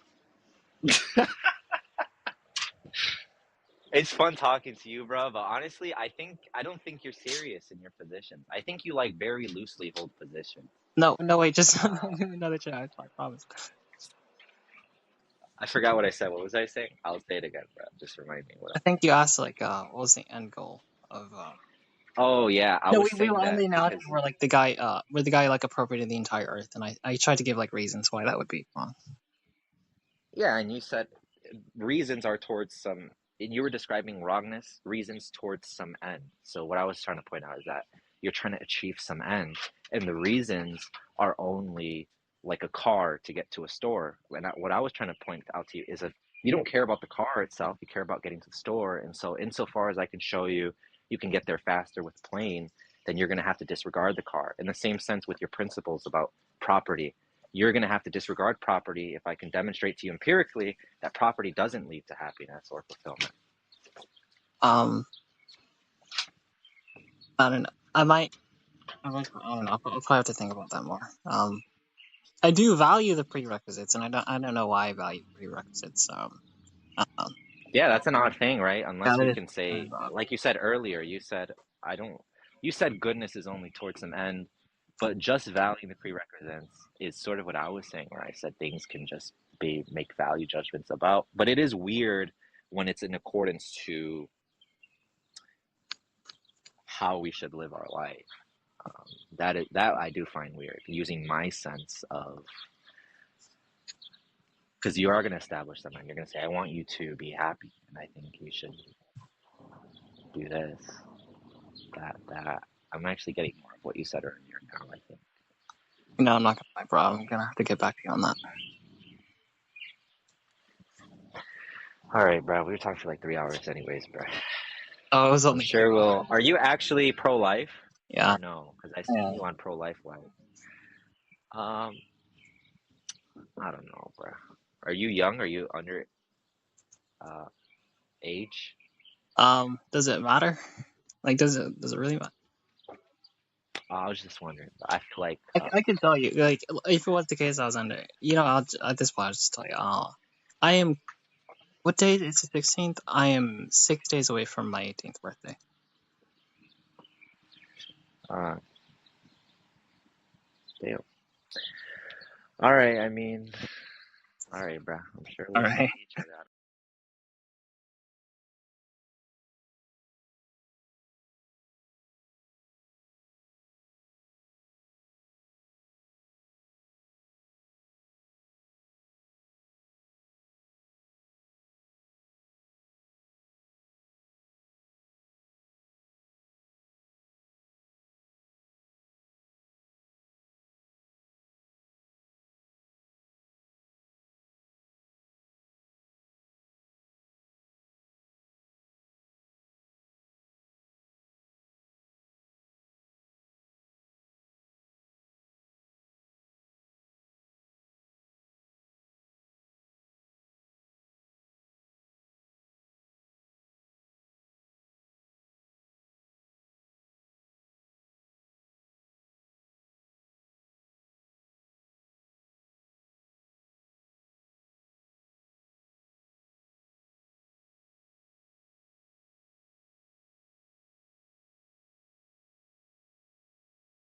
It's fun talking to you, bro. But honestly, I don't think you're serious in your positions. I think you like very loosely hold positions. No, wait. Just Uh, give me another chance. I promise. I forgot what I said. What was I saying? I'll say it again, bro. Just remind me what I else. think you asked like, what was the end goal of? Oh yeah, I No, was we saying were on that the analogy because where the guy like appropriated the entire Earth, and I tried to give like reasons why that would be wrong. yeah, and you said reasons are towards some, and you were describing wrongness, reasons towards some end. So what I was trying to point out is that you're trying to achieve some end, and the reasons are only like a car to get to a store. And what I was trying to point out to you is that you don't care about the car itself, you care about getting to the store. And so insofar as I can show you you can get there faster with a plane, then you're going to have to disregard the car. In the same sense with your principles about property, you're going to have to disregard property if I can demonstrate to you empirically that property doesn't lead to happiness or fulfillment. Um, I don't know. I don't know. I'll probably have to think about that more. I do value the prerequisites, and I don't know why I value prerequisites. Um, Yeah, that's an odd thing, right? yeah, Unless that we is can kind say, of odd. like you said earlier, you said, I don't, you said goodness is only towards some end, but just valuing the prerequisites is sort of what I was saying, where I said things can just make value judgments about. But it is weird when it's in accordance to how we should live our life. That I do find weird, using my sense of, because you are going to establish something. You're going to say, I want you to be happy, and I think you should do this, that. I'm actually getting more of what you said earlier now, I think. No, I'm not gonna lie, bro. I'm gonna have to get back to you on that. All right, bro. We were talking for like 3 hours anyways, bro. Oh, it was I'm only sure we'll. Are you actually pro-life yeah. or no? Because I seen Yeah. you on pro-life life. Um, I don't know, bro. Are you young? Are you under uh age? Does it matter? Like, does it really matter? I was just wondering. I feel like I can tell you, like, if it was the case I was under, at this point, I'll just tell you, I am, what day is the 16th? I am 6 days away from my 18th birthday. uh damn. All right, I mean, all right, bro. I'm sure we'll see Alright. each other. I don't